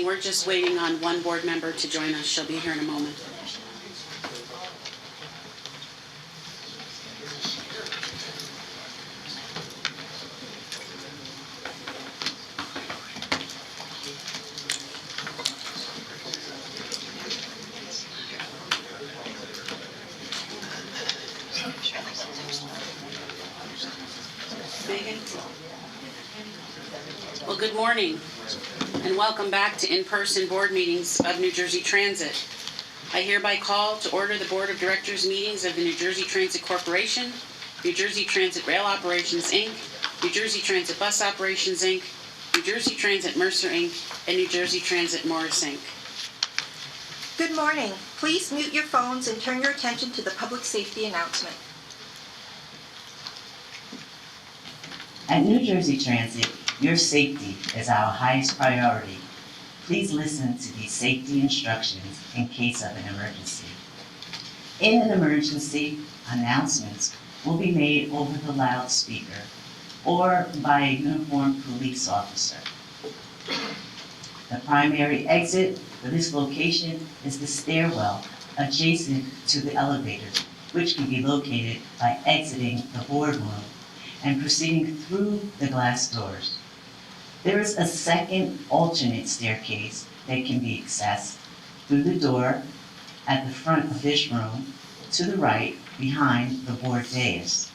We're just waiting on one board member to join us. She'll be here in a moment. Well, good morning, and welcome back to in-person board meetings of New Jersey Transit. I hereby call to order the Board of Directors meetings of the New Jersey Transit Corporation, New Jersey Transit Rail Operations, Inc., New Jersey Transit Bus Operations, Inc., New Jersey Transit Mercer, Inc., and New Jersey Transit Morris, Inc. Good morning. Please mute your phones and turn your attention to the public safety announcement. At New Jersey Transit, your safety is our highest priority. Please listen to these safety instructions in case of an emergency. In an emergency, announcements will be made over the loudspeaker or by a uniformed police officer. The primary exit for this location is the stairwell adjacent to the elevators, which can be located by exiting the boardroom and proceeding through the glass doors. There is a second alternate staircase that can be accessed through the door at the front of this room to the right behind the board dais.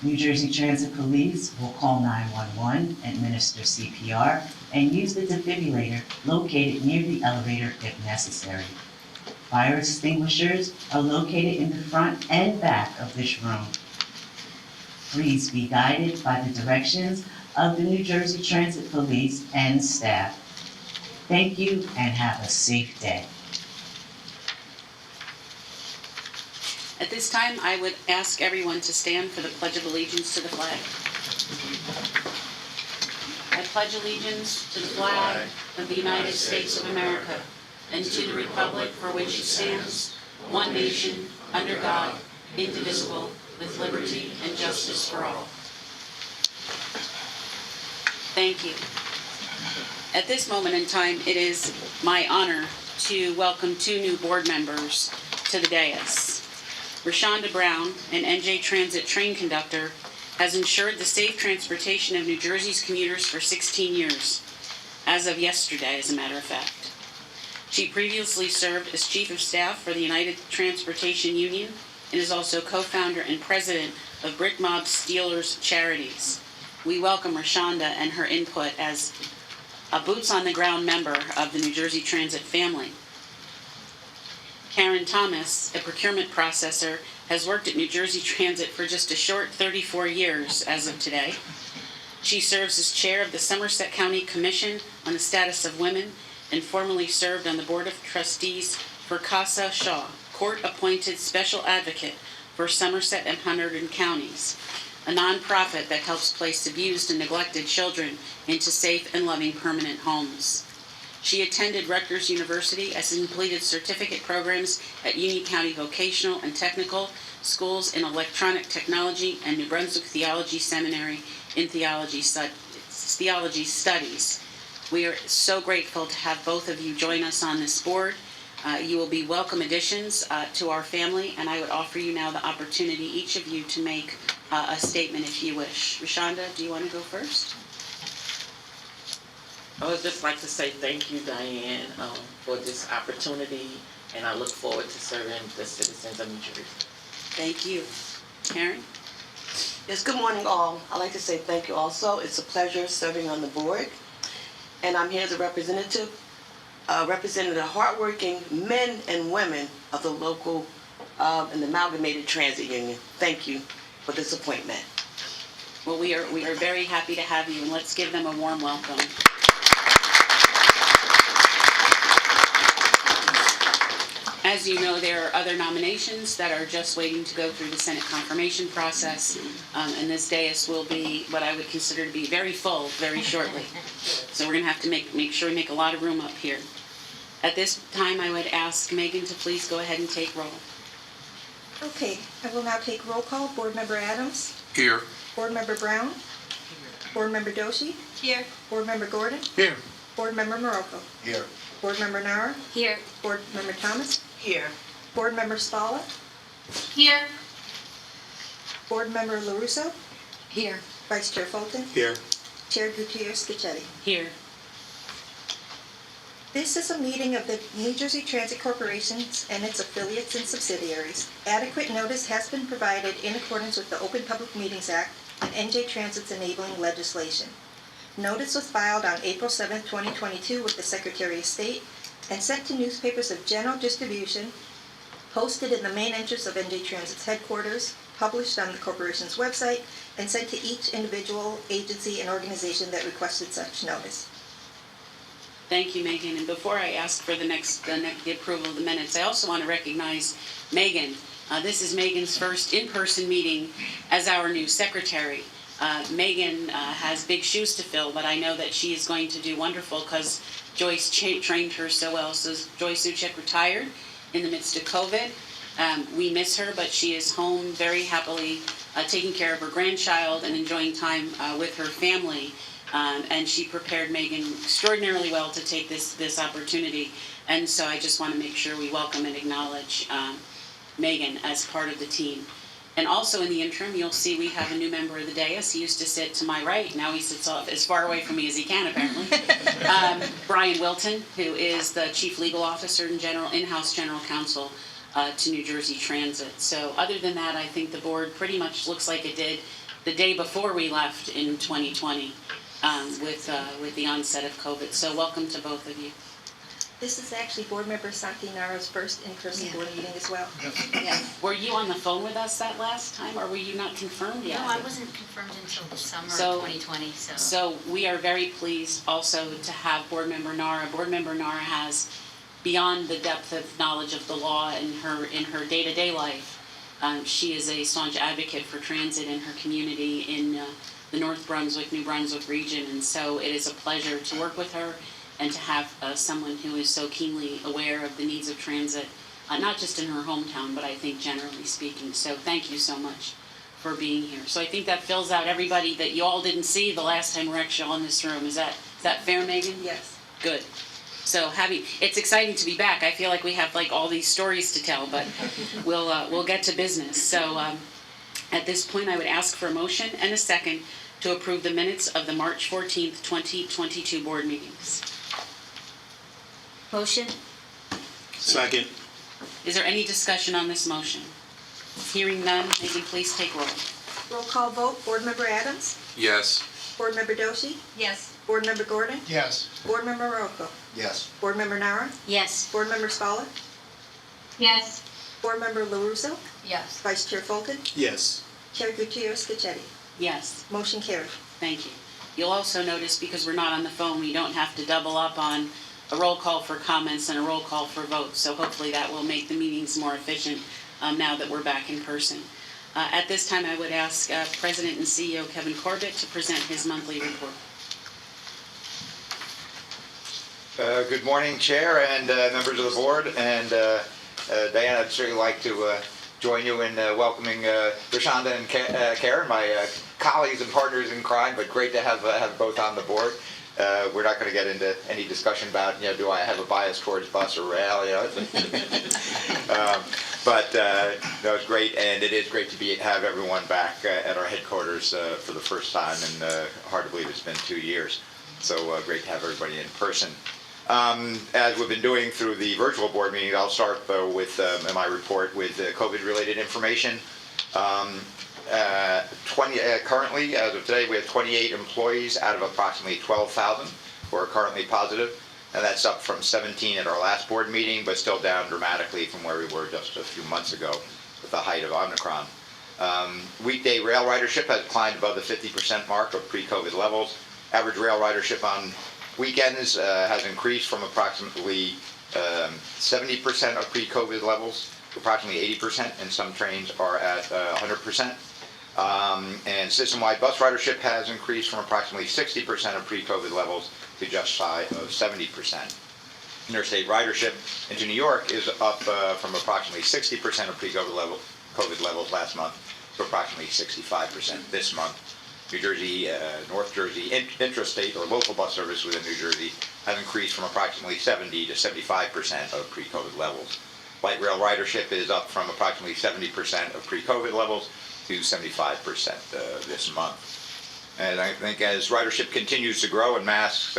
New Jersey Transit Police will call 911, administer CPR, and use the defibrillator located near the elevator if necessary. Fire extinguishers are located in the front and back of this room. Please be guided by the directions of the New Jersey Transit Police and staff. Thank you and have a safe day. At this time, I would ask everyone to stand for the Pledge of Allegiance to the flag. I pledge allegiance to the flag of the United States of America and to the republic for which it stands, one nation, under God, indivisible, with liberty and justice for all. Thank you. At this moment in time, it is my honor to welcome two new board members to the dais. Rashonda Brown, an NJ Transit train conductor, has ensured the safe transportation of New Jersey's commuters for 16 years, as of yesterday, as a matter of fact. She previously served as Chief of Staff for the United Transportation Union and is also co-founder and president of Brick Mob Steelers Charities. We welcome Rashonda and her input as a boots-on-the-ground member of the New Jersey Transit family. Karen Thomas, a procurement processor, has worked at New Jersey Transit for just a short 34 years as of today. She serves as chair of the Somerset County Commission on the Status of Women and formerly served on the Board of Trustees for Casa Shaw, court-appointed special advocate for Somerset and Hunterdon counties, a nonprofit that helps place abused and neglected children into safe and loving permanent homes. She attended Rutgers University and completed certificate programs at Union County Vocational and Technical Schools in Electronic Technology and New Brunswick Theology Seminary in Theology Studies. We are so grateful to have both of you join us on this board. You will be welcome additions to our family, and I would offer you now the opportunity, each of you, to make a statement if you wish. Rashonda, do you want to go first? I would just like to say thank you, Diane, for this opportunity, and I look forward to serving the citizens of New Jersey. Thank you. Karen? Yes, good morning, all. I'd like to say thank you also. It's a pleasure serving on the board, and I'm here as a representative, representing the hardworking men and women of the local and Amalgamated Transit Union. Thank you for this appointment. Well, we are very happy to have you, and let's give them a warm welcome. As you know, there are other nominations that are just waiting to go through the Senate confirmation process, and this dais will be what I would consider to be very full very shortly. So we're going to have to make sure we make a lot of room up here. At this time, I would ask Megan to please go ahead and take roll. Okay, I will now take roll call. Board Member Adams. Here. Board Member Brown. Board Member Doshi. Here. Board Member Gordon. Here. Board Member Morocco. Here. Board Member Nara. Here. Board Member Thomas. Here. Board Member Spalla. Here. Board Member LaRusso. Here. Vice Chair Fulton. Here. Chair Gutierrez-Scacchetti. Here. This is a meeting of the New Jersey Transit Corporations and its affiliates and subsidiaries. Adequate notice has been provided in accordance with the Open Public Meetings Act and NJ Transit's enabling legislation. Notice was filed on April 7, 2022 with the Secretary of State and sent to newspapers of general distribution, posted in the main entrance of NJ Transit's headquarters, published on the corporation's website, and sent to each individual, agency, and organization that requested such notice. Thank you, Megan. And before I ask for the approval of the minutes, I also want to recognize Megan. This is Megan's first in-person meeting as our new secretary. Megan has big shoes to fill, but I know that she is going to do wonderful because Joyce trained her so well. So Joyce Suchek retired in the midst of COVID. We miss her, but she is home very happily taking care of her grandchild and enjoying time with her family. And she prepared Megan extraordinarily well to take this opportunity. And so I just want to make sure we welcome and acknowledge Megan as part of the team. And also in the interim, you'll see we have a new member of the dais. He used to sit to my right. Now he sits off as far away from me as he can, apparently. Brian Wilton, who is the Chief Legal Officer and in-house General Counsel to New Jersey Transit. So other than that, I think the board pretty much looks like it did the day before we left in 2020 with the onset of COVID. So welcome to both of you. This is actually Board Member Santi Nara's first in-person board meeting as well. Yeah. Were you on the phone with us that last time, or were you not confirmed yet? No, I wasn't confirmed until the summer So- of 2020, so. So we are very pleased also to have Board Member Nara. Board Member Nara has, beyond the depth of knowledge of the law in her day-to-day life, she is a staunch advocate for transit in her community in the North Brunswick, New Brunswick region, and so it is a pleasure to work with her and to have someone who is so keenly aware of the needs of transit, not just in her hometown, but I think generally speaking. So thank you so much for being here. So I think that fills out everybody that you all didn't see the last time we're actually in this room. Is that fair, Megan? Yes. Good. So it's exciting to be back. I feel like we have like all these stories to tell, but we'll get to business. So at this point, I would ask for a motion and a second to approve the minutes of the March 14th, 2022 board meetings. Motion? Second. Is there any discussion on this motion? Hearing none, Megan, please take roll. Roll call vote, Board Member Adams. Yes. Board Member Doshi. Yes. Board Member Gordon. Yes. Board Member Morocco. Yes. Board Member Nara. Yes. Board Member Spalla. Yes. Board Member LaRusso. Yes. Vice Chair Fulton. Yes. Chair Gutierrez-Scacchetti. Yes, Motion carried. thank you. You'll also notice, because we're not on the phone, we don't have to double up on a roll call for comments and a roll call for votes. So hopefully that will make the meetings more efficient now that we're back in person. At this time, I would ask President and CEO Kevin Corbett to present his monthly report. Good morning, Chair and members of the board. And Diana, I'd certainly like to join you in welcoming Rashonda and Karen, my colleagues and partners in crime, but great to have both on the board. We're not going to get into any discussion about, do I have a bias towards bus or rail, but no, it's great, and it is great to have everyone back at our headquarters for the first time, and hard to believe it's been 2 years. So great to have everybody in person. As we've been doing through the virtual board meeting, I'll start with my report with COVID-related information. Currently, as of today, we have 28 employees out of approximately 12,000 who are currently positive, and that's up from 17 at our last board meeting, but still down dramatically from where we were just a few months ago with the height of Omicron. Weekday rail ridership has climbed above the 50% mark of pre-COVID levels. Average rail ridership on weekends has increased from approximately 70% of pre-COVID levels to approximately 80%, and some trains are at 100%. And system-wide bus ridership has increased from approximately 60% of pre-COVID levels to just shy of 70%. Interstate ridership into New York is up from approximately 60% of pre-COVID levels last month to approximately 65% this month. New Jersey, North Jersey intrastate or local bus service within New Jersey have increased from approximately 70 to 75% of pre-COVID levels. Light rail ridership is up from approximately 70% of pre-COVID levels to 75% this month. And I think as ridership continues to grow and mask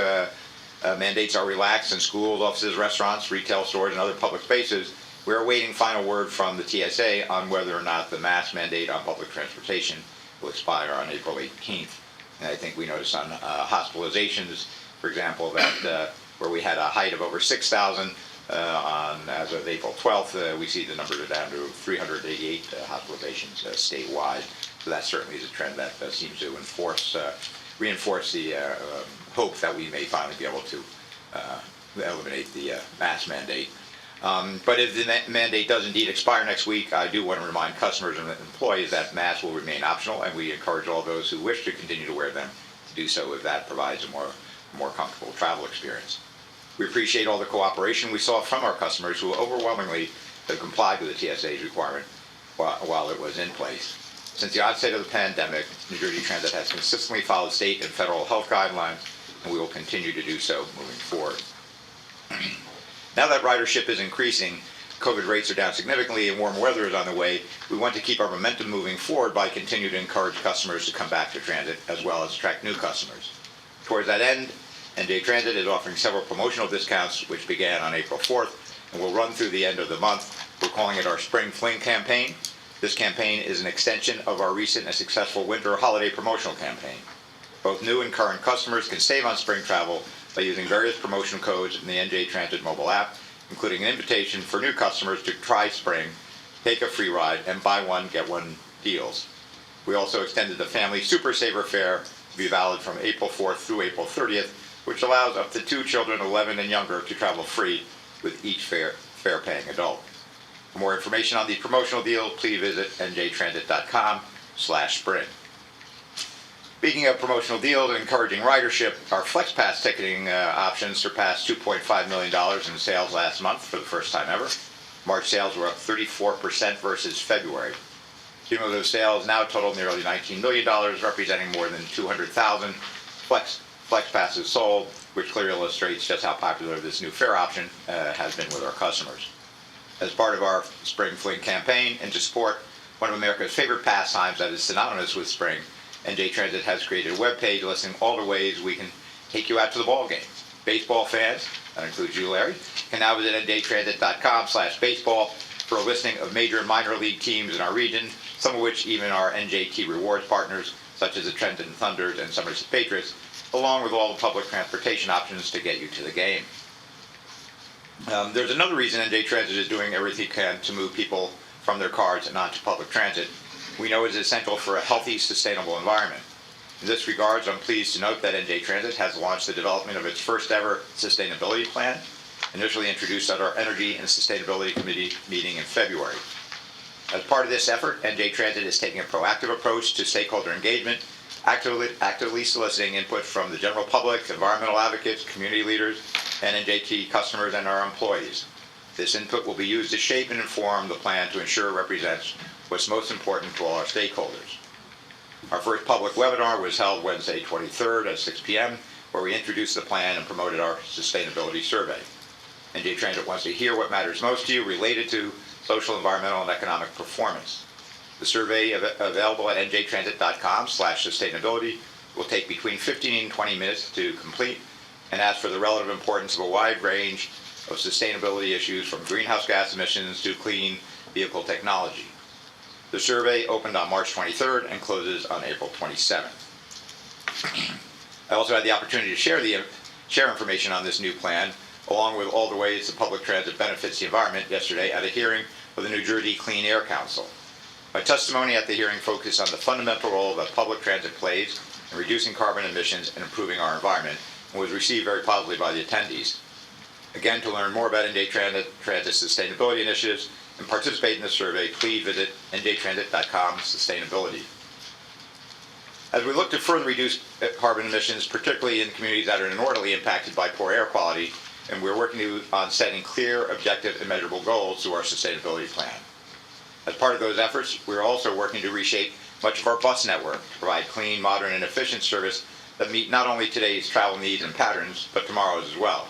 mandates are relaxed in schools, offices, restaurants, retail stores, and other public spaces, we are awaiting final word from the TSA on whether or not the mask mandate on public transportation will expire on April 18th. And I think we noticed on hospitalizations, for example, that where we had a height of over 6,000 as of April 12th, we see the numbers are down to 388 hospitalizations statewide. So that certainly is a trend that seems to reinforce the hope that we may finally be able to eliminate the mask mandate. But if the mandate does indeed expire next week, I do want to remind customers and employees that masks will remain optional, and we encourage all those who wish to continue to wear them to do so if that provides a more comfortable travel experience. We appreciate all the cooperation we saw from our customers who overwhelmingly have complied with the TSA's requirement while it was in place. Since the onset of the pandemic, New Jersey Transit has consistently followed state and federal health guidelines, and we will continue to do so moving forward. Now that ridership is increasing, COVID rates are down significantly, and warm weather is on the way, we want to keep our momentum moving forward by continuing to encourage customers to come back to transit, as well as attract new customers. Towards that end, NJ Transit is offering several promotional discounts, which began on April 4th, and will run through the end of the month. We're calling it our Spring Fling campaign. This campaign is an extension of our recent and successful winter holiday promotional campaign. Both new and current customers can save on spring travel by using various promotion codes in the NJ Transit mobile app, including an invitation for new customers to try spring, take a free ride, and buy one, get one deals. We also extended the Family Super Saver Fare to be valid from April 4th through April 30th, which allows up to 2 children 11 and younger to travel free with each fare-paying adult. For more information on these promotional deals, please visit njtransit.com/spring. Speaking of promotional deals and encouraging ridership, our FlexPass ticketing options surpassed $2.5 million in sales last month for the first time ever. March sales were up 34% versus February. Cumulative sales now total nearly $19 million, representing more than 200,000 FlexPasses sold, which clearly illustrates just how popular this new fare option has been with our customers. As part of our Spring Fling campaign and to support one of America's favorite pastimes that is synonymous with spring, NJ Transit has created a webpage listing all the ways we can take you out to the ball game. Baseball fans, that includes you, Larry, can now visit njtransit.com/baseball for a listing of major and minor league teams in our region, some of which even are NJT Rewards partners, such as the Trenton Thunders and Somerset Patriots, along with all the public transportation options to get you to the game. There's another reason NJ Transit is doing everything it can to move people from their cars and onto public transit. We know it is essential for a healthy, sustainable environment. In this regard, I'm pleased to note that NJ Transit has launched the development of its first ever sustainability plan, initially introduced at our Energy and Sustainability Committee meeting in February. As part of this effort, NJ Transit is taking a proactive approach to stakeholder engagement, actively soliciting input from the general public, environmental advocates, community leaders, and NJT customers and our employees. This input will be used to shape and inform the plan to ensure it represents what's most important to all our stakeholders. Our first public webinar was held Wednesday 23rd at 6 p.m., where we introduced the plan and promoted our sustainability survey. NJ Transit wants to hear what matters most to you related to social, environmental, and economic performance. The survey available at njtransit.com/sustainability will take between 15 and 20 minutes to complete and ask for the relative importance of a wide range of sustainability issues from greenhouse gas emissions to clean vehicle technology. The survey opened on March 23rd and closes on April 27th. I also had the opportunity to share information on this new plan, along with all the ways the public transit benefits the environment yesterday at a hearing of the New Jersey Clean Air Council. My testimony at the hearing focused on the fundamental role that public transit plays in reducing carbon emissions and improving our environment, and was received very positively by the attendees. Again, to learn more about NJ Transit's sustainability initiatives and participate in the survey, please visit njtransit.com/sustainability. As we look to further reduce carbon emissions, particularly in communities that are inordinately impacted by poor air quality, and we're working on setting clear, objective, and measurable goals through our sustainability plan. As part of those efforts, we're also working to reshape much of our bus network to provide clean, modern, and efficient service that meet not only today's travel needs and patterns, but tomorrow's as well.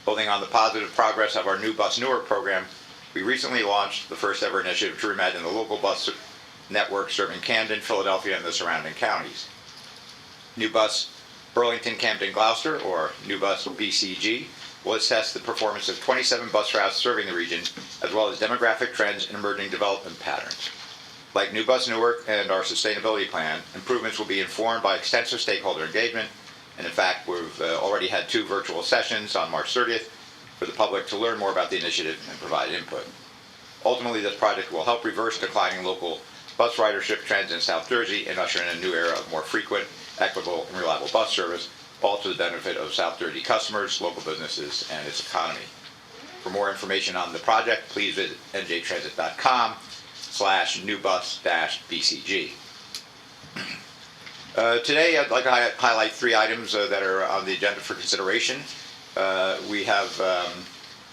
Building on the positive progress of our New Bus Newark program, we recently launched the first ever initiative to reimagine the local bus network serving Camden, Philadelphia, and the surrounding counties. New Bus Burlington, Camden, Gloucester, or New Bus BCG, will assess the performance of 27 bus routes serving the region, as well as demographic trends and emerging development patterns. Like New Bus Newark and our sustainability plan, improvements will be informed by extensive stakeholder engagement, and in fact, we've already had 2 virtual sessions on March 30th for the public to learn more about the initiative and provide input. Ultimately, this project will help reverse declining local bus ridership trends in South Jersey and usher in a new era of more frequent, equitable, and reliable bus service, all to the benefit of South Jersey customers, local businesses, and its economy. For more information on the project, please visit njtransit.com/newbus-bcg. Today, I'd like to highlight 3 items that are on the agenda for consideration. We have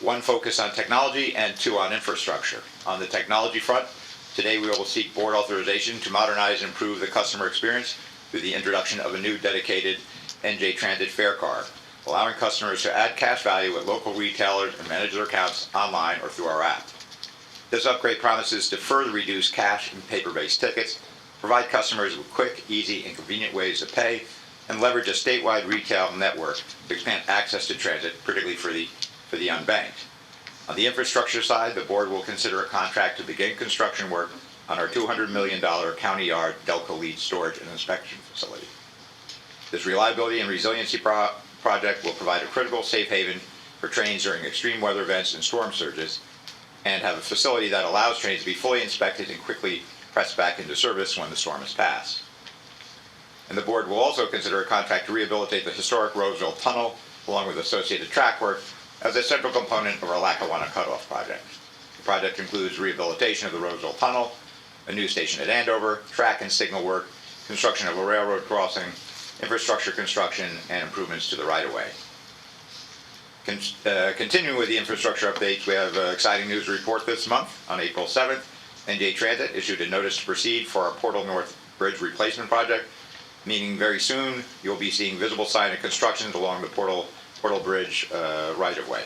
1 focus on technology and 2 on infrastructure. On the technology front, today we will seek board authorization to modernize and improve the customer experience through the introduction of a new dedicated NJ Transit fare card, allowing customers to add cash value at local retailers and manage their accounts online or through our app. This upgrade promises to further reduce cash and paper-based tickets, provide customers with quick, easy, and convenient ways to pay, and leverage a statewide retail network to expand access to transit, particularly for the unbanked. On the infrastructure side, the board will consider a contract to begin construction work on our $200 million County Yard Delco Lead Storage and Inspection Facility. This reliability and resiliency project will provide a critical safe haven for trains during extreme weather events and storm surges, and have a facility that allows trains to be fully inspected and quickly pressed back into service when the storm has passed. And the board will also consider a contract to rehabilitate the historic Roseville Tunnel, along with associated track work, as a central component of our Lackawanna Cutoff project. The project includes rehabilitation of the Roseville Tunnel, a new station at Andover, track and signal work, construction of a railroad crossing, infrastructure construction, and improvements to the right-of-way. Continuing with the infrastructure updates, we have exciting news to report this month. On April 7th, NJ Transit issued a notice to proceed for our Portal North Bridge replacement project, meaning very soon you'll be seeing visible sign of construction along the Portal Bridge right-of-way.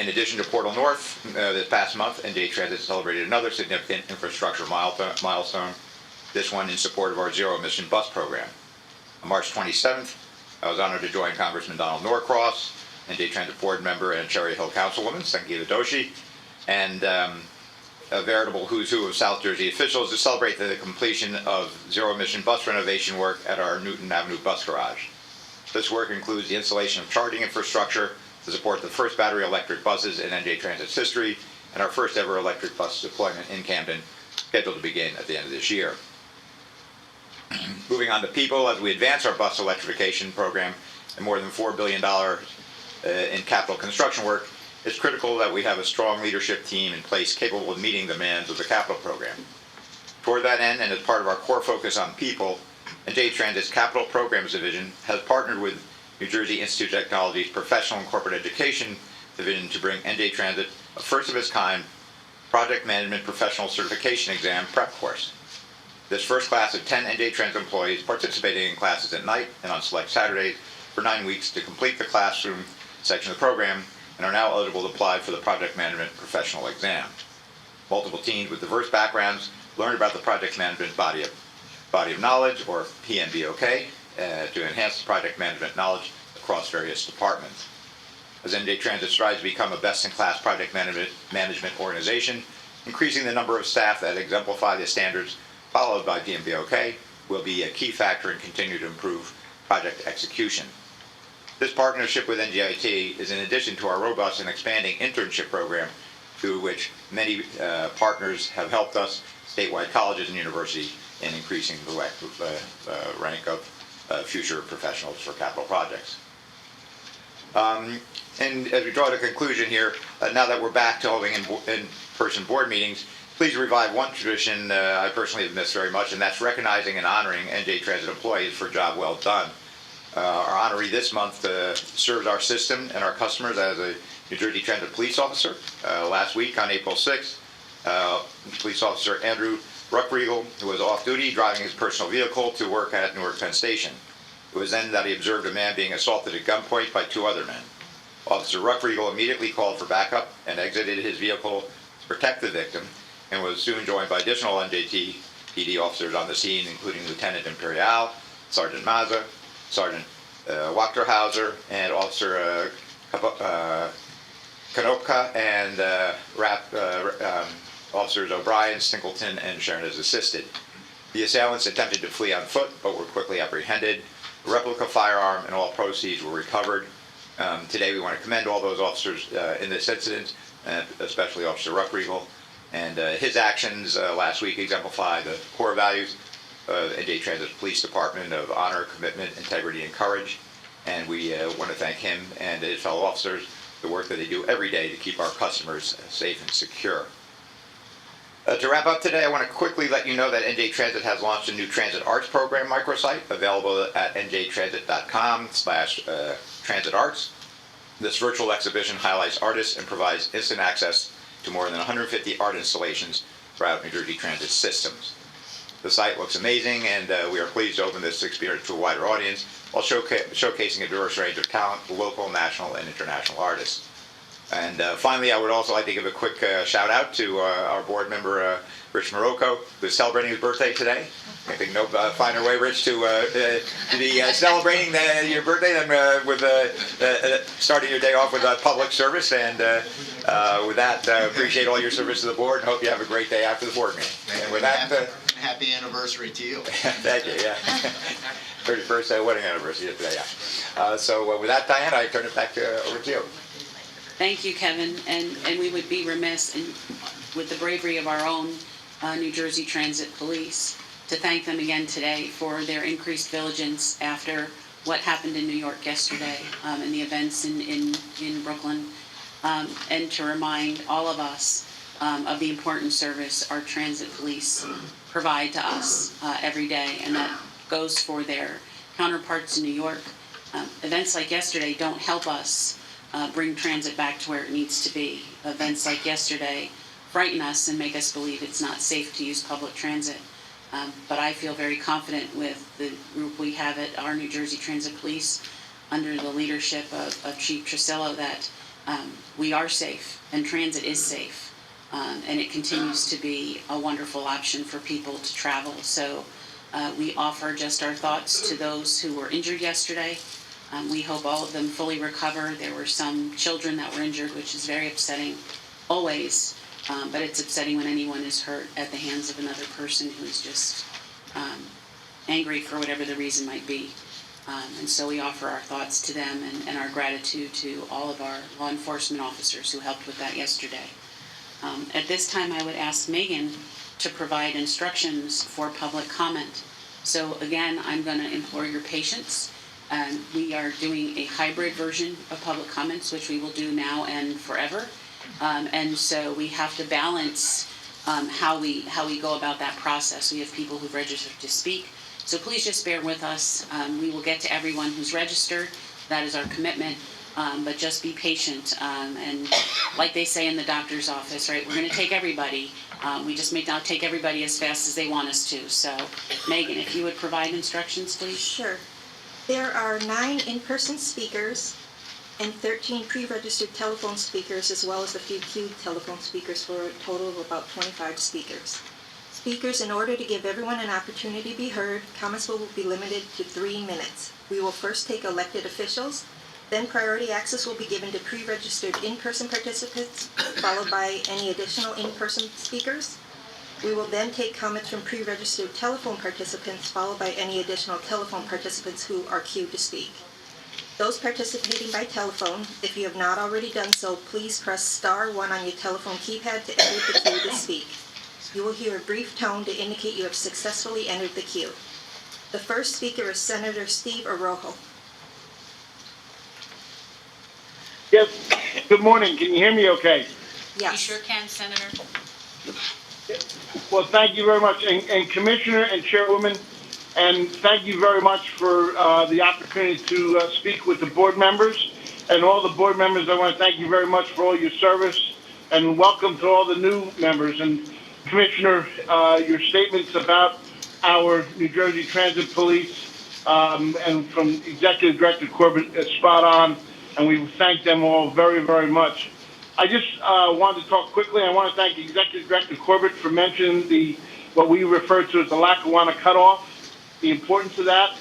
In addition to Portal North, this past month, NJ Transit celebrated another significant infrastructure milestone, this one in support of our zero-emission bus program. On March 27th, I was honored to join Congressman Donald Norcross, NJ Transit board member and Cherry Hill Councilwoman Sangeeta Doshi, and a veritable who's who of South Jersey officials to celebrate the completion of zero-emission bus renovation work at our Newton Avenue bus garage. This work includes the installation of charging infrastructure to support the first battery electric buses in NJ Transit's history and our first ever electric bus deployment in Camden, scheduled to begin at the end of this year. Moving on to people, as we advance our bus electrification program and more than $4 billion in capital construction work, it's critical that we have a strong leadership team in place capable of meeting the demands of the capital program. Toward that end, and as part of our core focus on people, NJ Transit's Capital Programs Division has partnered with New Jersey Institute of Technology's Professional and Corporate Education Division to bring NJ Transit a first-of-its-kind Project Management Professional Certification Exam prep course. This first class of 10 NJ Transit employees participating in classes at night and on select Saturdays for 9 weeks to complete the classroom section of the program and are now eligible to apply for the Project Management Professional Exam. Multiple teams with diverse backgrounds learned about the Project Management Body of Knowledge, or PMBOK, to enhance the project management knowledge across various departments. As NJ Transit strives to become a best-in-class project management organization, increasing the number of staff that exemplify the standards followed by PMBOK will be a key factor in continuing to improve project execution. This partnership with NJIT is in addition to our robust and expanding internship program, through which many partners have helped us, statewide colleges and universities, in increasing the rank of future professionals for capital projects. And as we draw to a conclusion here, now that we're back to holding in-person board meetings, please revive one tradition I personally have missed very much, and that's recognizing and honoring NJ Transit employees for a job well done. Our honoree this month serves our system and our customers as a New Jersey Transit police officer. Last week on April 6th, police officer Andrew Ruckriegel, who was off duty driving his personal vehicle to work at Newark Penn Station. It was then that he observed a man being assaulted at gunpoint by 2 other men. Officer Ruckriegel immediately called for backup and exited his vehicle to protect the victim, and was soon joined by additional NJT PD officers on the scene, including Lieutenant Imperial, Sergeant Maza, Sergeant Wachterhauser, and Officer Konopka, and Officers O'Brien, Singleton, and Sharon as assisted. The assailants attempted to flee on foot, but were quickly apprehended. A replica firearm and all proceeds were recovered. Today we want to commend all those officers in this incident, especially Officer Ruckriegel, and his actions last week exemplify the core values of NJ Transit Police Department of honor, commitment, integrity, and courage. And we want to thank him and his fellow officers for the work that they do every day to keep our customers safe and secure. To wrap up today, I want to quickly let you know that NJ Transit has launched a new Transit Arts program microsite available at njtransit.com/transitarts. This virtual exhibition highlights artists and provides instant access to more than 150 art installations throughout New Jersey Transit systems. The site looks amazing, and we are pleased to open this experience to a wider audience while showcasing a diverse range of talent, local, national, and international artists. And finally, I would also like to give a quick shout out to our board member, Rich Morocco, who's celebrating his birthday today. I think no finer way, Rich, to be celebrating your birthday than with starting your day off with public service. And with that, appreciate all your service to the board, and hope you have a great day after the board meeting. And with that, Happy anniversary to you. thank you. Yeah, 31st wedding anniversary today. Yeah. So with that, Diane, I turn it back over to you. Thank you, Kevin, and we would be remiss with the bravery of our own New Jersey Transit Police to thank them again today for their increased vigilance after what happened in New York yesterday and the events in Brooklyn, and to remind all of us of the important service our transit police provide to us every day, and that goes for their counterparts in New York. Events like yesterday don't help us bring transit back to where it needs to be. Events like yesterday frighten us and make us believe it's not safe to use public transit. But I feel very confident with the group we have at our New Jersey Transit Police under the leadership of Chief Trissillo that we are safe and transit is safe. And it continues to be a wonderful option for people to travel. So we offer just our thoughts to those who were injured yesterday. We hope all of them fully recover. There were some children that were injured, which is very upsetting, always. But it's upsetting when anyone is hurt at the hands of another person who is just angry for whatever the reason might be. And so we offer our thoughts to them and our gratitude to all of our law enforcement officers who helped with that yesterday. At this time, I would ask Megan to provide instructions for public comment. So again, I'm going to implore your patience. We are doing a hybrid version of public comments, which we will do now and forever. And so we have to balance how we go about that process. We have people who've registered to speak. So please just bear with us. We will get to everyone who's registered. That is our commitment. But just be patient. And like they say in the doctor's office, right, we're going to take everybody. We just may not take everybody as fast as they want us to. So Megan, if you would provide instructions, please. Sure. There are 9 in-person speakers and 13 pre-registered telephone speakers, as well as a few queued telephone speakers, for a total of about 25 speakers. Speakers, in order to give everyone an opportunity to be heard, comments will be limited to 3 minutes. We will first take elected officials, then priority access will be given to pre-registered in-person participants, followed by any additional in-person speakers. We will then take comments from pre-registered telephone participants, followed by any additional telephone participants who are queued to speak. Those participating by telephone, if you have not already done so, please press *1 on your telephone keypad to enter the queue to speak. You will hear a brief tone to indicate you have successfully entered the queue. The first speaker is Senator Steve Orojo. Yes, good morning. Can you hear me okay? Yes. You sure can, Senator. Well, thank you very much. And Commissioner and Chairwoman, and thank you very much for the opportunity to speak with the board members. And all the board members, I want to thank you very much for all your service, and welcome to all the new members. And Commissioner, your statements about our New Jersey Transit Police and from Executive Director Corbett, spot on, and we thank them all very, very much. I just wanted to talk quickly. I want to thank Executive Director Corbett for mentioning what we refer to as the Lackawanna Cutoff, the importance of that.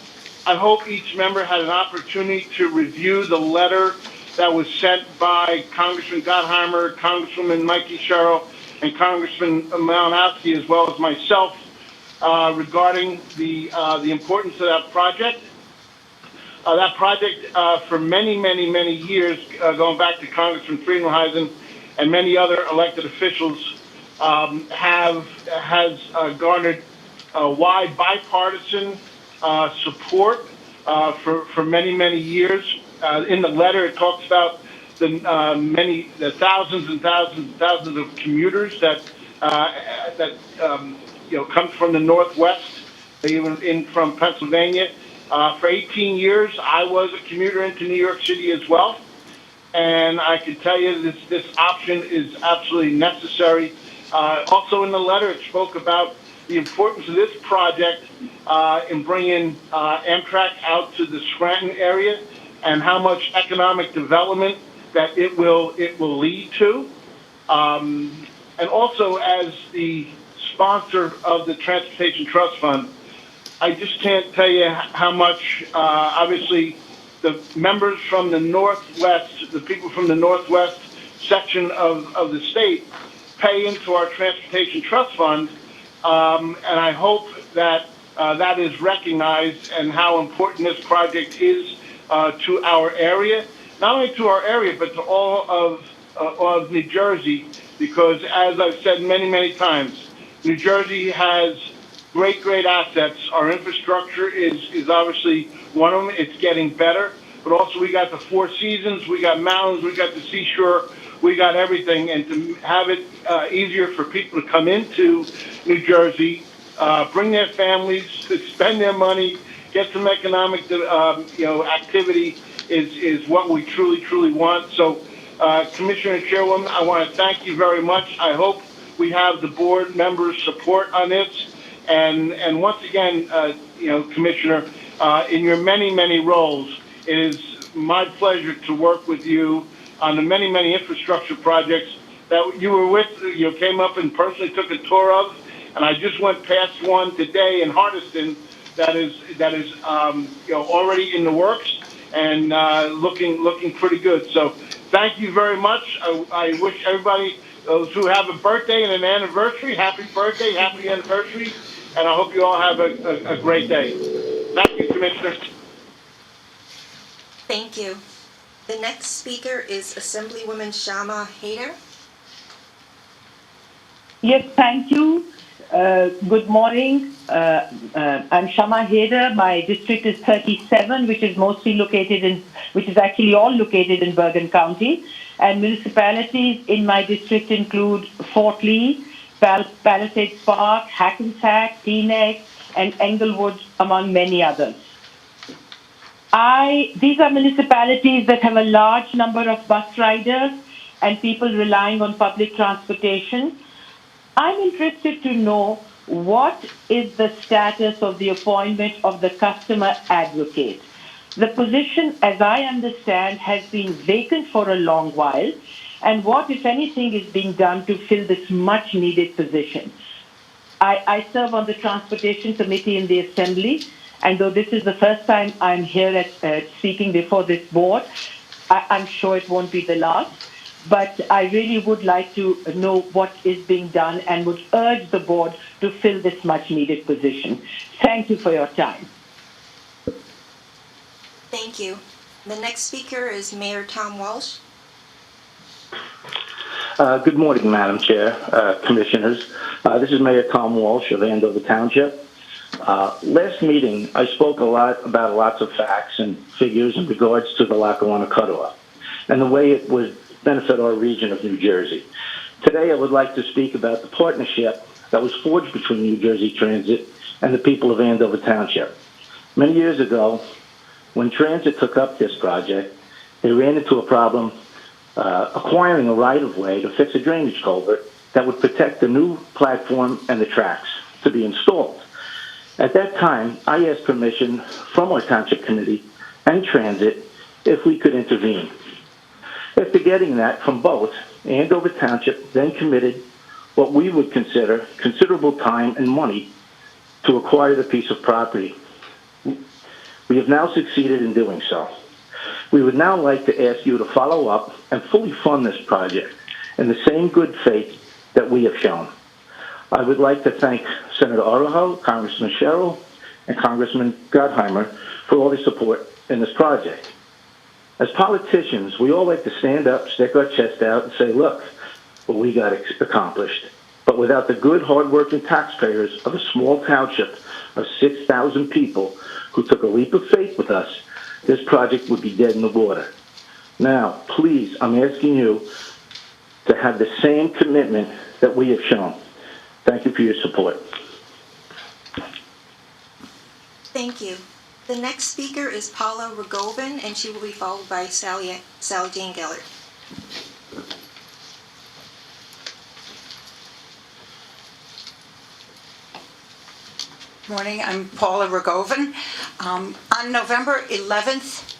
I hope each member had an opportunity to review the letter that was sent by Congressman Gottheimer, Congresswoman Mikey Sherrill, and Congressman Malinowski, as well as myself, regarding the importance of that project. That project, for many, many, many years, going back to Congressman Friedenheisen and many other elected officials, has garnered wide bipartisan support for many, many years. In the letter, it talks about the thousands and thousands and thousands of commuters that come from the Northwest, even from Pennsylvania. For 18 years, I was a commuter into New York City as well, and I can tell you this option is absolutely necessary. Also, in the letter, it spoke about the importance of this project in bringing Amtrak out to the Scranton area and how much economic development that it will lead to. And also, as the sponsor of the Transportation Trust Fund, I just can't tell you how much, obviously, the members from the Northwest, the people from the Northwest section of the state, pay into our Transportation Trust Fund, and I hope that that is recognized and how important this project is to our area, not only to our area, but to all of New Jersey, because as I've said many, many times, New Jersey has great, great assets. Our infrastructure is obviously one of them. It's getting better, but also we got the Four Seasons, we got mountains, we got the seashore, we got everything, and to have it easier for people to come into New Jersey, bring their families, spend their money, get some economic, activity is what we truly, truly want. So, Commissioner and Chairwoman, I want to thank you very much. I hope we have the board members' support on this. And once again, Commissioner, in your many, many roles, it is my pleasure to work with you on the many, many infrastructure projects that you were with, you came up and personally took a tour of, and I just went past one today in Hardiston that is already in the works and looking pretty good. So thank you very much. I wish everybody, those who have a birthday and an anniversary, happy birthday, happy anniversary, and I hope you all have a great day. Thank you, Commissioner. Thank you. The next speaker is Assemblywoman Shama Haider. Yes, thank you. Good morning. I'm Shama Haider. My district is 37, which is actually all located in Bergen County. And municipalities in my district include Fort Lee, Palisades Park, Hackensack, Teaneck, and Englewood, among many others. These are municipalities that have a large number of bus riders and people relying on public transportation. I'm interested to know what is the status of the appointment of the customer advocate. The position, as I understand, has been vacant for a long while, and what, if anything, is being done to fill this much-needed position? I serve on the Transportation Committee in the Assembly, and though this is the first time I'm here speaking before this board, I'm sure it won't be the last. But I really would like to know what is being done and would urge the board to fill this much-needed position. Thank you for your time. Thank you. The next speaker is Mayor Tom Walsh. Good morning, Madam Chair, Commissioners. This is Mayor Tom Walsh of Andover Township. Last meeting, I spoke about lots of facts and figures in regards to the Lackawanna Cutoff and the way it would benefit our region of New Jersey. Today, I would like to speak about the partnership that was forged between New Jersey Transit and the people of Andover Township. Many years ago, when Transit took up this project, they ran into a problem acquiring a right-of-way to fix a drainage culvert that would protect the new platform and the tracks to be installed. At that time, I asked permission from our Township Committee and Transit if we could intervene. After getting that from both, Andover Township then committed what we would consider considerable time and money to acquire the piece of property. We have now succeeded in doing so. We would now like to ask you to follow up and fully fund this project in the same good faith that we have shown. I would like to thank Senator Oroho, Congressman Sherrill, and Congressman Gottheimer for all their support in this project. As politicians, we all like to stand up, stick our chest out, and say, look, what we got accomplished. But without the good, hard-working taxpayers of a small township of 6,000 people who took a leap of faith with us, this project would be dead in the water. Now, please, I'm asking you to have the same commitment that we have shown. Thank you for your support. Thank you. The next speaker is Paula Rogovin, and she will be followed by Sally Jane Gellert. Morning, I'm Paula Rogovin. On November 11th,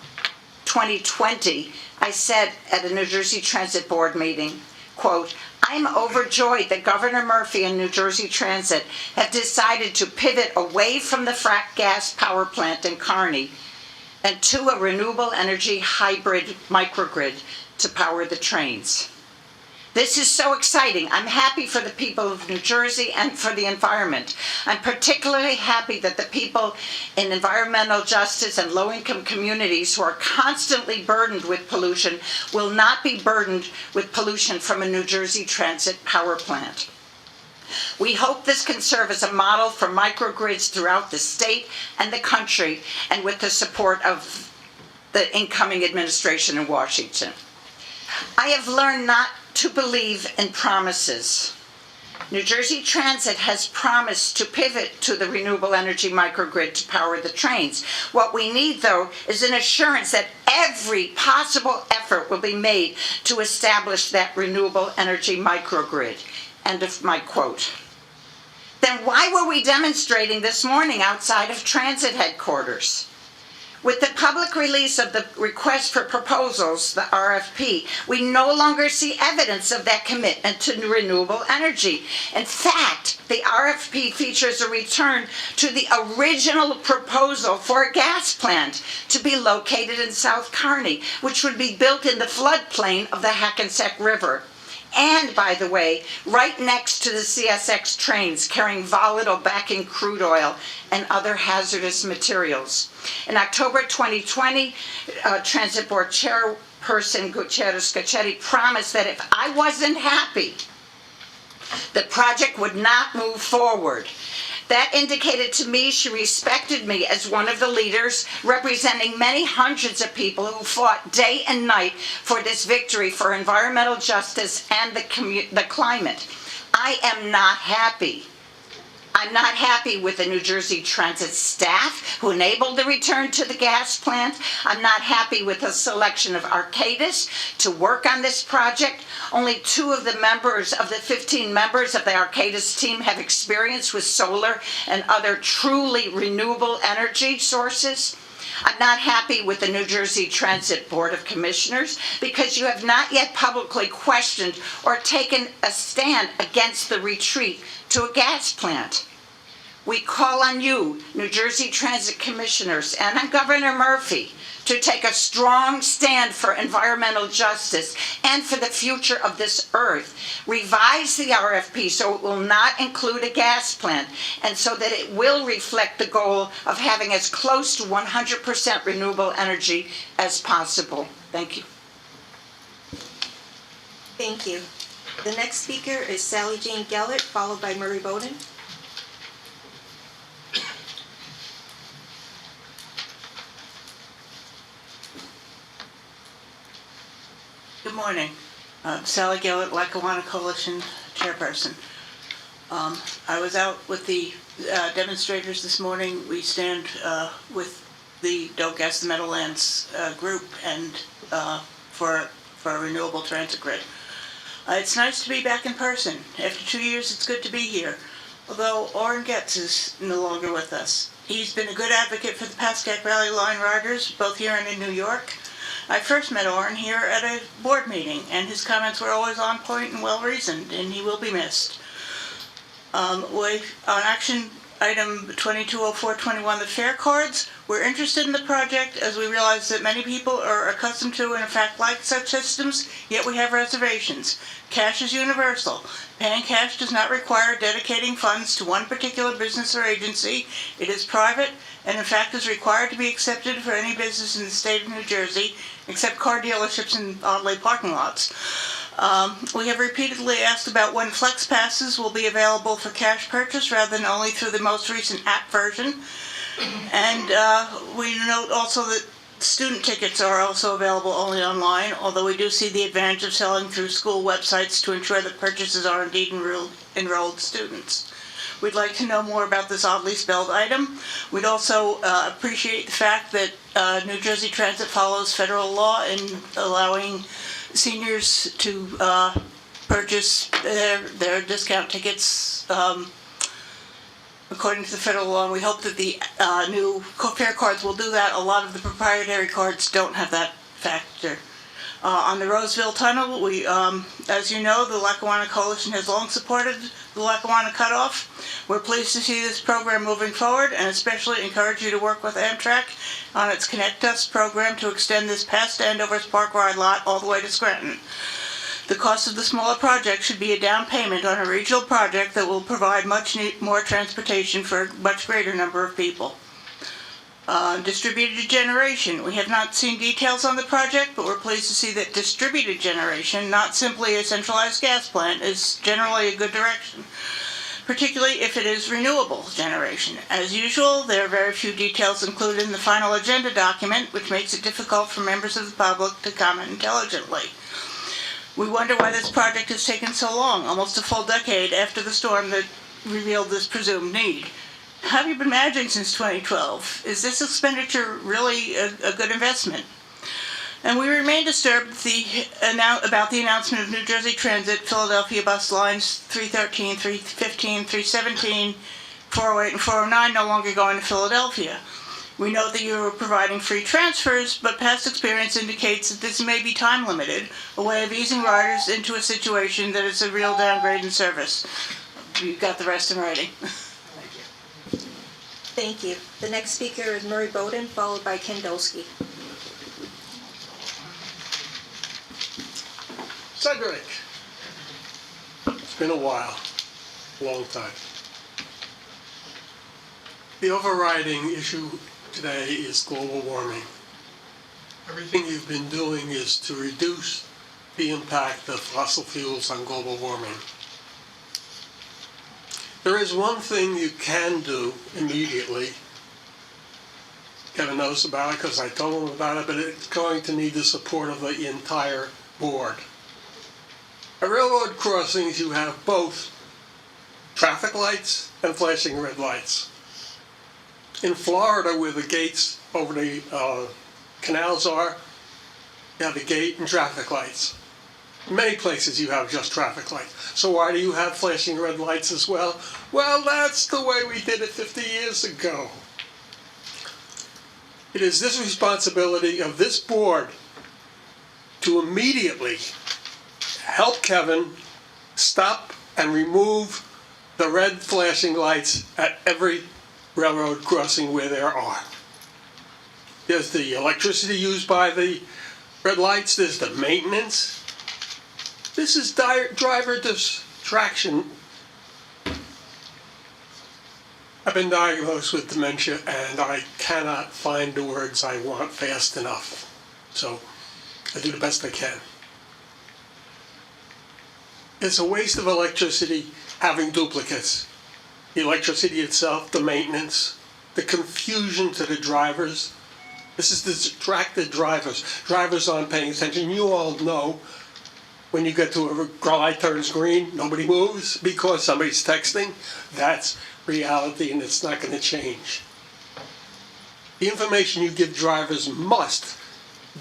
2020, I said at a New Jersey Transit Board meeting, quote, I'm overjoyed that Governor Murphy and New Jersey Transit have decided to pivot away from the frack gas power plant in Kearney and to a renewable energy hybrid microgrid to power the trains. This is so exciting. I'm happy for the people of New Jersey and for the environment. I'm particularly happy that the people in environmental justice and low-income communities who are constantly burdened with pollution will not be burdened with pollution from a New Jersey Transit power plant. We hope this can serve as a model for microgrids throughout the state and the country, and with the support of the incoming administration in Washington. I have learned not to believe in promises. New Jersey Transit has promised to pivot to the renewable energy microgrid to power the trains. What we need, though, is an assurance that every possible effort will be made to establish that renewable energy microgrid. End of my quote. Then why were we demonstrating this morning outside of Transit headquarters? With the public release of the request for proposals, the RFP, we no longer see evidence of that commitment to renewable energy. In fact, the RFP features a return to the original proposal for a gas plant to be located in South Kearney, which would be built in the floodplain of the Hackensack River. And, by the way, right next to the CSX trains carrying volatile backing crude oil and other hazardous materials. In October 2020, Transit Board Chairperson Gutierrez Scacchetti promised that if I wasn't happy, the project would not move forward. That indicated to me she respected me as one of the leaders representing many hundreds of people who fought day and night for this victory for environmental justice and the climate. I am not happy. I'm not happy with the New Jersey Transit staff who enabled the return to the gas plant. I'm not happy with the selection of Arcadis to work on this project. Only 2 of the members of the 15 members of the Arcadis team have experience with solar and other truly renewable energy sources. I'm not happy with the New Jersey Transit Board of Commissioners because you have not yet publicly questioned or taken a stand against the retreat to a gas plant. We call on you, New Jersey Transit Commissioners, and on Governor Murphy to take a strong stand for environmental justice and for the future of this earth. Revise the RFP so it will not include a gas plant and so that it will reflect the goal of having as close to 100% renewable energy as possible. Thank you. Thank you. The next speaker is Sally Jane Gellert, followed by Murray Bowden. Good morning. Sally Gellert, Lackawanna Coalition Chairperson. I was out with the demonstrators this morning. We stand with the Don't Gas the Meadowlands group and for a renewable transit grid. It's nice to be back in person. After 2 years, it's good to be here. although Orrin Getz is no longer with us. He's been a good advocate for the Pascack Valley Line Riders, both here and in New York. I first met Orrin here at a board meeting, and his comments were always on point and well-reasoned, and he will be missed. On action item 220421, the fare cards, we're interested in the project as we realize that many people are accustomed to and in fact like such systems, yet we have reservations. Cash is universal. Paying cash does not require dedicating funds to one particular business or agency. It is private and in fact is required to be accepted for any business in the state of New Jersey, except car dealerships and oddly parking lots. We have repeatedly asked about when Flex Passes will be available for cash purchase rather than only through the most recent app version. And we note also that student tickets are also available only online, although we do see the advantage of selling through school websites to ensure that purchases are indeed enrolled students. We'd like to know more about this oddly spelled item. We'd also appreciate the fact that New Jersey Transit follows federal law in allowing seniors to purchase their discount tickets according to the federal law, and we hope that the new fare cards will do that. A lot of the proprietary cards don't have that factor. On the Roseville Tunnel, we, as you know, the Lackawanna Coalition has long supported the Lackawanna Cutoff. We're pleased to see this program moving forward and especially encourage you to work with Amtrak on its Connect Us program to extend this past Andover's Park Ride lot all the way to Scranton. The cost of the smaller project should be a down payment on a regional project that will provide much more transportation for a much greater number of people. Distributed generation. We have not seen details on the project, but we're pleased to see that distributed generation, not simply a centralized gas plant, is generally a good direction, particularly if it is renewable generation. As usual, there are very few details included in the final agenda document, which makes it difficult for members of the public to comment intelligently. We wonder why this project has taken so long, almost a full decade after the storm that revealed this presumed need. Have you been managing since 2012? Is this expenditure really a good investment? And we remain disturbed about the announcement of New Jersey Transit Philadelphia bus lines 313, 315, 317, 408, and 409 no longer going to Philadelphia. We know that you are providing free transfers, but past experience indicates that this may be time limited, a way of easing riders into a situation that is a real downgrade in service. You've got the rest in writing. Thank you. The next speaker is Murray Bowden, followed by Ken Dolsky. Cedric. It's been a while, long time. The overriding issue today is global warming. Everything you've been doing is to reduce the impact of fossil fuels on global warming. There is one thing you can do immediately. Kevin knows about it because I told him about it, but it's going to need the support of the entire board. At railroad crossings, you have both traffic lights and flashing red lights. In Florida, where the gates over the canals are, you have a gate and traffic lights. In many places you have just traffic lights. So why do you have flashing red lights as well? Well, that's the way we did it 50 years ago. It is this responsibility of this board to immediately help Kevin stop and remove the red flashing lights at every railroad crossing where there are. There's the electricity used by the red lights, there's the maintenance. This is driver distraction. I've been diagnosed with dementia and I cannot find the words I want fast enough. So I do the best I can. It's a waste of electricity having duplicates. The electricity itself, the maintenance, the confusion to the drivers. This is to distract the drivers. Drivers aren't paying attention. You all know when you get to a light turns green, nobody moves because somebody's texting. That's reality and it's not going to change. The information you give drivers must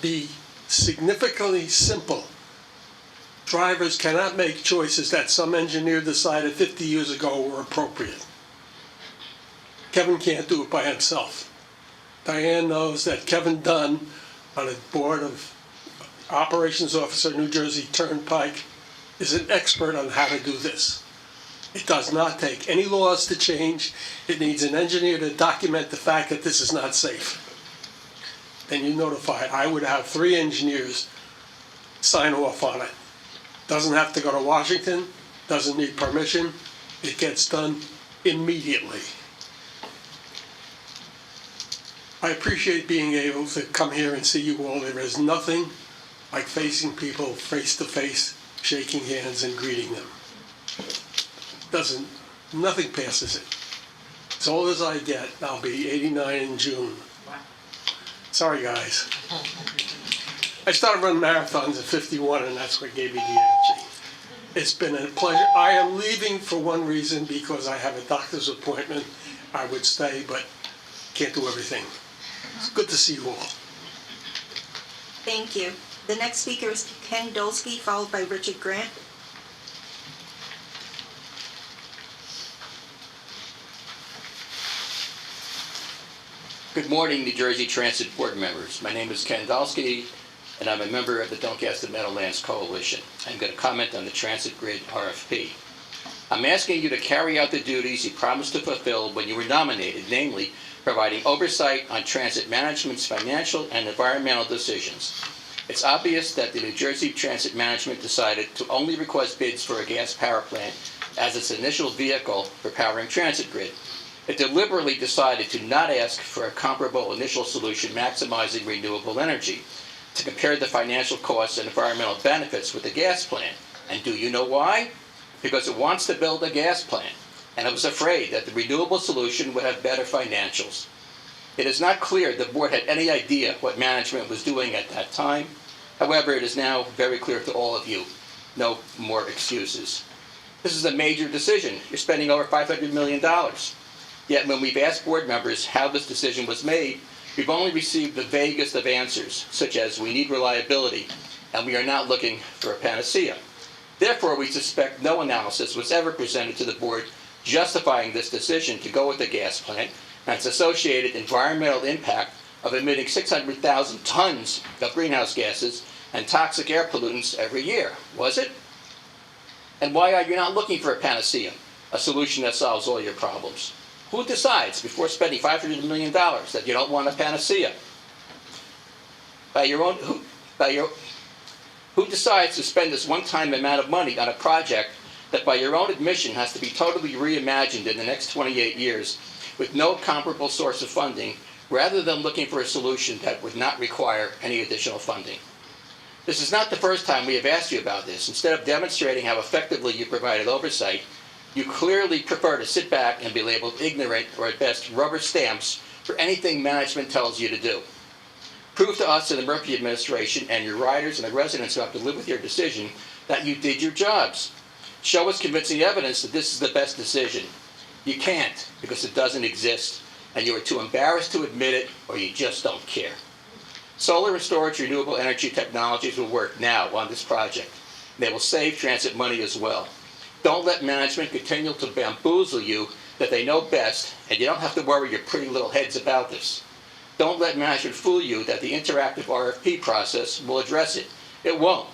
be significantly simple Drivers cannot make choices that some engineer decided 50 years ago were appropriate. Kevin can't do it by himself. Diane knows that Kevin Dunn, on the Board of Operations Officer, New Jersey Turnpike, is an expert on how to do this. It does not take any laws to change. It needs an engineer to document the fact that this is not safe. Then you notify it. I would have 3 engineers sign off on it. Doesn't have to go to Washington, doesn't need permission. It gets done immediately. I appreciate being able to come here and see you all. There is nothing like facing people face to face, shaking hands and greeting them. Nothing passes it. As old as I get, I'll be 89 in June. Sorry, guys. I started running marathons at 51, and that's what gave me the energy. It's been a pleasure. I am leaving for one reason, because I have a doctor's appointment. I would stay, but can't do everything. It's good to see you all. Thank you. The next speaker is Ken Dolsky, followed by Richard Grant. Good morning, New Jersey Transit Board members. My name is Ken Dolsky, and I'm a member of the Don't Gas the Meadowlands Coalition. I'm going to comment on the Transit Grid RFP. I'm asking you to carry out the duties you promised to fulfill when you were nominated, namely, providing oversight on transit management's financial and environmental decisions. It's obvious that the New Jersey Transit Management decided to only request bids for a gas power plant as its initial vehicle for powering Transit Grid. It deliberately decided to not ask for a comparable initial solution maximizing renewable energy, to compare the financial costs and environmental benefits with the gas plant. And do you know why? Because it wants to build a gas plant, and it was afraid that the renewable solution would have better financials. It is not clear the board had any idea what management was doing at that time. However, it is now very clear to all of you. No more excuses. This is a major decision. You're spending over $500 million. Yet when we've asked board members how this decision was made, we've only received the vaguest of answers, such as we need reliability, and we are not looking for a panacea. Therefore, we suspect no analysis was ever presented to the board justifying this decision to go with the gas plant and its associated environmental impact of emitting 600,000 tons of greenhouse gases and toxic air pollutants every year, was it? And why are you not looking for a panacea, a solution that solves all your problems? Who decides before spending $500 million that you don't want a panacea? Who decides to spend this one-time amount of money on a project that by your own admission has to be totally reimagined in the next 28 years with no comparable source of funding, rather than looking for a solution that would not require any additional funding? This is not the first time we have asked you about this. Instead of demonstrating how effectively you provided oversight, you clearly prefer to sit back and be labeled ignorant, or at best rubber stamps, for anything management tells you to do. Prove to us in the Murphy administration and your riders and the residents who have to live with your decision that you did your jobs. Show us convincing evidence that this is the best decision. You can't, because it doesn't exist, and you are too embarrassed to admit it, or you just don't care. Solar and storage renewable energy technologies will work now on this project. They will save transit money as well. Don't let management continue to bamboozle you that they know best, and you don't have to worry your pretty little heads about this. Don't let management fool you that the interactive RFP process will address it. It won't.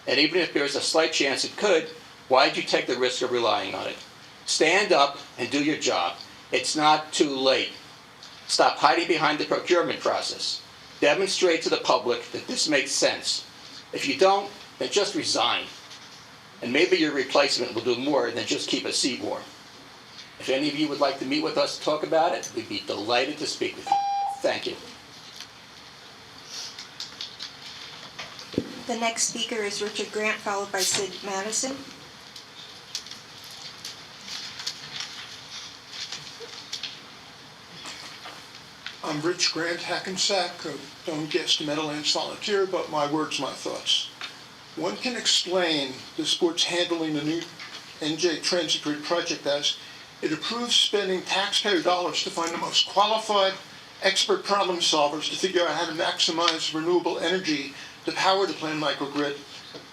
And even if there's a slight chance it could, why did you take the risk of relying on it? Stand up and do your job. It's not too late. Stop hiding behind the procurement process. Demonstrate to the public that this makes sense. If you don't, then just resign. And maybe your replacement will do more than just keep a seat warm. If any of you would like to meet with us to talk about it, we'd be delighted to speak with you. Thank you. The next speaker is Richard Grant, followed by Sid Madison. I'm Rich Grant, Hackensack. Don't guess the Meadowlands volunteer, but my words, my thoughts. One can explain this board's handling the new NJ Transit Grid project as it approves spending taxpayer dollars to find the most qualified, expert problem solvers to figure out how to maximize renewable energy to power the planned microgrid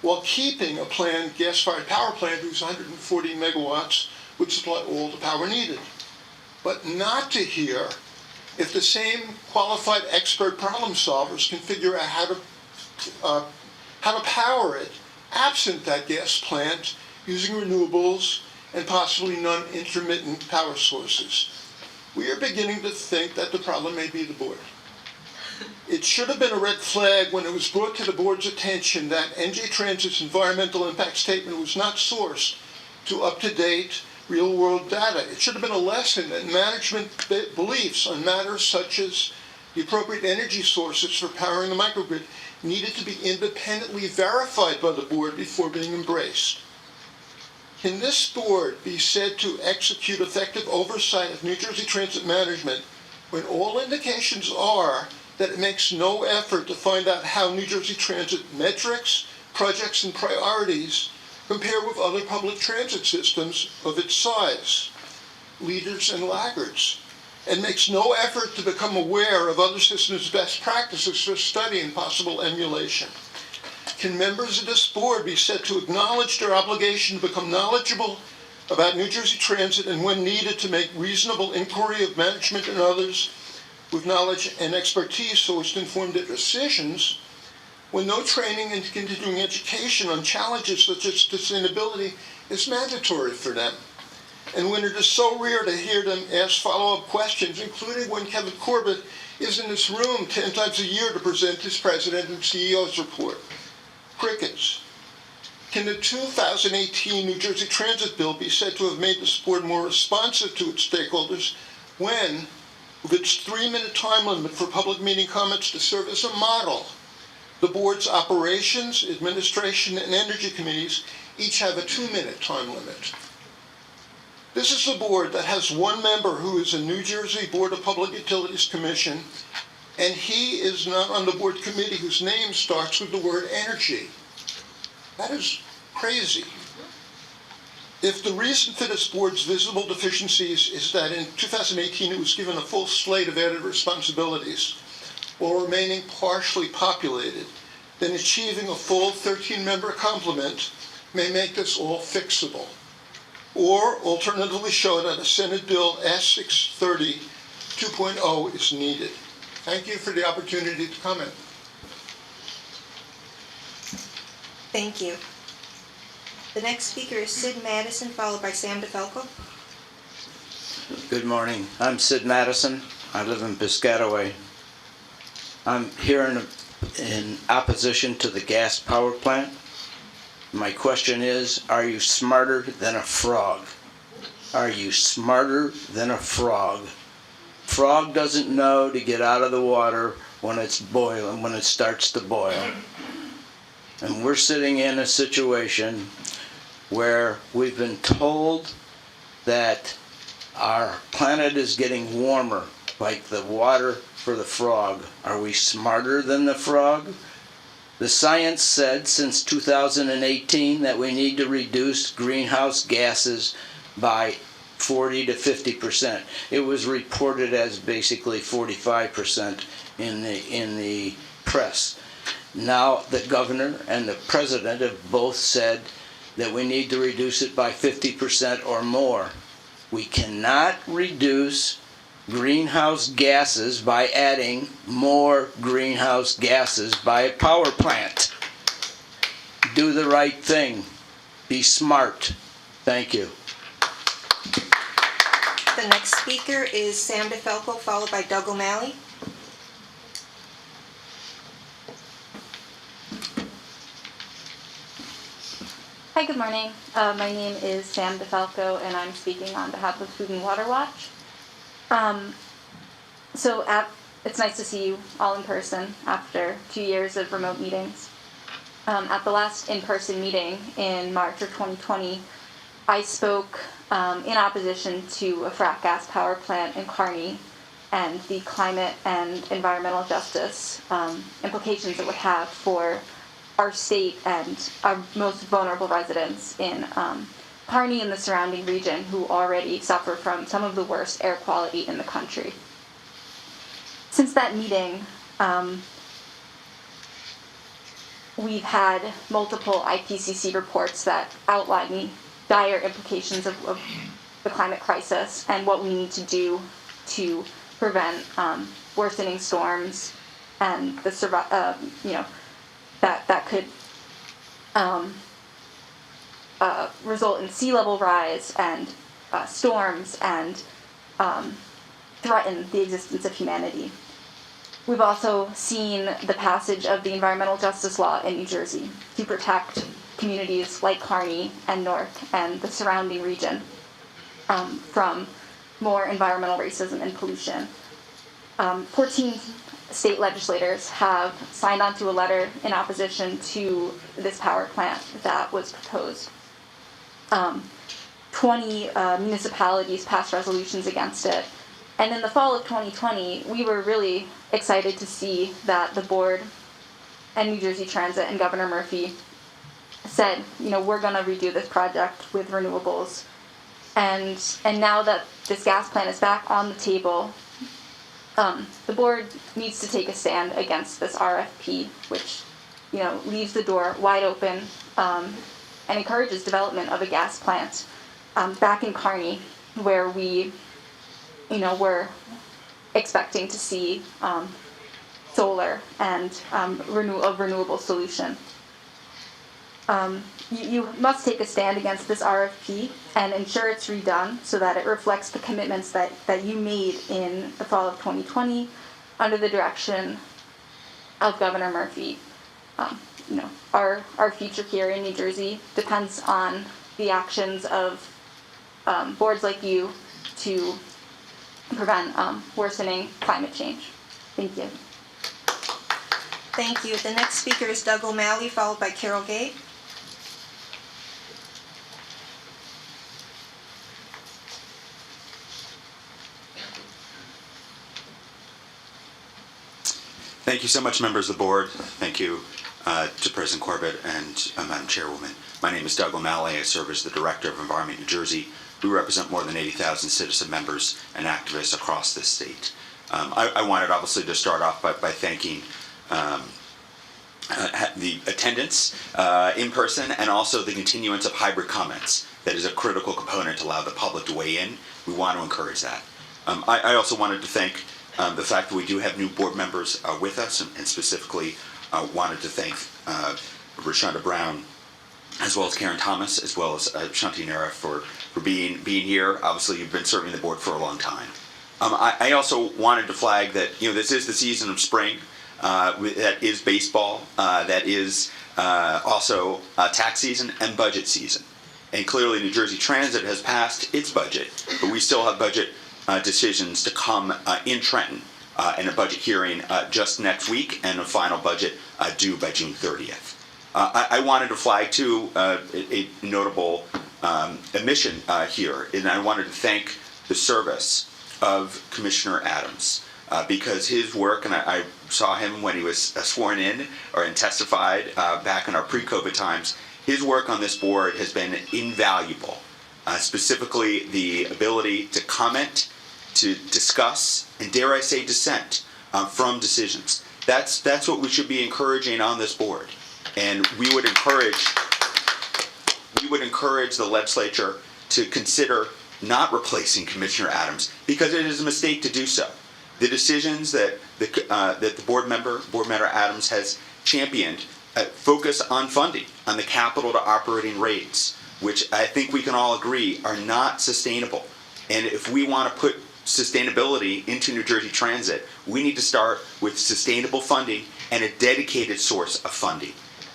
while keeping a planned gas-fired power plant whose 140 megawatts would supply all the power needed. But not to hear if the same qualified expert problem solvers can figure out how to power it absent that gas plant using renewables and possibly non-intermittent power sources. We are beginning to think that the problem may be the board. It should have been a red flag when it was brought to the board's attention that NJ Transit's environmental impact statement was not sourced to up-to-date real-world data. It should have been a lesson that management beliefs on matters such as the appropriate energy sources for powering the microgrid needed to be independently verified by the board before being embraced. Can this board be said to execute effective oversight of New Jersey Transit management when all indications are that it makes no effort to find out how New Jersey Transit metrics, projects, and priorities compare with other public transit systems of its size, leaders and laggards, and makes no effort to become aware of other systems' best practices for study and possible emulation? Can members of this board be said to acknowledge their obligation to become knowledgeable about New Jersey Transit and, when needed, to make reasonable inquiry of management and others with knowledge and expertise so as to inform their decisions when no training and continuing education on challenges such as sustainability is mandatory for them, and when it is so rare to hear them ask follow-up questions, including when Kevin Corbett is in this room 10 times a year to present his president and CEO's report? Crickets. Can the 2018 New Jersey Transit Bill be said to have made this board more responsive to its stakeholders when, with its 3-minute time limit for public meeting comments to serve as a model, the board's operations, administration, and energy committees each have a 2-minute time limit? This is a board that has one member who is a New Jersey Board of Public Utilities Commission, and he is not on the board committee whose name starts with the word energy. That is crazy. If the reason for this board's visible deficiencies is that in 2018 it was given a full slate of added responsibilities while remaining partially populated, then achieving a full 13-member complement may make this all fixable. Or alternatively show that a Senate Bill S630 2.0 is needed. Thank you for the opportunity to comment. Thank you. The next speaker is Sid Madison, followed by Sam DeFalco. Good morning. I'm Sid Madison. I live in Piscataway. I'm here in opposition to the gas power plant. My question is, are you smarter than a frog? Are you smarter than a frog? Frog doesn't know to get out of the water when it's boiling, when it starts to boil. And we're sitting in a situation where we've been told that our planet is getting warmer, like the water for the frog. Are we smarter than the frog? The science said since 2018 that we need to reduce greenhouse gases by 40 to 50%. It was reported as basically 45% in the press. Now the governor and the president have both said that we need to reduce it by 50% or more. We cannot reduce greenhouse gases by adding more greenhouse gases by a power plant. Do the right thing. Be smart. Thank you. The next speaker is Sam DeFalco, followed by Doug O'Malley. Hi, good morning. My name is Sam DeFalco, and I'm speaking on behalf of Food and Water Watch. It's nice to see you all in person after 2 years of remote meetings. At the last in-person meeting in March of 2020, I spoke in opposition to a frack gas power plant in Kearney and the climate and environmental justice implications it would have for our state and our most vulnerable residents in Kearney and the surrounding region, who already suffer from some of the worst air quality in the country. Since that meeting, we've had multiple IPCC reports that outline the dire implications of the climate crisis and what we need to do to prevent worsening storms and the that could result in sea level rise and storms and threaten the existence of humanity. We've also seen the passage of the environmental justice law in New Jersey to protect communities like Kearney and Newark and the surrounding region from more environmental racism and pollution. 14 state legislators have signed onto a letter in opposition to this power plant that was proposed. 20 municipalities passed resolutions against it. And in the fall of 2020, we were really excited to see that the board and New Jersey Transit and Governor Murphy said, we're going to redo this project with renewables. And now that this gas plant is back on the table, the board needs to take a stand against this RFP, which, leaves the door wide open and encourages development of a gas plant back in Kearney, where we're expecting to see solar and a renewable solution. You must take a stand against this RFP and ensure it's redone so that it reflects the commitments that you made in the fall of 2020 under the direction of Governor Murphy. Our future here in New Jersey depends on the actions of boards like you to prevent worsening climate change. Thank you. Thank you. The next speaker is Doug O'Malley, followed by Carol Gaye. Thank you so much, members of the board. Thank you to President Corbett and Madam Chairwoman. My name is Doug O'Malley. I serve as the Director of Environment New Jersey. We represent more than 80,000 citizen members and activists across this state. I wanted obviously to start off by thanking the attendance in person and also the continuance of hybrid comments. That is a critical component to allow the public to weigh in. We want to encourage that. I also wanted to thank the fact that we do have new board members with us, and specifically wanted to thank Rashonda Brown, as well as Karen Thomas, as well as Shanti Nera for being here. Obviously, you've been serving the board for a long time. I also wanted to flag that this is the season of spring. That is baseball. That is also tax season and budget season. And clearly, New Jersey Transit has passed its budget, but we still have budget decisions to come in Trenton, and a budget hearing just next week, and a final budget due by June 30th. I wanted to flag too a notable omission here, and I wanted to thank the service of Commissioner Adams because his work, and I saw him when he was sworn in and testified back in our pre-COVID times. His work on this board has been invaluable. Specifically, the ability to comment, to discuss, and dare I say dissent from decisions. That's what we should be encouraging on this board. And we would encourage the legislature to consider not replacing Commissioner Adams, because it is a mistake to do so. The decisions that the board member Adams has championed focus on funding, on the capital to operating rates, which I think we can all agree are not sustainable. And if we want to put sustainability into New Jersey Transit, we need to start with sustainable funding and a dedicated source of funding.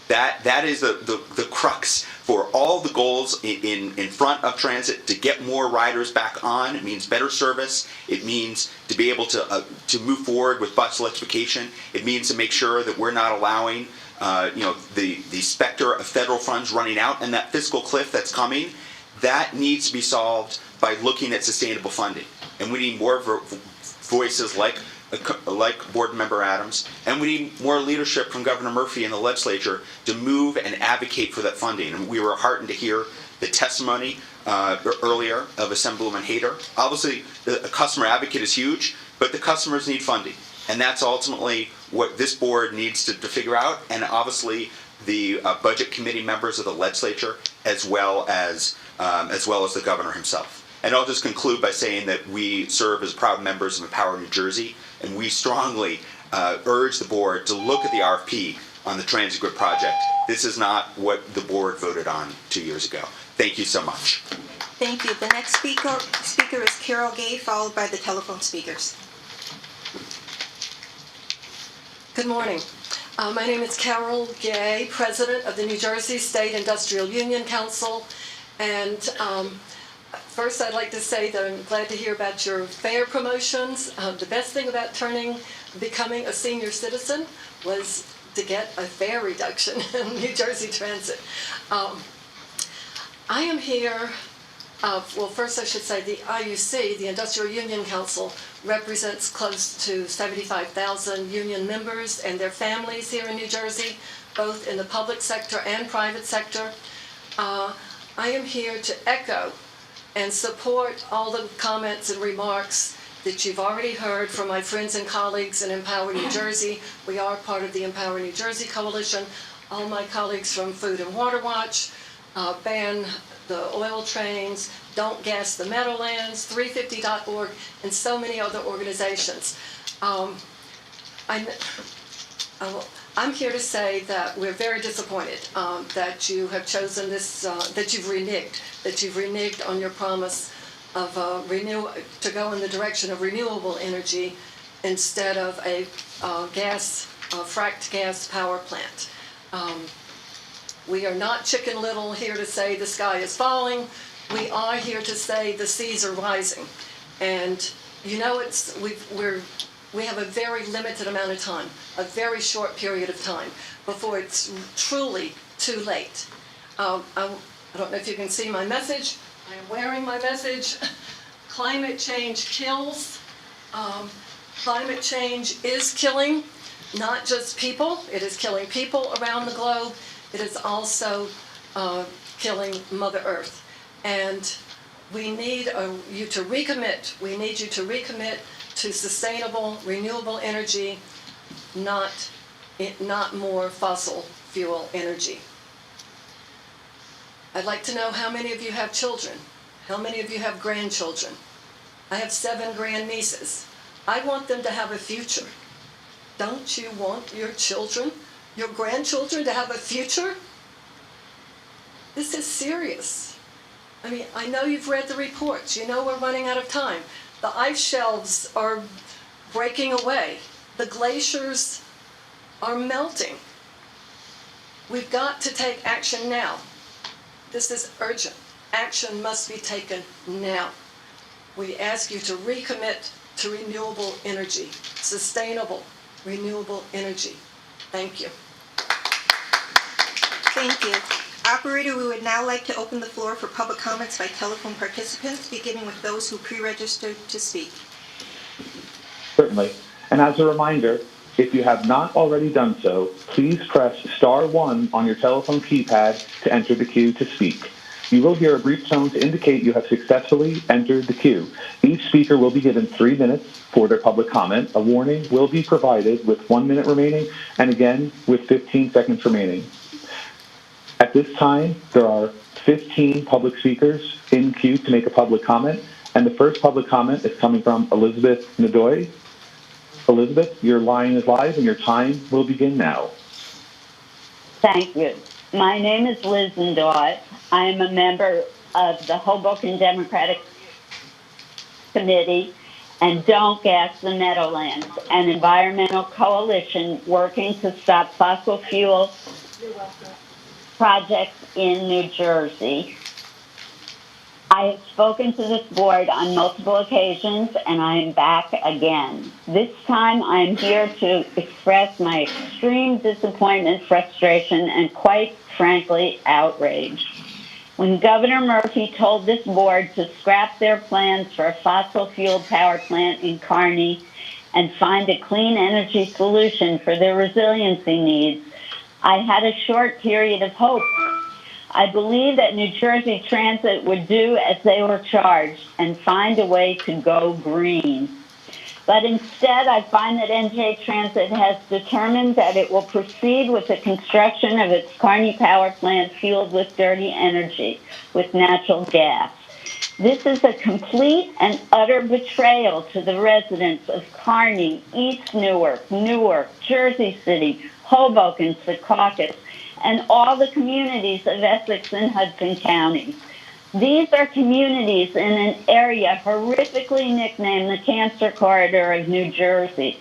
That is the crux for all the goals in front of transit. To get more riders back on, it means better service. It means to be able to move forward with bus electrification. It means to make sure that we're not allowing the specter of federal funds running out, and that fiscal cliff that's coming. That needs to be solved by looking at sustainable funding, and we need more voices like Board Member Adams, and we need more leadership from Governor Murphy and the legislature to move and advocate for that funding. And we were heartened to hear the testimony earlier of Assemblywoman Hayter. Obviously, a customer advocate is huge, but the customers need funding, and that's ultimately what this board needs to figure out. And obviously, the budget committee members of the legislature, as well as the governor himself. And I'll just conclude by saying that we serve as proud members of Empower New Jersey, and we strongly urge the board to look at the RFP on the transit grid project. This is not what the board voted on 2 years ago. Thank you so much. Thank you. The next speaker is Carol Gaye, followed by the telephone speakers. Good morning. My name is Carol Gaye, President of the New Jersey State Industrial Union Council. And first I'd like to say that I'm glad to hear about your fare promotions. The best thing about becoming a senior citizen was to get a fare reduction in New Jersey Transit. I am here, well, first I should say the IUC, the Industrial Union Council, represents close to 75,000 union members and their families here in New Jersey, both in the public sector and private sector. I am here to echo and support all the comments and remarks that you've already heard from my friends and colleagues in Empower New Jersey. We are part of the Empower New Jersey Coalition. All my colleagues from Food and Water Watch, Ban the Oil Trains, Don't Gas the Meadowlands, 350.org, and so many other organizations. I'm here to say that we're very disappointed that you have chosen this, that you've reneged on your promise of to go in the direction of renewable energy instead of a fracked gas power plant. We are not Chicken Little here to say the sky is falling. We are here to say the seas are rising. And you know, we have a very limited amount of time, a very short period of time before it's truly too late. I don't know if you can see my message. I am wearing my message. Climate change kills. Climate change is killing not just people. It is killing people around the globe. It is also killing Mother Earth. And we need you to recommit. We need you to recommit to sustainable, renewable energy, not more fossil fuel energy. I'd like to know how many of you have children. How many of you have grandchildren? I have 7 grandnieces. I want them to have a future. Don't you want your children, your grandchildren, to have a future? This is serious. I mean, I know you've read the reports. You know we're running out of time. The ice shelves are breaking away. The glaciers are melting. We've got to take action now. This is urgent. Action must be taken now. We ask you to recommit to renewable energy, sustainable renewable energy. Thank you. Thank you. Operator, we would now like to open the floor for public comments by telephone participants, beginning with those who pre-registered to speak. Certainly. And as a reminder, if you have not already done so, please press *1 on your telephone keypad to enter the queue to speak. You will hear a brief tone to indicate you have successfully entered the queue. Each speaker will be given 3 minutes for their public comment. A warning will be provided with 1 minute remaining, and again with 15 seconds remaining. At this time, there are 15 public speakers in queue to make a public comment, and the first public comment is coming from Elizabeth Nadoy. Elizabeth, your line is live and your time will begin now. Thank you. My name is Liz Nadoy. I am a member of the Hoboken Democratic Committee and Don't Gas the Meadowlands, an environmental coalition working to stop fossil fuel projects in New Jersey. I have spoken to this board on multiple occasions, and I am back again. This time I am here to express my extreme disappointment, frustration, and quite frankly, outrage. When Governor Murphy told this board to scrap their plans for a fossil fuel power plant in Kearney and find a clean energy solution for their resiliency needs, I had a short period of hope. I believe that New Jersey Transit would do as they were charged and find a way to go green. But instead, I find that NJ Transit has determined that it will proceed with the construction of its Kearney power plant fueled with dirty energy, with natural gas. This is a complete and utter betrayal to the residents of Kearney, East Newark, Jersey City, Hoboken, Secaucus, and all the communities of Essex and Hudson counties. These are communities in an area horrifically nicknamed the Cancer Corridor of New Jersey.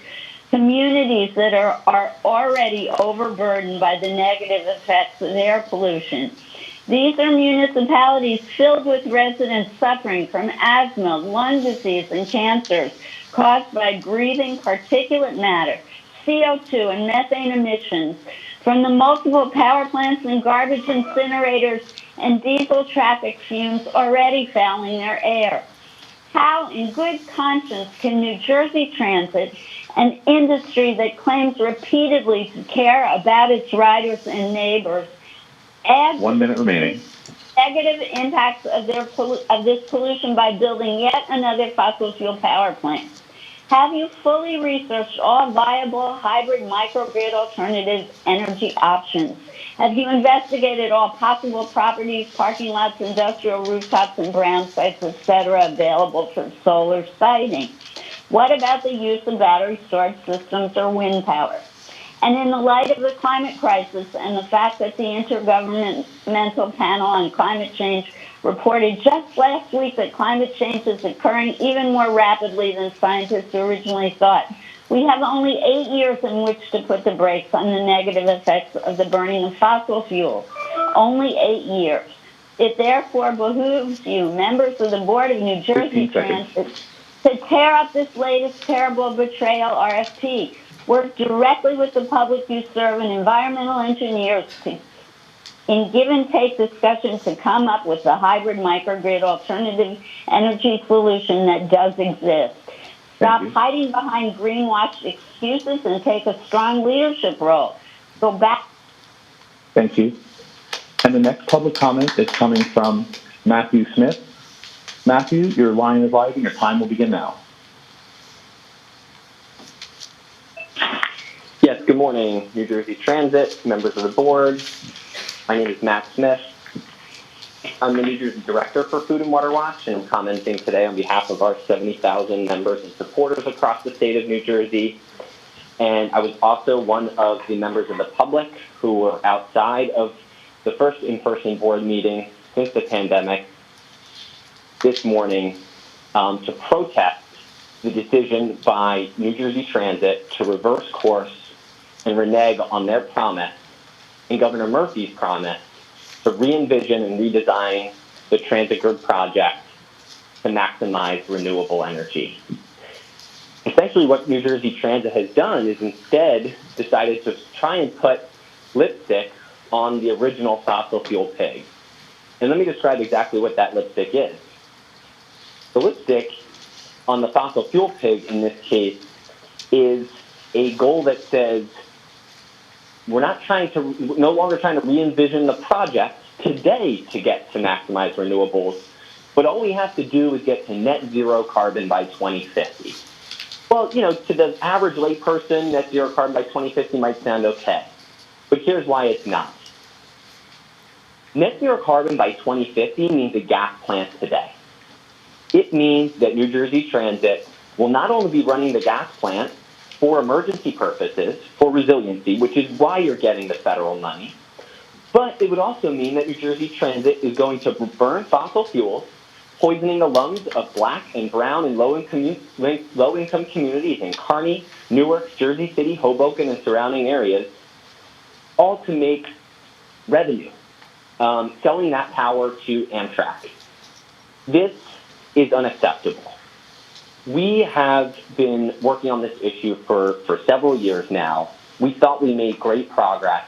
Communities that are already overburdened by the negative effects of air pollution. These are municipalities filled with residents suffering from asthma, lung disease, and cancers caused by breathing particulate matter, CO2, and methane emissions from the multiple power plants and garbage incinerators and diesel traffic fumes already fouling their air. How, in good conscience, can New Jersey Transit, an industry that claims repeatedly to care about its riders and neighbors, add 1 minute remaining. negative impacts of this pollution by building yet another fossil fuel power plant? Have you fully researched all viable hybrid microgrid alternative energy options? Have you investigated all possible properties, parking lots, industrial rooftops, and brown sites, etc., available for solar siting? What about the use of battery storage systems or wind power? And in the light of the climate crisis and the fact that the Intergovernmental Panel on Climate Change reported just last week that climate change is occurring even more rapidly than scientists originally thought, we have only 8 years in which to put the brakes on the negative effects of the burning of fossil fuels. Only 8 years. It therefore behooves you, members of the Board of New Jersey Transit, to tear up this latest terrible betrayal RFP. Work directly with the public you serve and environmental engineers in give and take discussion to come up with the hybrid microgrid alternative energy solution that does exist. Stop hiding behind greenwashed excuses and take a strong leadership role. Go back. Thank you. And the next public comment is coming from Matthew Smith. Matthew, your line is live and your time will begin now. Yes, good morning, New Jersey Transit, members of the board. My name is Matt Smith. I'm the New Jersey Director for Food and Water Watch, and I'm commenting today on behalf of our 70,000 members and supporters across the state of New Jersey. And I was also one of the members of the public who were outside of the first in-person board meeting since the pandemic this morning to protest the decision by New Jersey Transit to reverse course and renege on their promise and Governor Murphy's promise to re-envision and redesign the transit grid project to maximize renewable energy. Essentially what New Jersey Transit has done is instead decided to try and put lipstick on the original fossil fuel pig. And let me describe exactly what that lipstick is. The lipstick on the fossil fuel pig in this case is a goal that says we're no longer trying to re-envision the project today to get to maximize renewables, but all we have to do is get to net zero carbon by 2050. Well, to the average layperson, net zero carbon by 2050 might sound okay, but here's why it's not. Net zero carbon by 2050 means a gas plant today. It means that New Jersey Transit will not only be running the gas plant for emergency purposes, for resiliency, which is why you're getting the federal money, but it would also mean that New Jersey Transit is going to burn fossil fuels, poisoning the lungs of Black and brown and low-income communities in Kearney, Newark, Jersey City, Hoboken, and surrounding areas, all to make revenue, selling that power to Amtrak. This is unacceptable. We have been working on this issue for several years now. We thought we made great progress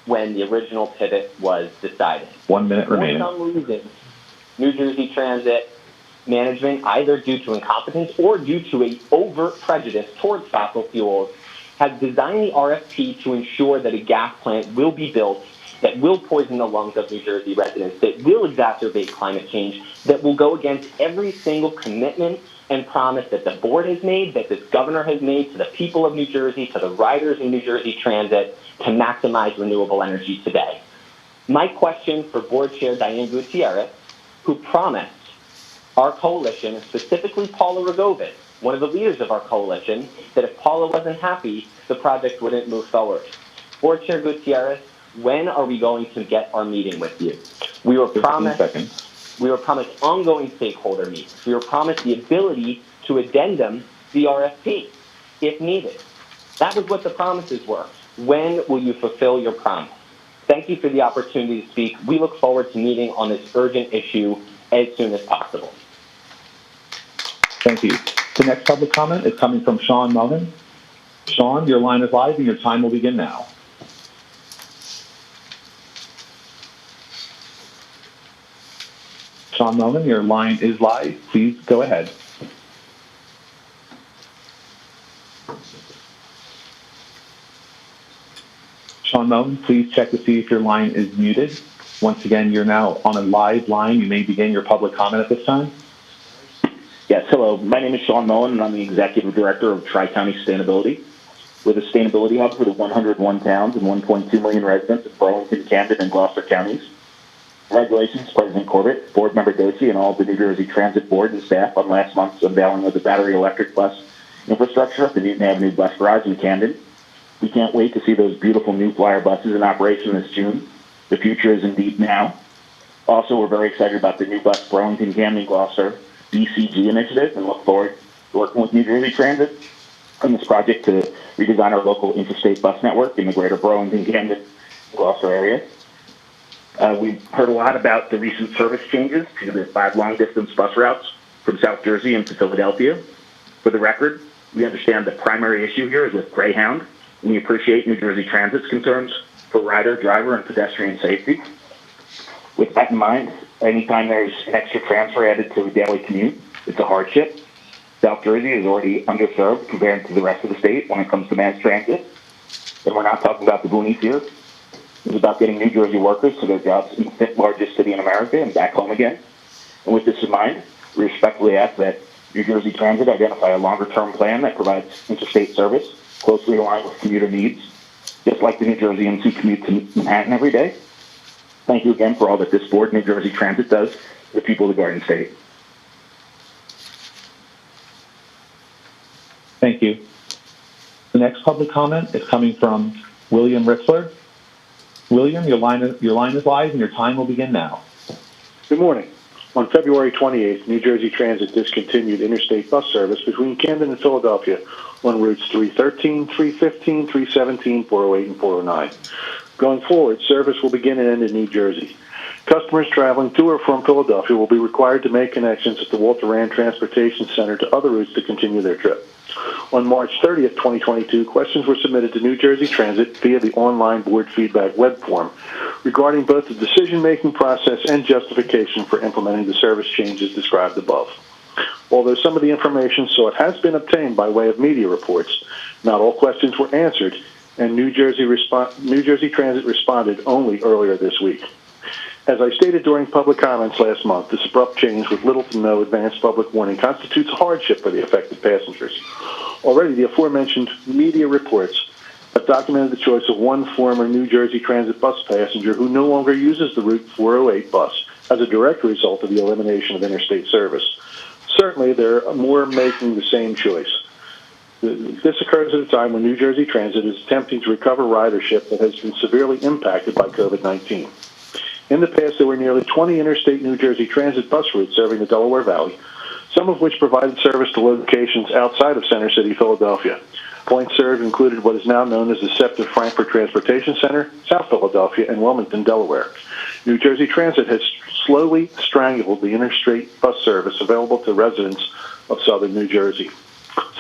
when the original pivot was decided. 1 minute remaining. For some reason, New Jersey Transit management, either due to incompetence or due to an overt prejudice towards fossil fuels, has designed the RFP to ensure that a gas plant will be built that will poison the lungs of New Jersey residents, that will exacerbate climate change, that will go against every single commitment and promise that the board has made, that this governor has made to the people of New Jersey, to the riders in New Jersey Transit, to maximize renewable energy today. My question for Board Chair Diane Gutierrez, who promised our coalition, specifically Paula Rogovin, one of the leaders of our coalition, that if Paula wasn't happy, the project wouldn't move forward. Board Chair Gutierrez, when are we going to get our meeting with you? We were promised ongoing stakeholder meetings. We were promised the ability to addendum the RFP if needed. That was what the promises were. When will you fulfill your promise? Thank you for the opportunity to speak. We look forward to meeting on this urgent issue as soon as possible. Thank you. The next public comment is coming from Sean Monin. Sean, your line is live and your time will begin now. Sean Monin, your line is live. Please go ahead. Sean Monin, please check to see if your line is muted. Once again, you're now on a live line. You may begin your public comment at this time. Yes, hello. My name is Sean Mullen, and I'm the Executive Director of Tri-County Sustainability. We're the Sustainability Hub for the 101 towns and 1.2 million residents of Burlington, Camden, and Gloucester counties. Congratulations, President Corbett, Board Member Doty, and all of the New Jersey Transit Board and staff on last month's unveiling of the battery electric bus infrastructure at the Newton Avenue Bus Garage in Camden. We can't wait to see those beautiful new flyer buses in operation this June. The future is indeed now. Also, we're very excited about the new bus Burlington, Camden, Gloucester BCG initiative and look forward to working with New Jersey Transit on this project to redesign our local interstate bus network in the greater Burlington, Camden, Gloucester area. We've heard a lot about the recent service changes to the 5 long-distance bus routes from South Jersey into Philadelphia. For the record, we understand the primary issue here is with Greyhound, and we appreciate New Jersey Transit's concerns for rider, driver, and pedestrian safety. With that in mind, anytime there's an extra transfer added to a daily commute, it's a hardship. South Jersey is already underserved compared to the rest of the state when it comes to mass transit. And we're not talking about the boonies here. It's about getting New Jersey workers to their jobs in the 5th largest city in America and back home again. And with this in mind, we respectfully ask that New Jersey Transit identify a longer-term plan that provides interstate service closely aligned with commuter needs, just like the New Jerseyans who commute to Manhattan every day. Thank you again for all that this board, New Jersey Transit, does for the people of the Garden State. Thank you. The next public comment is coming from William Ritzler. William, your line is live and your time will begin now. Good morning. On February 28th, New Jersey Transit discontinued interstate bus service between Camden and Philadelphia on routes 313, 315, 317, 408, and 409. Going forward, service will begin and end in New Jersey. Customers traveling to or from Philadelphia will be required to make connections at the Walter Rand Transportation Center to other routes to continue their trip. On March 30th, 2022, questions were submitted to New Jersey Transit via the online board feedback web form regarding both the decision-making process and justification for implementing the service changes described above. Although some of the information sought has been obtained by way of media reports, not all questions were answered, and New Jersey Transit responded only earlier this week. As I stated during public comments last month, this abrupt change with little to no advance public warning constitutes a hardship for the affected passengers. Already, the aforementioned media reports have documented the choice of one former New Jersey Transit bus passenger who no longer uses the Route 408 bus as a direct result of the elimination of interstate service. Certainly, there are more making the same choice. This occurs at a time when New Jersey Transit is attempting to recover ridership that has been severely impacted by COVID-19. In the past, there were nearly 20 interstate New Jersey Transit bus routes serving the Delaware Valley, some of which provided service to locations outside of Center City, Philadelphia. Points served included what is now known as the SEPTA Frankfurt Transportation Center, South Philadelphia, and Wilmington, Delaware. New Jersey Transit has slowly strangled the interstate bus service available to residents of southern New Jersey.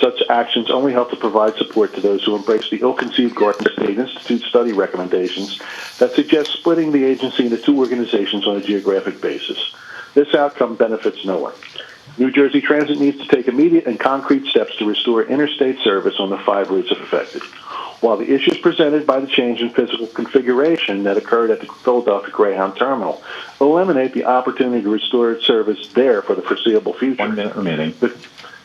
Such actions only help to provide support to those who embrace the ill-conceived Garden State Institute study recommendations that suggest splitting the agency into 2 organizations on a geographic basis. This outcome benefits no one. New Jersey Transit needs to take immediate and concrete steps to restore interstate service on the 5 routes affected. While the issues presented by the change in physical configuration that occurred at the Philadelphia Greyhound Terminal eliminate the opportunity to restore service there for the foreseeable future. 1 minute remaining.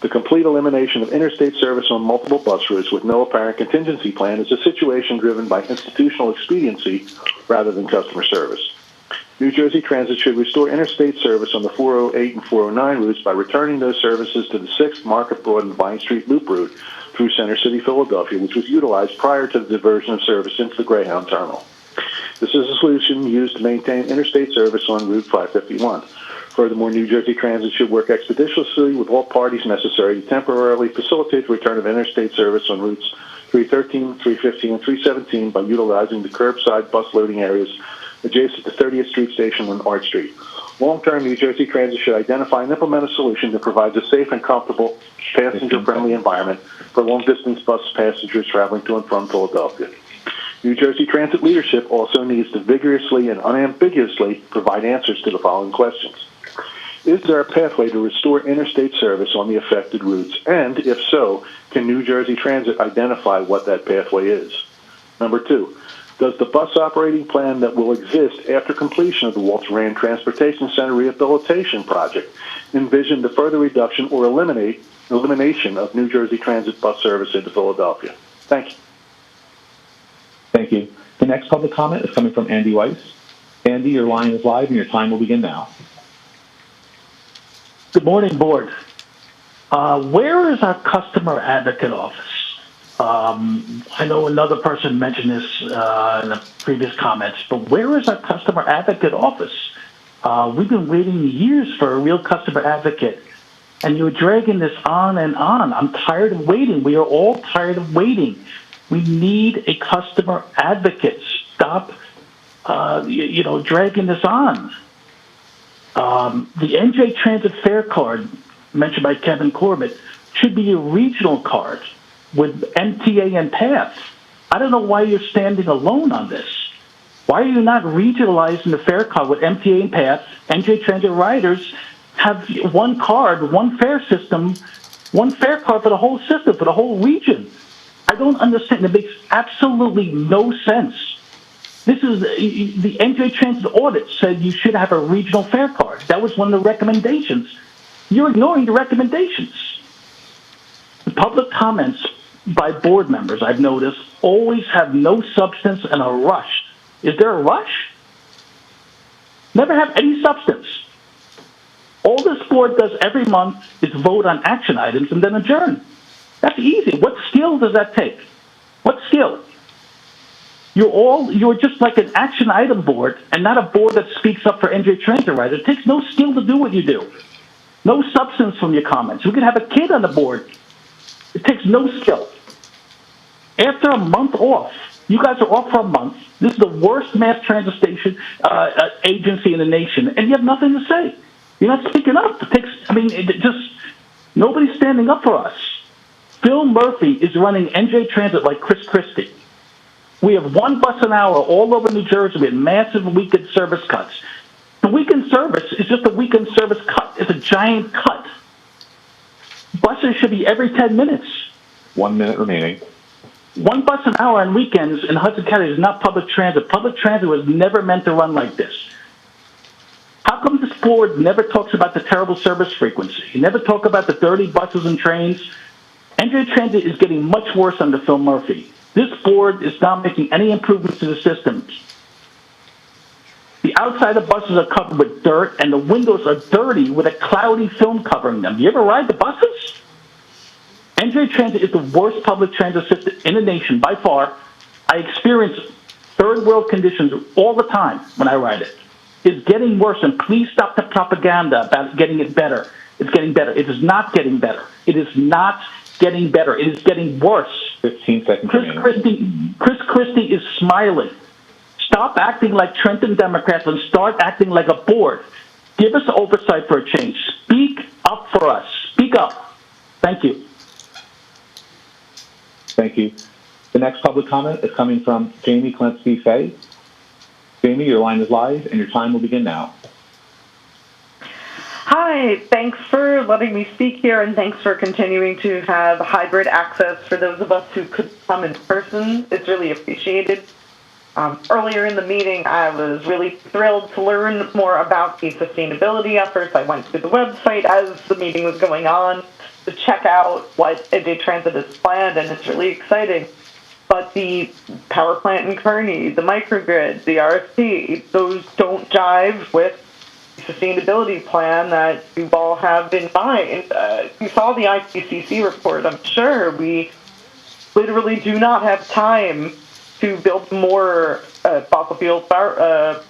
The complete elimination of interstate service on multiple bus routes with no apparent contingency plan is a situation driven by institutional expediency rather than customer service. New Jersey Transit should restore interstate service on the 408 and 409 routes by returning those services to the 6th Market Broad and Vine Street Loop route through Center City, Philadelphia, which was utilized prior to the diversion of service into the Greyhound Terminal. This is a solution used to maintain interstate service on Route 551. Furthermore, New Jersey Transit should work expeditiously with all parties necessary to temporarily facilitate the return of interstate service on routes 313, 315, and 317 by utilizing the curbside bus loading areas adjacent to 30th Street Station and Art Street. Long-term, New Jersey Transit should identify and implement a solution that provides a safe and comfortable, passenger-friendly environment for long-distance bus passengers traveling to and from Philadelphia. New Jersey Transit leadership also needs to vigorously and unambiguously provide answers to the following questions. Is there a pathway to restore interstate service on the affected routes? And if so, can New Jersey Transit identify what that pathway is? Number 2, does the bus operating plan that will exist after completion of the Walter Rand Transportation Center Rehabilitation Project envision the further reduction or elimination of New Jersey Transit bus service into Philadelphia? Thank you. Thank you. The next public comment is coming from Andy Weiss. Andy, your line is live and your time will begin now. Good morning, Board. Where is our customer advocate office? I know another person mentioned this in the previous comments, but where is our customer advocate office? We've been waiting years for a real customer advocate, and you're dragging this on and on. I'm tired of waiting. We are all tired of waiting. We need a customer advocate. Stop, dragging this on. The NJ Transit Fare Card, mentioned by Kevin Corbett, should be a regional card with MTA and PATH. I don't know why you're standing alone on this. Why are you not regionalizing the fare card with MTA and PATH? NJ Transit riders have one card, one fare system, one fare card for the whole system, for the whole region. I don't understand. It makes absolutely no sense. This is the NJ Transit audit said you should have a regional fare card. That was one of the recommendations. You're ignoring the recommendations. The public comments by board members, I've noticed, always have no substance and a rush. Is there a rush? Never have any substance. All this board does every month is vote on action items and then adjourn. That's easy. What skill does that take? What skill? You're just like an action item board and not a board that speaks up for NJ Transit riders. It takes no skill to do what you do. No substance from your comments. We could have a kid on the board. It takes no skill. After a month off, you guys are off for a month. This is the worst mass transit station agency in the nation, and you have nothing to say. You're not speaking up. Nobody's standing up for us. Phil Murphy is running NJ Transit like Chris Christie. We have one bus an hour all over New Jersey with massive weekend service cuts. The weekend service is just a weekend service cut. It's a giant cut. Buses should be every 10 minutes. 1 minute remaining. One bus an hour on weekends in Hudson County is not public transit. Public transit was never meant to run like this. How come this board never talks about the terrible service frequency? You never talk about the dirty buses and trains? NJ Transit is getting much worse under Phil Murphy. This board is not making any improvements to the systems. The outside of buses are covered with dirt, and the windows are dirty with a cloudy film covering them. You ever ride the buses? NJ Transit is the worst public transit system in the nation by far. I experience third world conditions all the time when I ride it. It's getting worse, and please stop the propaganda about getting it better. It's getting better. It is not getting better. It is not getting better. It is getting worse. 15 seconds Chris Christie is smiling. Stop acting like Trenton Democrats and start acting like a board. Give us oversight for a change. Speak up for us. Speak up. Thank you. Thank you. The next public comment is coming from Jamie Klinsky-Fay. Jamie, your line is live and your time will begin now. Hi, thanks for letting me speak here, and thanks for continuing to have hybrid access for those of us who could come in person. It's really appreciated. Earlier in the meeting, I was really thrilled to learn more about the sustainability efforts. I went to the website as the meeting was going on, to check out what NJ Transit has planned, and it's really exciting. But the power plant in Kearney, the microgrid, the RFP, those don't jive with the sustainability plan that you all have in mind. You saw the IPCC report, I'm sure. We literally do not have time to build more fossil fuel power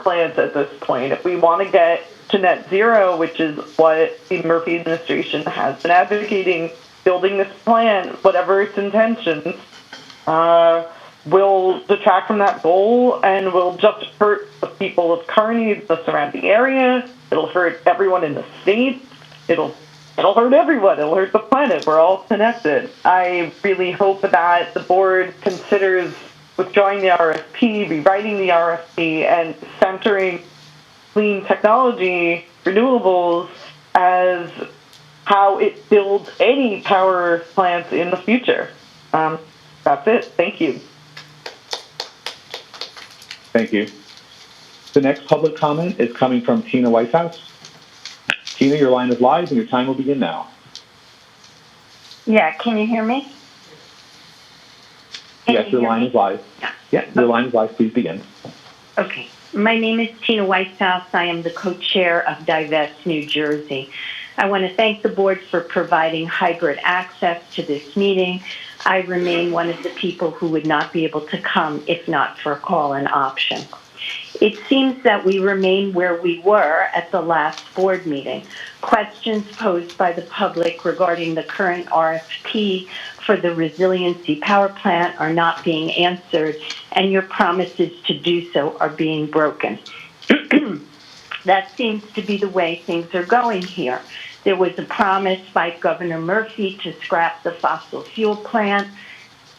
plants at this point. If we want to get to net zero, which is what the Murphy administration has been advocating, building this plan, whatever its intentions, will detract from that goal and will just hurt the people of Kearney, the surrounding area. It'll hurt everyone in the state. It'll hurt everyone. It'll hurt the planet. We're all connected. I really hope that the board considers withdrawing the RFP, rewriting the RFP, and centering clean technology, renewables, as how it builds any power plants in the future. That's it. Thank you. Thank you. The next public comment is coming from Tina Whitehouse. Tina, your line is live and your time will begin now. Yeah, can you hear me? Yes, your line is live. Yeah, your line is live. Please begin. Okay. My name is Tina Whitehouse. I am the co-chair of Divest New Jersey. I want to thank the board for providing hybrid access to this meeting. I remain one of the people who would not be able to come if not for a call-in option. It seems that we remain where we were at the last board meeting. Questions posed by the public regarding the current RFP for the Resiliency power plant are not being answered, and your promises to do so are being broken. That seems to be the way things are going here. There was a promise by Governor Murphy to scrap the fossil fuel plant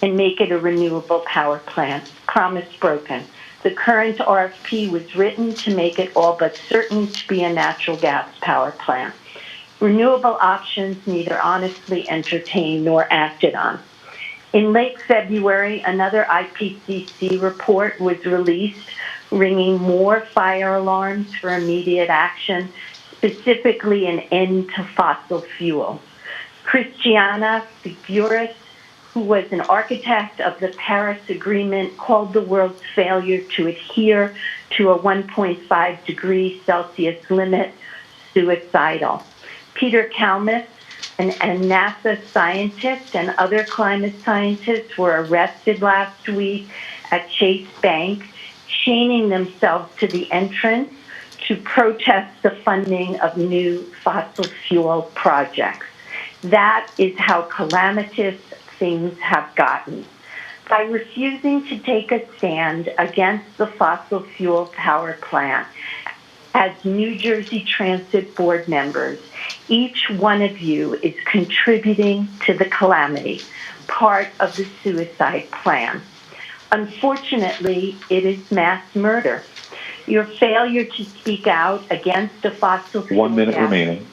and make it a renewable power plant. Promise broken. The current RFP was written to make it all but certain to be a natural gas power plant. Renewable options neither honestly entertained nor acted on. In late February, another IPCC report was released, ringing more fire alarms for immediate action, specifically an end to fossil fuels. Christiana Figueres, who was an architect of the Paris Agreement, called the world's failure to adhere to a 1.5 degrees Celsius limit suicidal. Peter Kalmus, an NASA scientist, and other climate scientists were arrested last week at Chase Bank, chaining themselves to the entrance to protest the funding of new fossil fuel projects. That is how calamitous things have gotten. By refusing to take a stand against the fossil fuel power plant, as New Jersey Transit board members, each one of you is contributing to the calamity, part of the suicide plan. Unfortunately, it is mass murder. Your failure to speak out against a fossil fuel 1 minute remaining.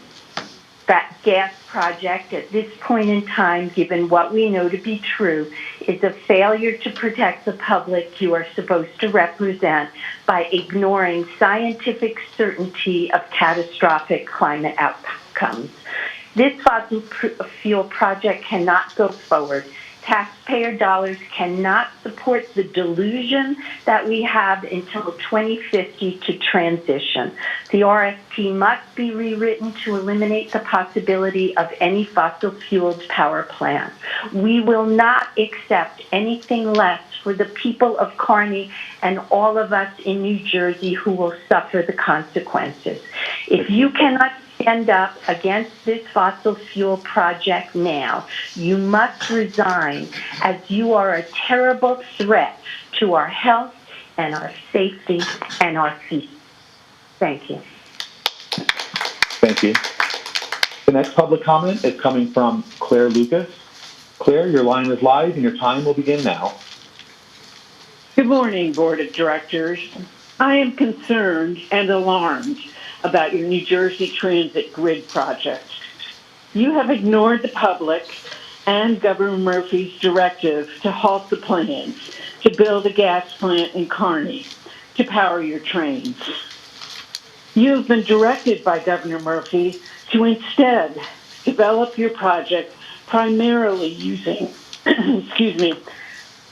Gas project at this point in time, given what we know to be true, is a failure to protect the public you are supposed to represent by ignoring scientific certainty of catastrophic climate outcomes. This fossil fuel project cannot go forward. Taxpayer dollars cannot support the delusion that we have until 2050 to transition. The RFP must be rewritten to eliminate the possibility of any fossil-fueled power plant. We will not accept anything less for the people of Kearney and all of us in New Jersey who will suffer the consequences. If you cannot stand up against this fossil fuel project now, you must resign, as you are a terrible threat to our health and our safety and our peace. Thank you. Thank you. The next public comment is coming from Claire Lucas. Claire, your line is live and your time will begin now. Good morning, Board of Directors. I am concerned and alarmed about your New Jersey Transit grid project. You have ignored the public and Governor Murphy's directive to halt the plans to build a gas plant in Kearney to power your trains. You have been directed by Governor Murphy to instead develop your project primarily using, excuse me,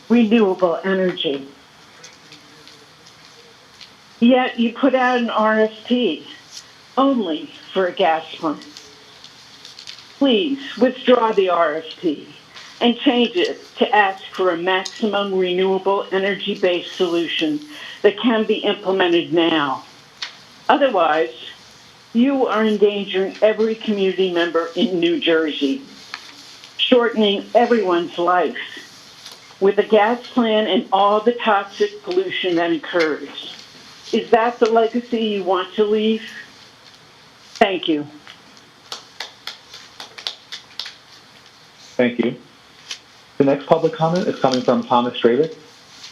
renewable energy. Yet you put out an RFP only for a gas plant. Please withdraw the RFP and change it to ask for a maximum renewable energy-based solution that can be implemented now. Otherwise, you are endangering every community member in New Jersey, shortening everyone's life with a gas plant and all the toxic pollution that occurs. Is that the legacy you want to leave? Thank you. Thank you. The next public comment is coming from Thomas Stravick.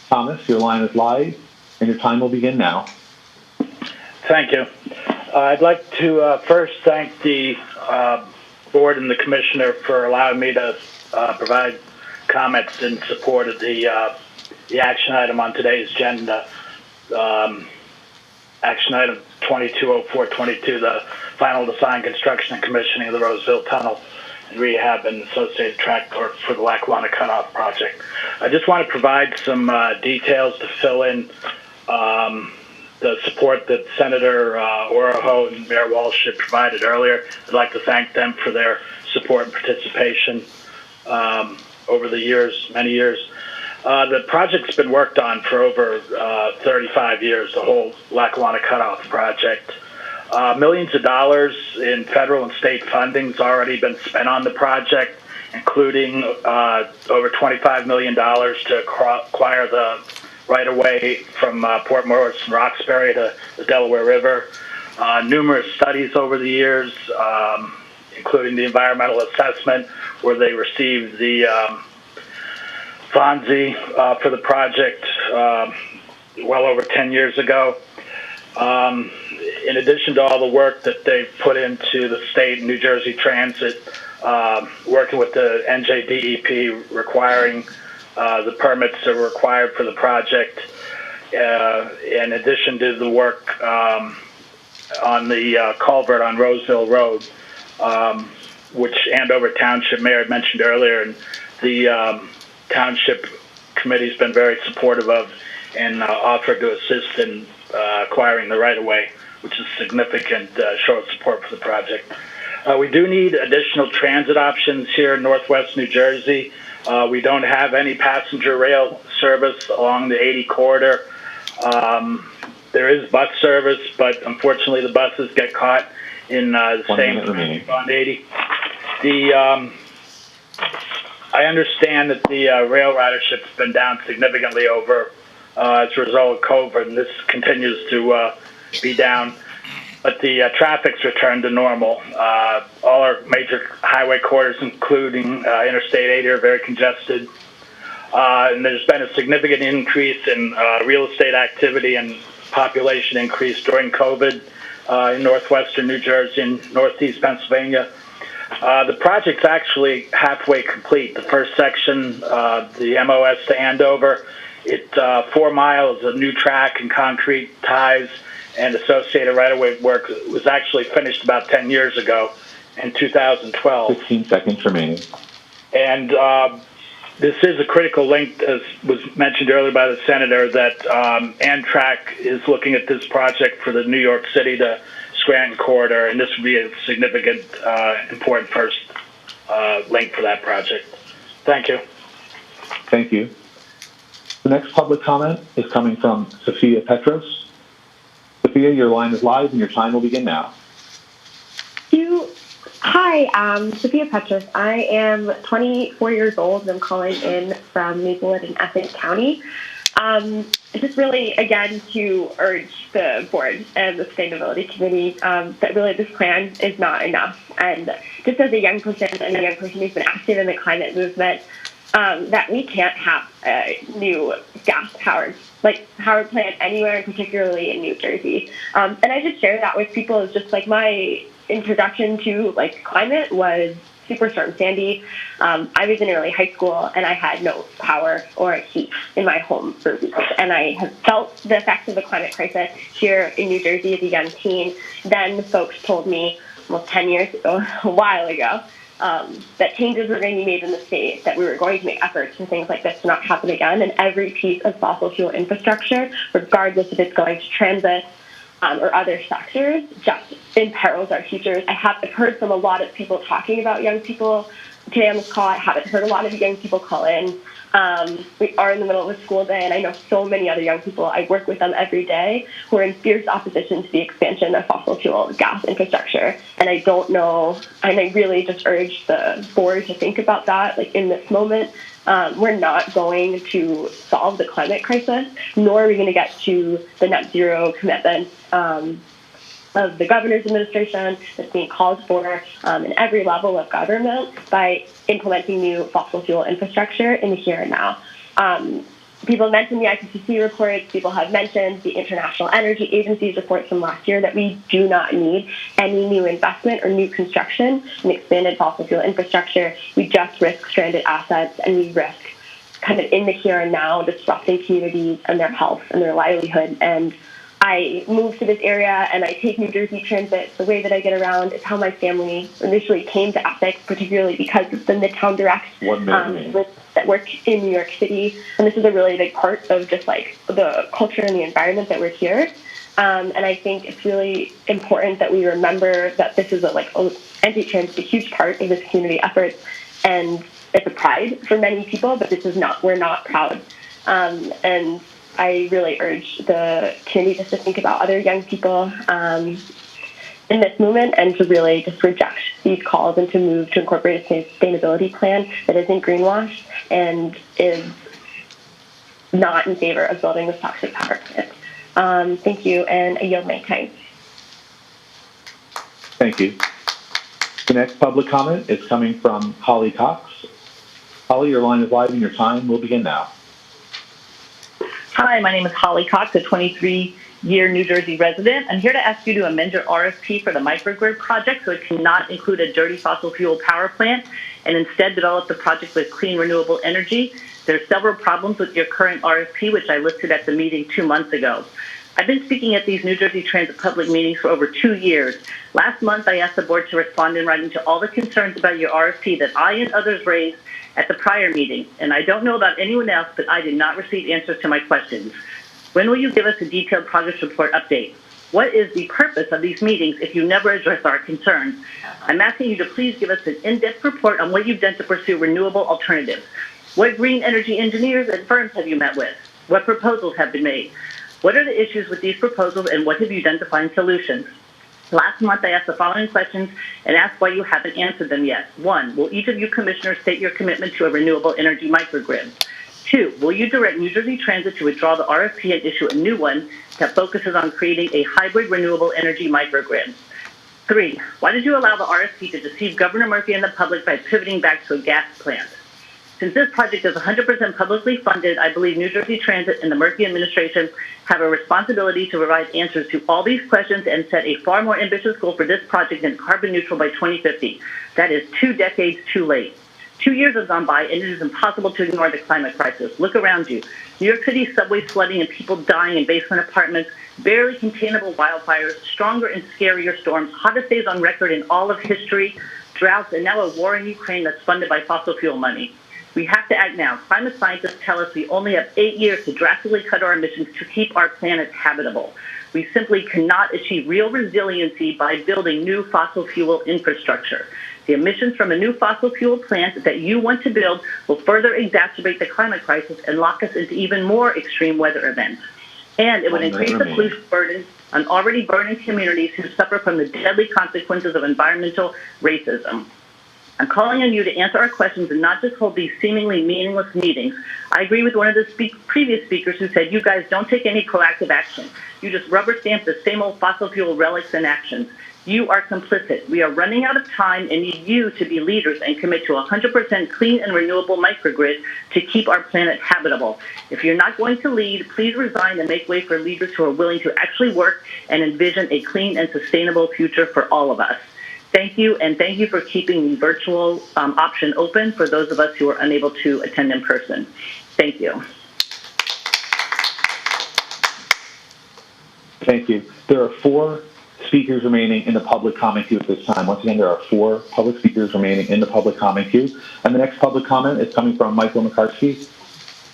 Thomas, your line is live, and your time will begin now. Thank you. I'd like to first thank the board and the commissioner for allowing me to provide comments in support of the action item on today's agenda. Action item 220422, the final design, construction, and commissioning of the Roseville Tunnel and rehab and associated track work for the Lackawanna Cutoff project. I just want to provide some details to fill in the support that Senator Oroho and Mayor Walsh had provided earlier. I'd like to thank them for their support and participation over the years, many years. The project's been worked on for over 35 years, the whole Lackawanna Cutoff project. Millions of dollars in federal and state funding's already been spent on the project, including over $25 million to acquire the right-of-way from Port Morris and Roxbury to the Delaware River. Numerous studies over the years, including the environmental assessment, where they received the FONSI for the project well over 10 years ago. In addition to all the work that they've put into the state and New Jersey Transit, working with the NJDEP, requiring the permits that are required for the project, in addition to the work on the culvert on Roseville Road, which Andover Township Mayor mentioned earlier, and the Township Committee's been very supportive of and offered to assist in acquiring the right-of-way, which is significant show of support for the project. We do need additional transit options here in northwest New Jersey. We don't have any passenger rail service along the 80 corridor. There is bus service, but unfortunately the buses get caught in the same on 80. I understand that the rail ridership's been down significantly over as a result of COVID, and this continues to be down. But the traffic's returned to normal. All our major highway corridors, including Interstate 80, are very congested. And there's been a significant increase in real estate activity and population increase during COVID in northwestern New Jersey and northeast Pennsylvania. The project's actually halfway complete. The first section, the MOS to Andover, it's 4 miles of new track and concrete ties and associated right-of-way work was actually finished about 10 years ago in 2012. 15 seconds remaining. And this is a critical link, as was mentioned earlier by the Senator, that Amtrak is looking at this project for the New York City to Scranton corridor, and this would be a significant, important first link for that project. Thank you. Thank you. The next public comment is coming from Sophia Petros. Sophia, your line is live and your time will begin now. Hi, Sophia Petros. I am 24 years old and I'm calling in from Maplewood in Essex County. Just really, again, to urge the board and the Sustainability Committee that really this plan is not enough. And just as a young person and a young person who's been active in the climate movement, that we can't have a new gas-powered power plant anywhere, and particularly in New Jersey. And I just share that with people as just like my introduction to climate was Superstorm Sandy, I was in early high school and I had no power or heat in my home for weeks. And I have felt the effects of the climate crisis here in New Jersey as a young teen. Then folks told me almost 10 years ago, a while ago, that changes were going to be made in the state, that we were going to make efforts for things like this to not happen again. And every piece of fossil fuel infrastructure, regardless if it's going to transit or other sectors, just imperils our futures. I've heard from a lot of people talking about young people today on this call. I haven't heard a lot of young people call in. We are in the middle of a school day, and I know so many other young people. I work with them every day who are in fierce opposition to the expansion of fossil fuel gas infrastructure. And I don't know, and I really just urge the board to think about that, like in this moment. We're not going to solve the climate crisis, nor are we going to get to the net zero commitment of the governor's administration that's being called for in every level of government by implementing new fossil fuel infrastructure in the here and now. People mentioned the IPCC reports. People have mentioned the International Energy Agency's reports from last year that we do not need any new investment or new construction in expanded fossil fuel infrastructure. We just risk stranded assets, and we risk kind of in the here and now disrupting communities and their health and their livelihood. And I moved to this area and I take New Jersey Transit. The way that I get around is how my family initially came to Essex, particularly because of the Midtown Direct that work in New York City. And this is a really big part of just like the culture and the environment that we're here. And I think it's really important that we remember that this is anti-trans is a huge part of this community effort. And it's a pride for many people, but we're not proud. And I really urge the community just to think about other young people in this movement and to really just reject these calls and to move to incorporate a sustainability plan that isn't greenwashed and is not in favor of building this toxic power plant. Thank you, and I yield my time. Thank you. The next public comment is coming from Holly Cox. Holly, your line is live and your time will begin now. Hi, my name is Holly Cox, a 23-year New Jersey resident. I'm here to ask you to amend your RFP for the microgrid project so it cannot include a dirty fossil fuel power plant and instead develop the project with clean renewable energy. There are several problems with your current RFP, which I listed at the meeting 2 months ago. I've been speaking at these New Jersey Transit public meetings for over 2 years. Last month, I asked the board to respond in writing to all the concerns about your RFP that I and others raised at the prior meeting, and I don't know about anyone else, but I did not receive answers to my questions. When will you give us a detailed progress report update? What is the purpose of these meetings if you never address our concerns? I'm asking you to please give us an in-depth report on what you've done to pursue renewable alternatives. What green energy engineers and firms have you met with? What proposals have been made? What are the issues with these proposals, and what have you done to find solutions? Last month, I asked the following questions and asked why you haven't answered them yet. 1, will each of you commissioners state your commitment to a renewable energy microgrid? 2, will you direct New Jersey Transit to withdraw the RFP and issue a new one that focuses on creating a hybrid renewable energy microgrid? 3, why did you allow the RFP to deceive Governor Murphy and the public by pivoting back to a gas plant? Since this project is 100% publicly funded, I believe New Jersey Transit and the Murphy administration have a responsibility to provide answers to all these questions and set a far more ambitious goal for this project than carbon neutral by 2050. That is 2 decades too late. 2 years have gone by, and it is impossible to ignore the climate crisis. Look around you. New York City subway flooding and people dying in basement apartments, barely containable wildfires, stronger and scarier storms, hottest days on record in all of history, droughts, and now a war in Ukraine that's funded by fossil fuel money. We have to act now. Climate scientists tell us we only have 8 years to drastically cut our emissions to keep our planet habitable. We simply cannot achieve real resiliency by building new fossil fuel infrastructure. The emissions from a new fossil fuel plant that you want to build will further exacerbate the climate crisis and lock us into even more extreme weather events. And it would increase the pollution burden on already burning communities who suffer from the deadly consequences of environmental racism. I'm calling on you to answer our questions and not just hold these seemingly meaningless meetings. I agree with one of the previous speakers who said you guys don't take any proactive action. You just rubber stamp the same old fossil fuel relics and actions. You are complicit. We are running out of time and need you to be leaders and commit to 100% clean and renewable microgrid to keep our planet habitable. If you're not going to lead, please resign and make way for leaders who are willing to actually work and envision a clean and sustainable future for all of us. Thank you, and thank you for keeping the virtual option open for those of us who are unable to attend in person. Thank you. Thank you. There are 4 speakers remaining in the public comment queue at this time. Once again, there are 4 public speakers remaining in the public comment queue. And the next public comment is coming from Michael McCarthy.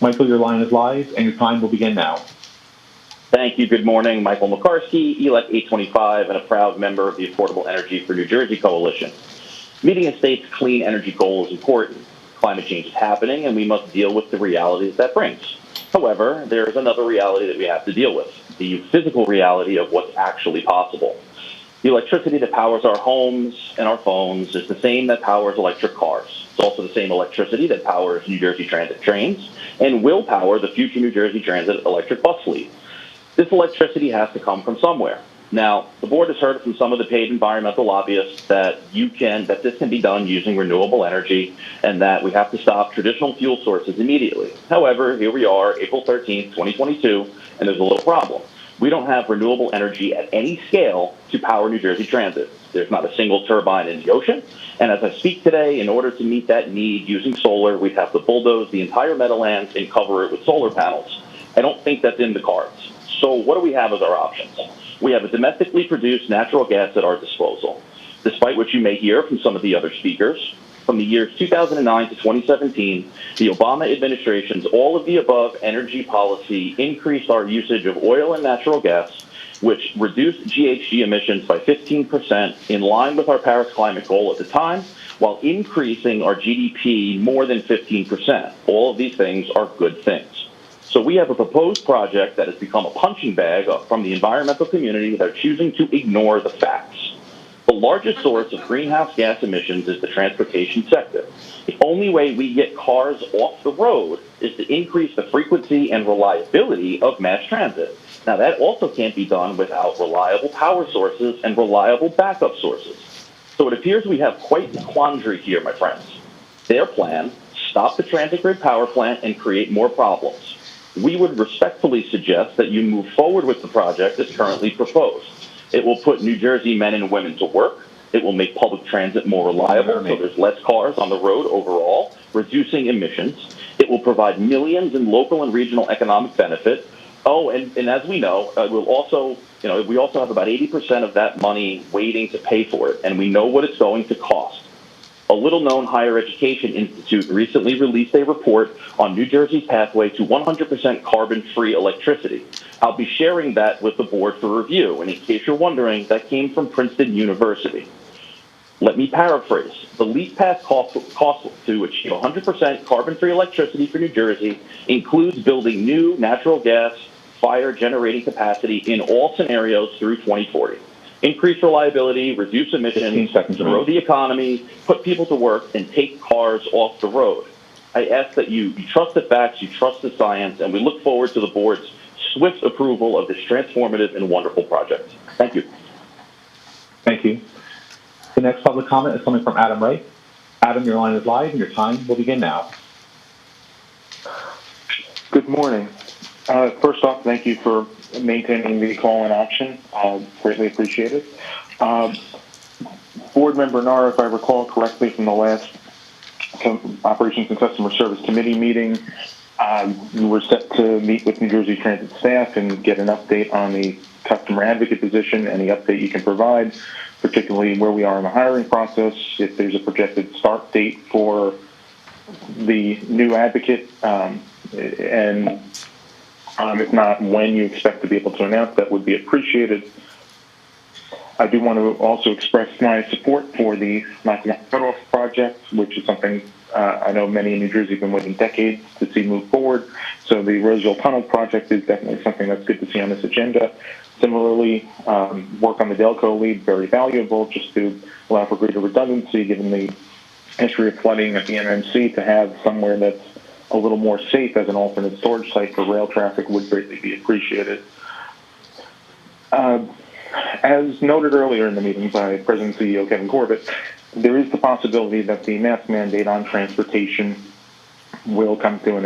Michael, your line is live, and your time will begin now. Thank you. Good morning. Michael McCarthy, ELEC 825, and a proud member of the Affordable Energy for New Jersey Coalition. Meeting a state's clean energy goal is important. Climate change is happening, and we must deal with the realities that brings. However, there is another reality that we have to deal with, the physical reality of what's actually possible. The electricity that powers our homes and our phones is the same that powers electric cars. It's also the same electricity that powers New Jersey Transit trains and will power the future New Jersey Transit electric bus fleet. This electricity has to come from somewhere. Now, the board has heard from some of the paid environmental lobbyists that this can be done using renewable energy and that we have to stop traditional fuel sources immediately. However, here we are, April 13th, 2022, and there's a little problem. We don't have renewable energy at any scale to power New Jersey Transit. There's not a single turbine in the ocean. And as I speak today, in order to meet that need using solar, we'd have to bulldoze the entire Meadowlands and cover it with solar panels. I don't think that's in the cards. So what do we have as our options? We have a domestically produced natural gas at our disposal. Despite what you may hear from some of the other speakers, from the years 2009 to 2017, the Obama administration's all of the above energy policy increased our usage of oil and natural gas, which reduced GHG emissions by 15% in line with our Paris climate goal at the time, while increasing our GDP more than 15%. All of these things are good things. So we have a proposed project that has become a punching bag from the environmental community that are choosing to ignore the facts. The largest source of greenhouse gas emissions is the transportation sector. The only way we get cars off the road is to increase the frequency and reliability of mass transit. Now, that also can't be done without reliable power sources and reliable backup sources. So it appears we have quite the quandary here, my friends. Their plan, stop the transit grid power plant and create more problems. We would respectfully suggest that you move forward with the project as currently proposed. It will put New Jersey men and women to work. It will make public transit more reliable, so there's less cars on the road overall, reducing emissions. It will provide millions in local and regional economic benefit. Oh, and as we know, we also have about 80% of that money waiting to pay for it, and we know what it's going to cost. A little-known higher education institute recently released a report on New Jersey's pathway to 100% carbon-free electricity. I'll be sharing that with the board for review, and in case you're wondering, that came from Princeton University. Let me paraphrase. The leap path cost to achieve 100% carbon-free electricity for New Jersey includes building new natural gas fire generating capacity in all scenarios through 2040. Increase reliability, reduce emissions, grow the economy, put people to work, and take cars off the road. I ask that you trust the facts, you trust the science, and we look forward to the board's swift approval of this transformative and wonderful project. Thank you. Thank you. The next public comment is coming from Adam Wright. Adam, your line is live, and your time will begin now. Good morning. First off, thank you for maintaining the call-in option. Greatly appreciated. Board Member Nara, if I recall correctly from the last Operations and Customer Service Committee meeting, you were set to meet with New Jersey Transit staff and get an update on the customer advocate position, any update you can provide, particularly where we are in the hiring process, if there's a projected start date for the new advocate, and if not, when you expect to be able to announce that would be appreciated. I do want to also express my support for the Lackawanna Cutoff project, which is something I know many in New Jersey have been waiting decades to see move forward. So the Roseville Tunnel project is definitely something that's good to see on this agenda. Similarly, work on the Delco lead, very valuable, just to allow for greater redundancy, given the history of flooding at the MMC, to have somewhere that's a little more safe as an alternate storage site for rail traffic would greatly be appreciated. As noted earlier in the meeting by President and CEO Kevin Corbett, there is the possibility that the mask mandate on transportation will come to an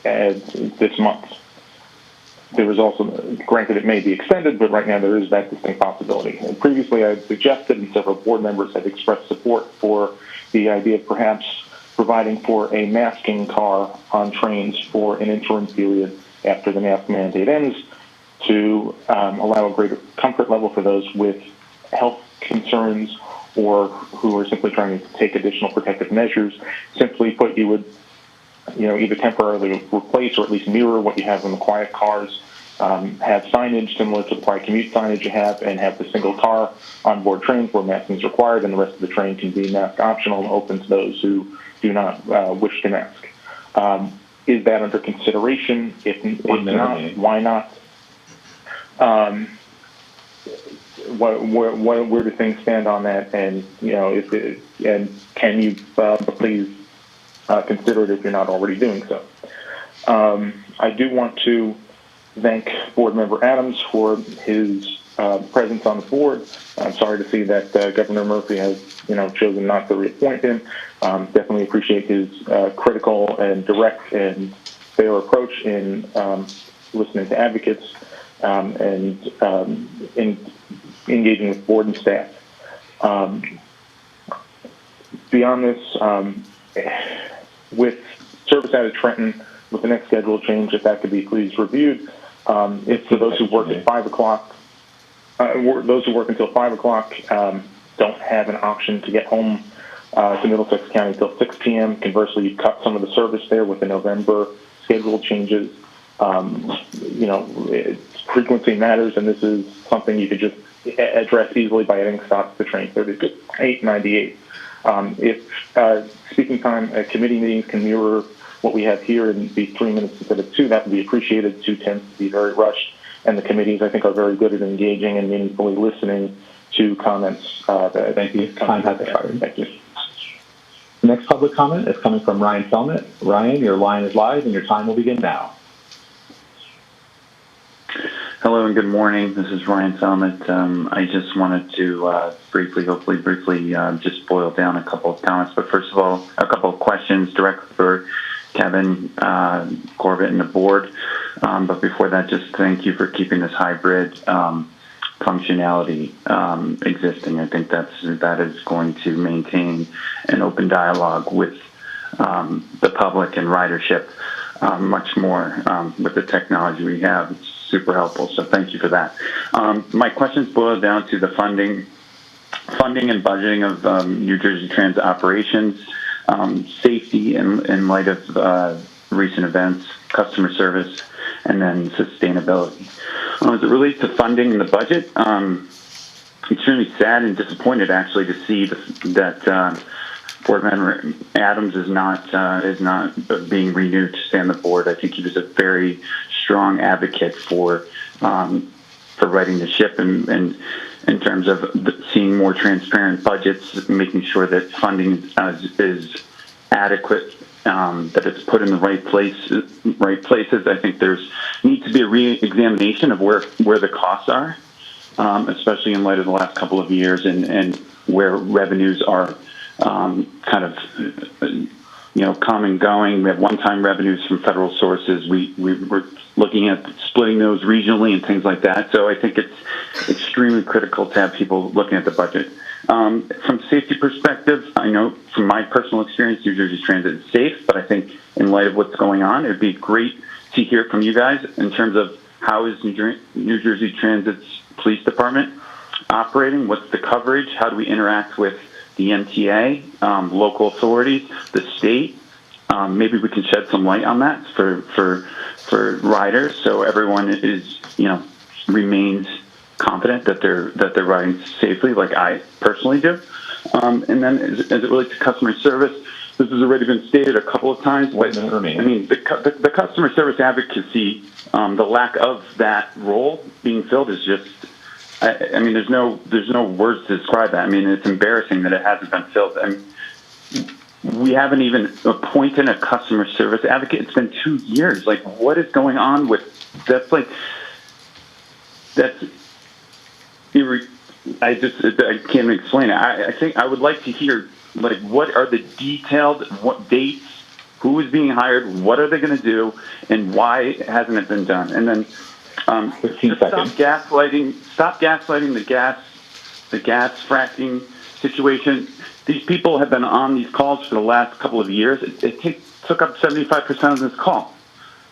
end this month. there is also, granted it may be extended, but right now there is that distinct possibility. And previously I had suggested, and several board members have expressed support for the idea of perhaps providing for a masking car on trains for an interim period after the mask mandate ends to allow a greater comfort level for those with health concerns or who are simply trying to take additional protective measures. Simply put, you would either temporarily replace or at least mirror what you have in the quiet cars, have signage similar to the quiet commute signage you have, and have the single car on board trains where masking is required, and the rest of the train can be mask optional and open to those who do not wish to mask. Is that under consideration? If not, why not? Where do things stand on that? And and can you please consider it if you're not already doing so? I do want to thank Board Member Adams for his presence on the board. I'm sorry to see that Governor Murphy has chosen not to reappoint him. Definitely appreciate his critical and direct and fair approach in listening to advocates and in engaging with board and staff. Beyond this, with service out of Trenton, with the next schedule change, if that could be please reviewed. If for those who work at 5 o'clock, those who work until 5 o'clock don't have an option to get home to Middlesex County until 6 p.m. Conversely, you cut some of the service there with the November schedule changes. Frequency matters, and this is something you could just address easily by adding stops to train 3898. If speaking time at committee meetings can mirror what we have here and be 3 minutes instead of 2, that would be appreciated. 2 tends to be very rushed, and the committees, I think, are very good at engaging and meaningfully listening to comments. Thank you. Time has expired. Thank you. The next public comment is coming from Ryan Selmet. Ryan, your line is live, and your time will begin now. Hello and good morning. This is Ryan Selmet. I just wanted to briefly just boil down a couple of comments. But first of all, a couple of questions directly for Kevin Corbett and the board. But before that, just thank you for keeping this hybrid functionality existing. I think that is going to maintain an open dialogue with the public and ridership much more with the technology we have. It's super helpful, so thank you for that. My questions boil down to the funding and budgeting of New Jersey Transit operations, safety in light of recent events, customer service, and then sustainability. As it relates to funding and the budget, extremely sad and disappointed actually to see that Board Member Adams is not being renewed to stay on the board. I think he was a very strong advocate for righting the ship and in terms of seeing more transparent budgets, making sure that funding is adequate, that it's put in the right places. I think there's needs to be a re-examination of where the costs are, especially in light of the last couple of years and where revenues are kind of come and going. We have one-time revenues from federal sources. We're looking at splitting those regionally and things like that. So I think it's extremely critical to have people looking at the budget. From a safety perspective, I know from my personal experience, New Jersey Transit is safe, but I think in light of what's going on, it'd be great to hear from you guys in terms of how is New Jersey Transit's police department operating? What's the coverage? How do we interact with the MTA, local authorities, the state? Maybe we can shed some light on that for riders, so everyone is remains confident that they're riding safely, like I personally do. And then as it relates to customer service, this has already been stated a couple of times. But, I mean, the customer service advocacy, the lack of that role being filled is just. I mean, there's no words to describe that. I mean, it's embarrassing that it hasn't been filled. I mean, we haven't even appointed a customer service advocate. It's been 2 years. Like, what is going on with that's? I can't explain it. I think I would like to hear what are the detailed dates, who is being hired, what are they going to do, and why hasn't it been done? And then 15 Stop seconds. gaslighting the gas fracking situation. These people have been on these calls for the last couple of years. It took up 75% of this call.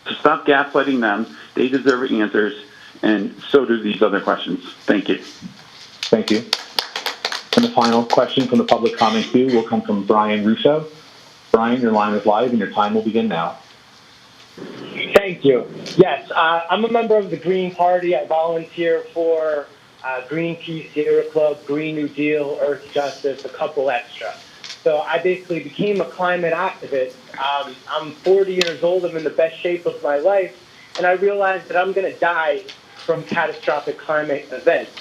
So stop gaslighting them. They deserve answers, and so do these other questions. Thank you. Thank you. And the final question from the public comment queue will come from Brian Russo. Brian, your line is live, and your time will begin now. Thank you. Yes, I'm a member of the Green Party. I volunteer for Greenpeace, Sierra Club, Green New Deal, Earth Justice, a couple extra. So I basically became a climate activist. I'm 40 years old. I'm in the best shape of my life. And I realized that I'm going to die from catastrophic climate events.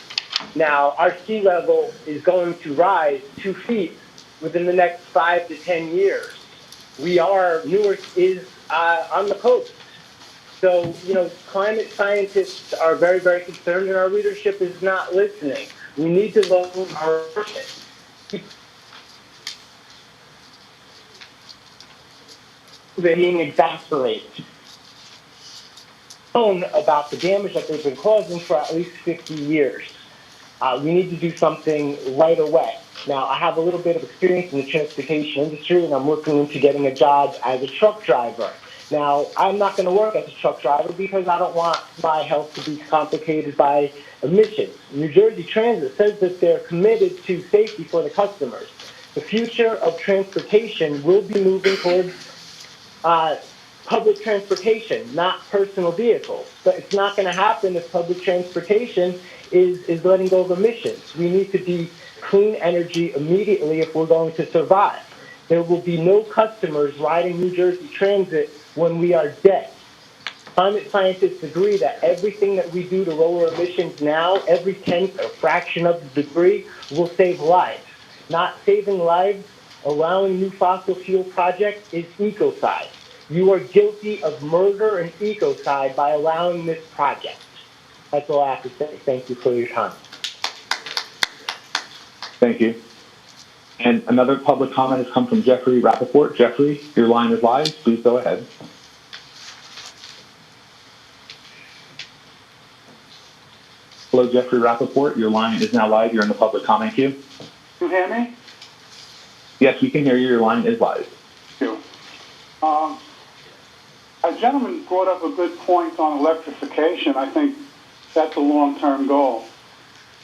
Now, our sea level is going to rise 2 feet within the next 5 to 10 years. Newark is on the coast. So, climate scientists are very, very concerned, and our leadership is not listening. We need to lower our emissions. Being exasperated. Known about the damage that they've been causing for at least 50 years. We need to do something right away. Now, I have a little bit of experience in the transportation industry, and I'm looking into getting a job as a truck driver. Now, I'm not going to work as a truck driver because I don't want my health to be complicated by emissions. New Jersey Transit says that they're committed to safety for the customers. The future of transportation will be moving towards public transportation, not personal vehicles. But it's not going to happen if public transportation is letting go of emissions. We need to be clean energy immediately if we're going to survive. There will be no customers riding New Jersey Transit when we are dead. Climate scientists agree that everything that we do to lower emissions now, every tenth or fraction of the degree, will save lives. Not saving lives, allowing new fossil fuel projects is ecocide. You are guilty of murder and ecocide by allowing this project. That's all I have to say. Thank you for your time. Thank you. And another public comment has come from Jeffrey Rappaport. Jeffrey, your line is live. Please go ahead. Hello, Jeffrey Rappaport. Your line is now live. You're in the public comment queue. You hear me? Yes, we can hear you. Your line is live. Thank you. A gentleman brought up a good point on electrification. I think that's a long-term goal,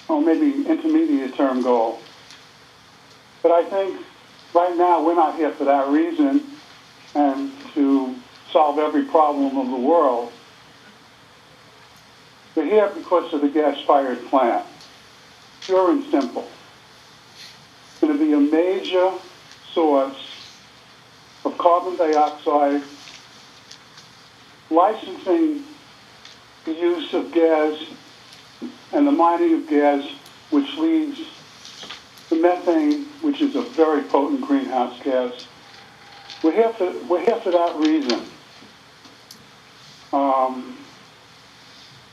or maybe intermediate-term goal. But I think right now we're not here for that reason and to solve every problem of the world. We're here because of the gas-fired plant. Pure and simple. It's going to be a major source of carbon dioxide, licensing the use of gas and the mining of gas, which leads to methane, which is a very potent greenhouse gas. We're here for that reason.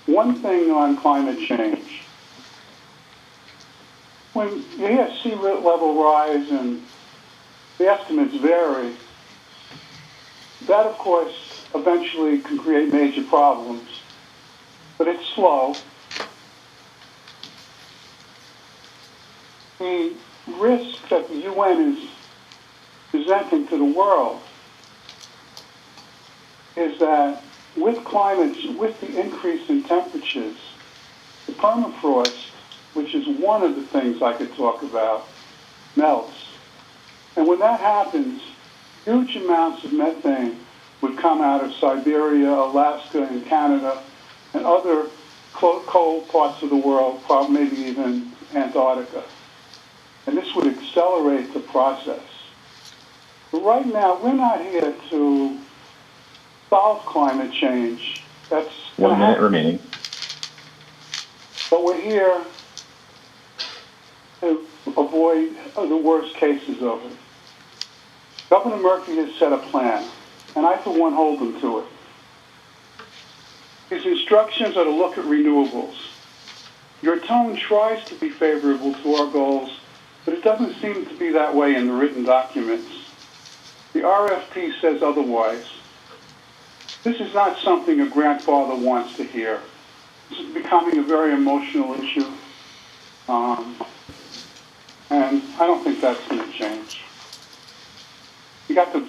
One thing on climate change. When you hear sea level rise and the estimates vary, that of course eventually can create major problems, but it's slow. The risk that the UN is presenting to the world is that with the increase in temperatures, the permafrost, which is one of the things I could talk about, melts. And when that happens, huge amounts of methane would come out of Siberia, Alaska, and Canada, and other cold parts of the world, probably maybe even Antarctica. And this would accelerate the process. But right now, we're not here to solve climate change. That's 1 minute remaining. But we're here to avoid the worst cases of it. Governor Murphy has set a plan, and I, for one, hold him to it. His instructions are to look at renewables. Your tone tries to be favorable to our goals, but it doesn't seem to be that way in the written documents. The RFP says otherwise. This is not something a grandfather wants to hear. This is becoming a very emotional issue. And I don't think that's going to change. You got the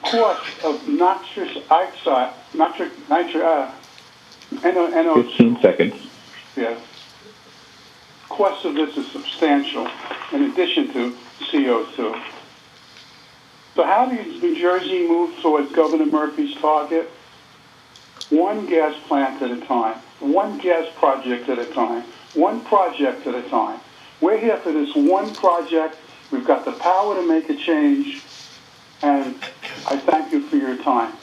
cost of noxious oxide, NO2. 15 seconds. Yeah. Cost of this is substantial in addition to CO2. So how does New Jersey move towards Governor Murphy's target? One gas plant at a time, one gas project at a time, one project at a time. We're here for this one project. We've got the power to make a change, and I thank you for your time.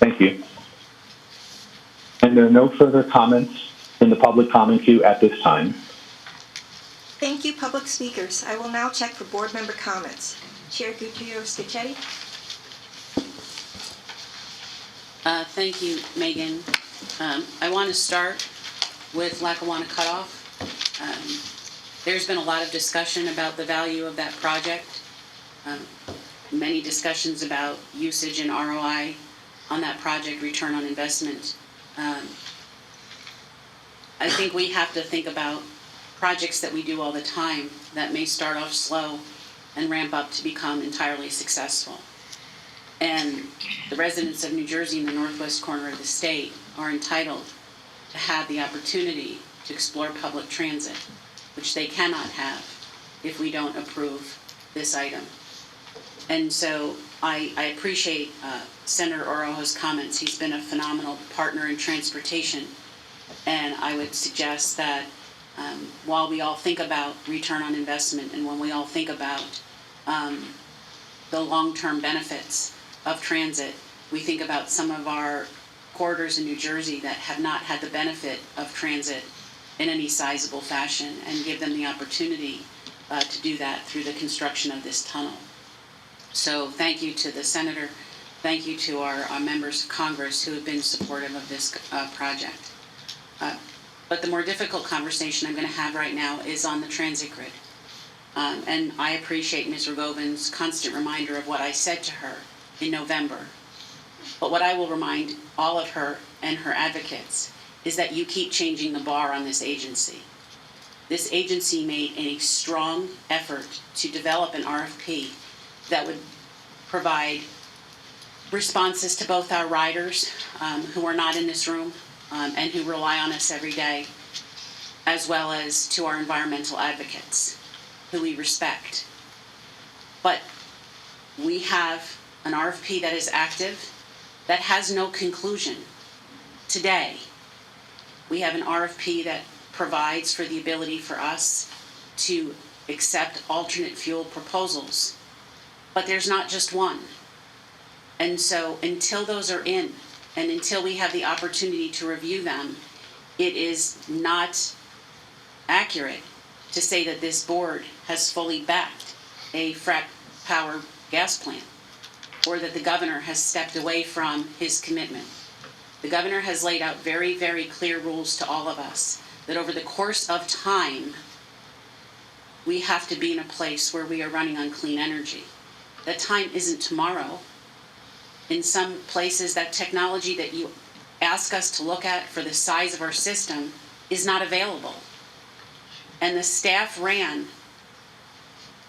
Thank you. And there are no further comments in the public comment queue at this time. Thank you, public speakers. I will now check for board member comments. Chair Gutierrez-Gichetti. Thank you, Megan. I want to start with Lackawanna Cutoff. There's been a lot of discussion about the value of that project. Many discussions about usage and ROI on that project, return on investment. I think we have to think about projects that we do all the time that may start off slow and ramp up to become entirely successful. And the residents of New Jersey in the northwest corner of the state are entitled to have the opportunity to explore public transit, which they cannot have if we don't approve this item. And so I appreciate Senator Orojo's comments. He's been a phenomenal partner in transportation. And I would suggest that while we all think about return on investment and when we all think about the long-term benefits of transit, we think about some of our corridors in New Jersey that have not had the benefit of transit in any sizable fashion and give them the opportunity to do that through the construction of this tunnel. So thank you to the Senator. Thank you to our members of Congress who have been supportive of this project. But the more difficult conversation I'm going to have right now is on the transit grid. And I appreciate Ms. Rogovan's constant reminder of what I said to her in November. But what I will remind all of her and her advocates is that you keep changing the bar on this agency. This agency made a strong effort to develop an RFP that would provide responses to both our riders who are not in this room and who rely on us every day, as well as to our environmental advocates who we respect. But we have an RFP that is active that has no conclusion. Today, we have an RFP that provides for the ability for us to accept alternate fuel proposals. But there's not just one. And so until those are in, and until we have the opportunity to review them, it is not accurate to say that this board has fully backed a frac power gas plant, or that the governor has stepped away from his commitment. The governor has laid out very, very clear rules to all of us that over the course of time, we have to be in a place where we are running on clean energy. That time isn't tomorrow. In some places, that technology that you ask us to look at for the size of our system is not available. And the staff ran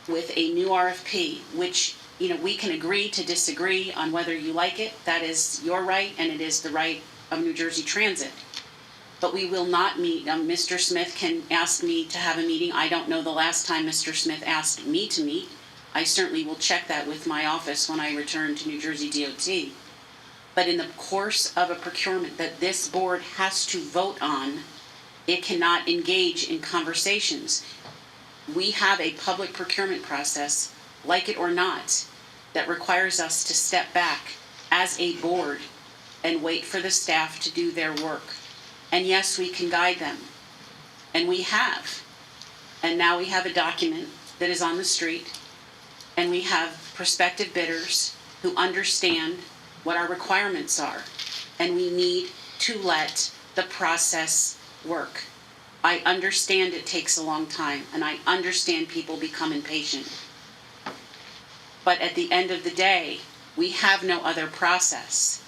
with a new RFP, which we can agree to disagree on whether you like it. That is your right, and it is the right of New Jersey Transit. But we will not meet. Mr. Smith can ask me to have a meeting. I don't know the last time Mr. Smith asked me to meet. I certainly will check that with my office when I return to New Jersey DOT. But in the course of a procurement that this board has to vote on, it cannot engage in conversations. We have a public procurement process, like it or not, that requires us to step back as a board and wait for the staff to do their work. And yes, we can guide them. And we have. And now we have a document that is on the street, and we have prospective bidders who understand what our requirements are. And we need to let the process work. I understand it takes a long time, and I understand people become impatient. But at the end of the day, we have no other process.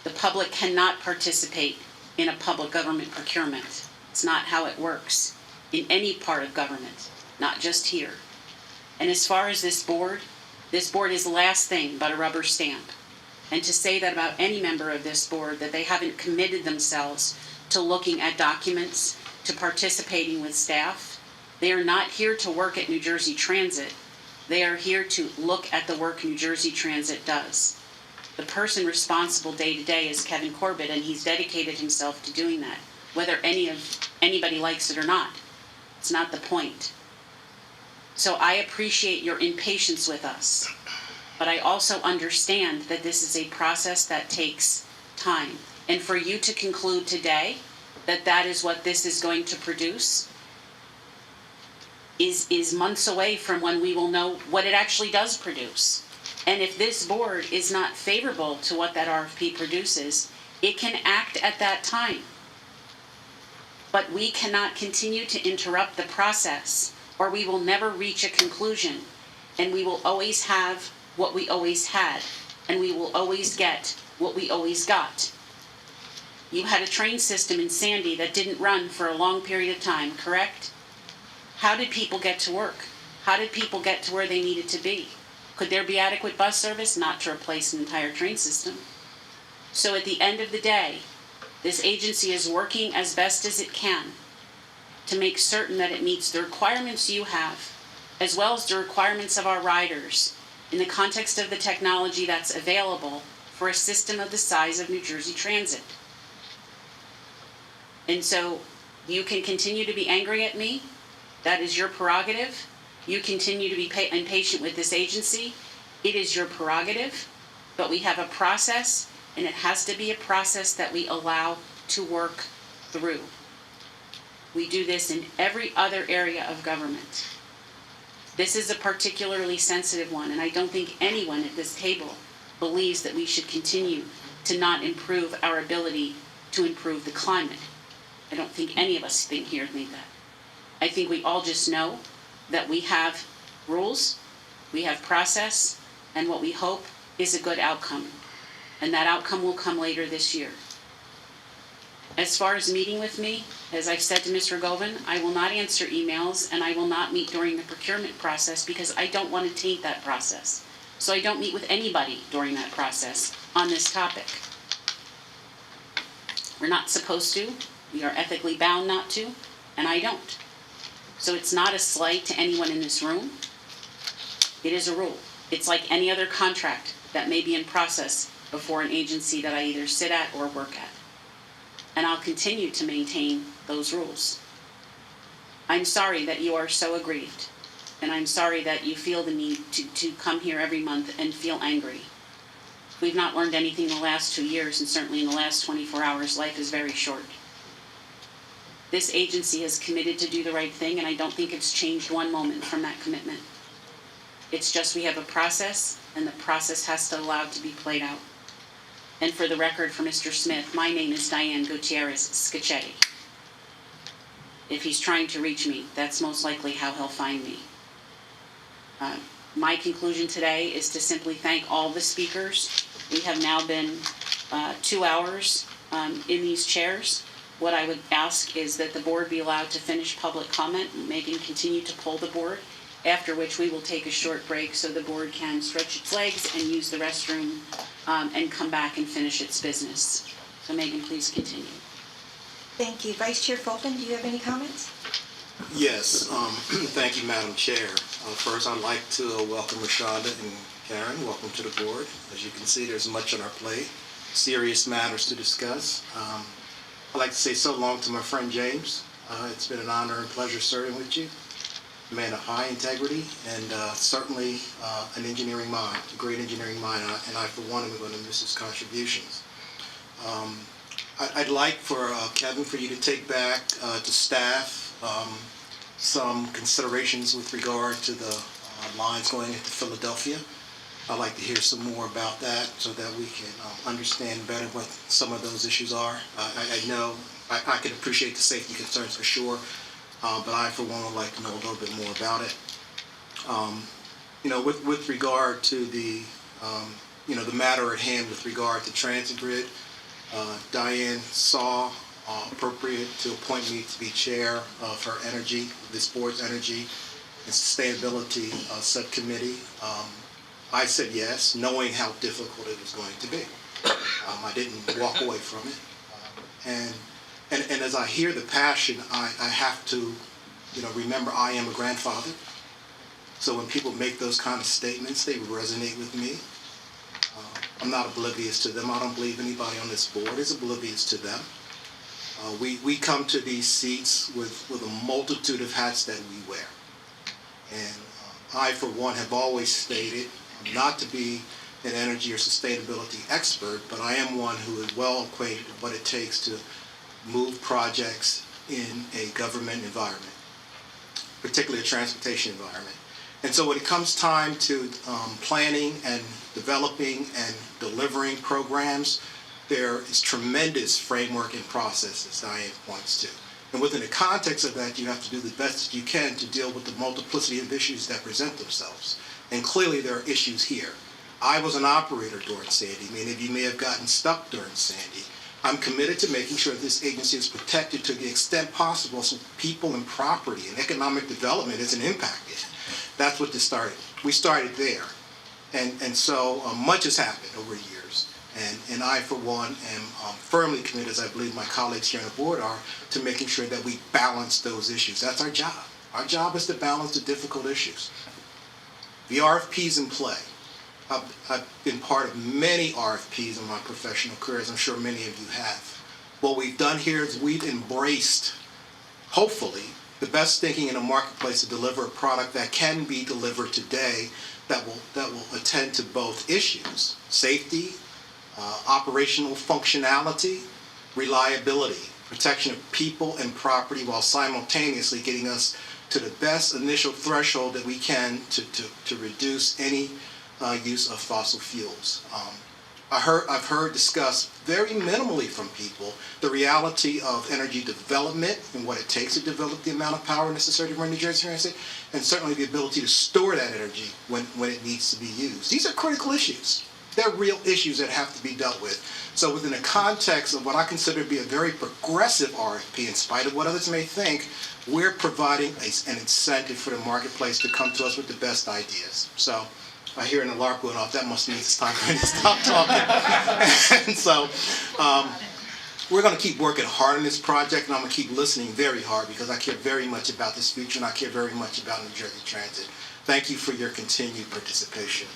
The public cannot participate in a public government procurement. It's not how it works in any part of government, not just here. And as far as this board is the last thing but a rubber stamp. And to say that about any member of this board, that they haven't committed themselves to looking at documents, to participating with staff, they are not here to work at New Jersey Transit. They are here to look at the work New Jersey Transit does. The person responsible day to day is Kevin Corbett, and he's dedicated himself to doing that, whether anybody likes it or not. It's not the point. So I appreciate your impatience with us, but I also understand that this is a process that takes time. And for you to conclude today that that is what this is going to produce is months away from when we will know what it actually does produce. And if this board is not favorable to what that RFP produces, it can act at that time. But we cannot continue to interrupt the process, or we will never reach a conclusion, and we will always have what we always had, and we will always get what we always got. You had a train system in Sandy that didn't run for a long period of time, correct? How did people get to work? How did people get to where they needed to be? Could there be adequate bus service? Not to replace an entire train system. So at the end of the day, this agency is working as best as it can to make certain that it meets the requirements you have, as well as the requirements of our riders, in the context of the technology that's available for a system of the size of New Jersey Transit. And so you can continue to be angry at me. That is your prerogative. You continue to be impatient with this agency. It is your prerogative. But we have a process, and it has to be a process that we allow to work through. We do this in every other area of government. This is a particularly sensitive one, and I don't think anyone at this table believes that we should continue to not improve our ability to improve the climate. I don't think any of us think that. I think we all just know that we have rules, we have process, and what we hope is a good outcome. And that outcome will come later this year. As far as meeting with me, as I've said to Ms. Rogovin, I will not answer emails, and I will not meet during the procurement process because I don't want to taint that process. So I don't meet with anybody during that process on this topic. We're not supposed to. We are ethically bound not to, and I don't. So it's not a slight to anyone in this room. It is a rule. It's like any other contract that may be in process before an agency that I either sit at or work at. And I'll continue to maintain those rules. I'm sorry that you are so aggrieved, and I'm sorry that you feel the need to come here every month and feel angry. We've not learned anything in the last 2 years, and certainly in the last 24 hours, life is very short. This agency is committed to do the right thing, and I don't think it's changed one moment from that commitment. It's just we have a process, and the process has to allow it to be played out. And for the record, for Mr. Smith, my name is Diane Gutierrez Scacchetti. If he's trying to reach me, that's most likely how he'll find me. My conclusion today is to simply thank all the speakers. We have now been 2 hours in these chairs. What I would ask is that the board be allowed to finish public comment. Megan continue to poll the board, after which we will take a short break so the board can stretch its legs and use the restroom and come back and finish its business. So Megan, please continue. Thank you. Vice Chair Fulton, do you have any comments? Yes, thank you, Madam Chair. First, I'd like to welcome Rashonda and Karen. Welcome to the board. As you can see, there's much on our plate, serious matters to discuss. I'd like to say so long to my friend James. It's been an honor and pleasure serving with you. A man of high integrity and certainly an engineering mind, a great engineering mind, and I for one am going to miss his contributions. I'd like for Kevin, for you to take back to staff some considerations with regard to the lines going into Philadelphia. I'd like to hear some more about that so that we can understand better what some of those issues are. I know I can appreciate the safety concerns for sure, but I, for one, would like to know a little bit more about it. With regard to the, the matter at hand with regard to transit grid, Diane saw appropriate to appoint me to be chair of this board's energy and sustainability subcommittee. I said yes, knowing how difficult it was going to be. I didn't walk away from it. And as I hear the passion, I have to, remember I am a grandfather. So when people make those kind of statements, they resonate with me. I'm not oblivious to them. I don't believe anybody on this board is oblivious to them. We come to these seats with a multitude of hats that we wear. And I, for one, have always stated not to be an energy or sustainability expert, but I am one who is well acquainted with what it takes to move projects in a government environment, particularly a transportation environment. And so when it comes time to planning and developing and delivering programs, there is tremendous framework and processes that Diane points to. And within the context of that, you have to do the best that you can to deal with the multiplicity of issues that present themselves. And clearly there are issues here. I was an operator during Sandy. Many of you may have gotten stuck during Sandy. I'm committed to making sure this agency is protected to the extent possible so people and property and economic development isn't impacted. That's what this started. We started there. And so much has happened over years. And I, for one, am firmly committed, as I believe my colleagues here on the board are, to making sure that we balance those issues. That's our job. Our job is to balance the difficult issues. The RFP's in play. I've been part of many RFPs in my professional career, as I'm sure many of you have. What we've done here is we've embraced, hopefully, the best thinking in the marketplace to deliver a product that can be delivered today that will attend to both issues: safety, operational functionality, reliability, protection of people and property, while simultaneously getting us to the best initial threshold that we can to reduce any use of fossil fuels. I've heard discussed very minimally from people the reality of energy development and what it takes to develop the amount of power necessary to run New Jersey Transit, and certainly the ability to store that energy when it needs to be used. These are critical issues. They're real issues that have to be dealt with. So within the context of what I consider to be a very progressive RFP, in spite of what others may think, we're providing an incentive for the marketplace to come to us with the best ideas. So I hear an alarm going off. That must mean it's time for me to stop talking. And so we're going to keep working hard on this project, and I'm going to keep listening very hard because I care very much about this future, and I care very much about New Jersey Transit. Thank you for your continued participation.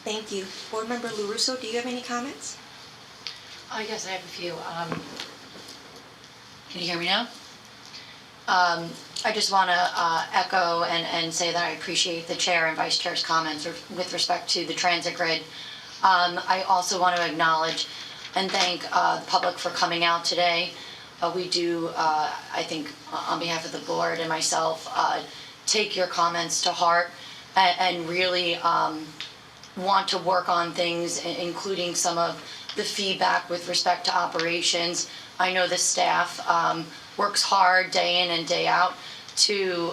Thank you. Board Member LaRusso, do you have any comments? Yes, I have a few. Can you hear me now? I just want to echo and say that I appreciate the chair and vice chair's comments with respect to the transit grid. I also want to acknowledge and thank the public for coming out today. We do, I think, on behalf of the board and myself, take your comments to heart and really want to work on things, including some of the feedback with respect to operations. I know the staff works hard day in and day out to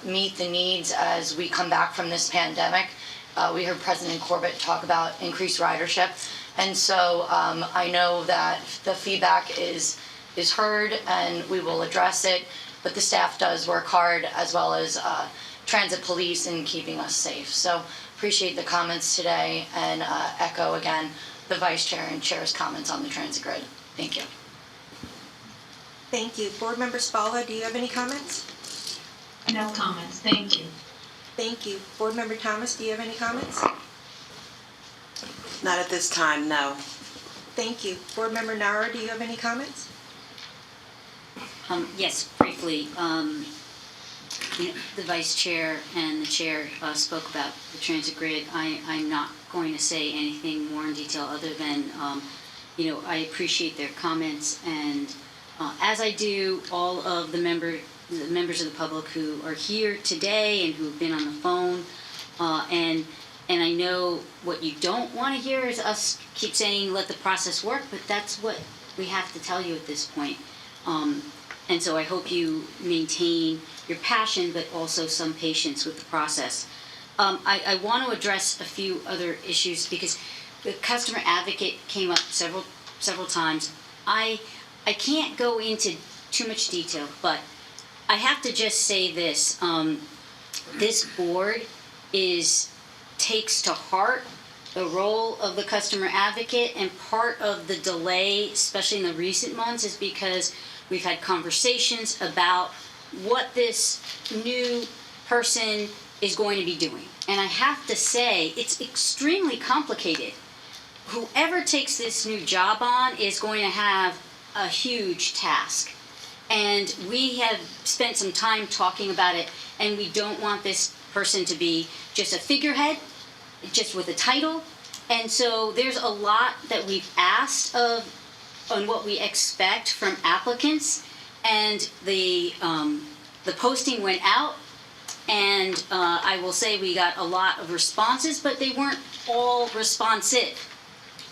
meet the needs as we come back from this pandemic. We heard President Corbett talk about increased ridership. And so I know that the feedback is heard and we will address it, but the staff does work hard, as well as transit police, in keeping us safe. So appreciate the comments today, and echo again the vice chair and chair's comments on the transit grid. Thank you. Thank you. Board Member Spalla, do you have any comments? No comments. Thank you. Thank you. Board Member Thomas, do you have any comments? Not at this time, no. Thank you. Board Member Nara, do you have any comments? Yes, briefly. The vice chair and the chair spoke about the transit grid. I'm not going to say anything more in detail other than, I appreciate their comments, and as I do all of the members of the public who are here today and who have been on the phone, and I know what you don't want to hear is us keep saying let the process work, but that's what we have to tell you at this point. And so I hope you maintain your passion, but also some patience with the process. I want to address a few other issues because the customer advocate came up several times. I I can't go into too much detail, but I have to just say this. This board takes to heart the role of the customer advocate, and part of the delay, especially in the recent months, is because we've had conversations about what this new person is going to be doing. And I have to say, it's extremely complicated. Whoever takes this new job on is going to have a huge task. And we have spent some time talking about it, and we don't want this person to be just a figurehead, just with a title. And so there's a lot that we've asked on what we expect from applicants, and the posting went out, and I will say we got a lot of responses, but they weren't all responsive.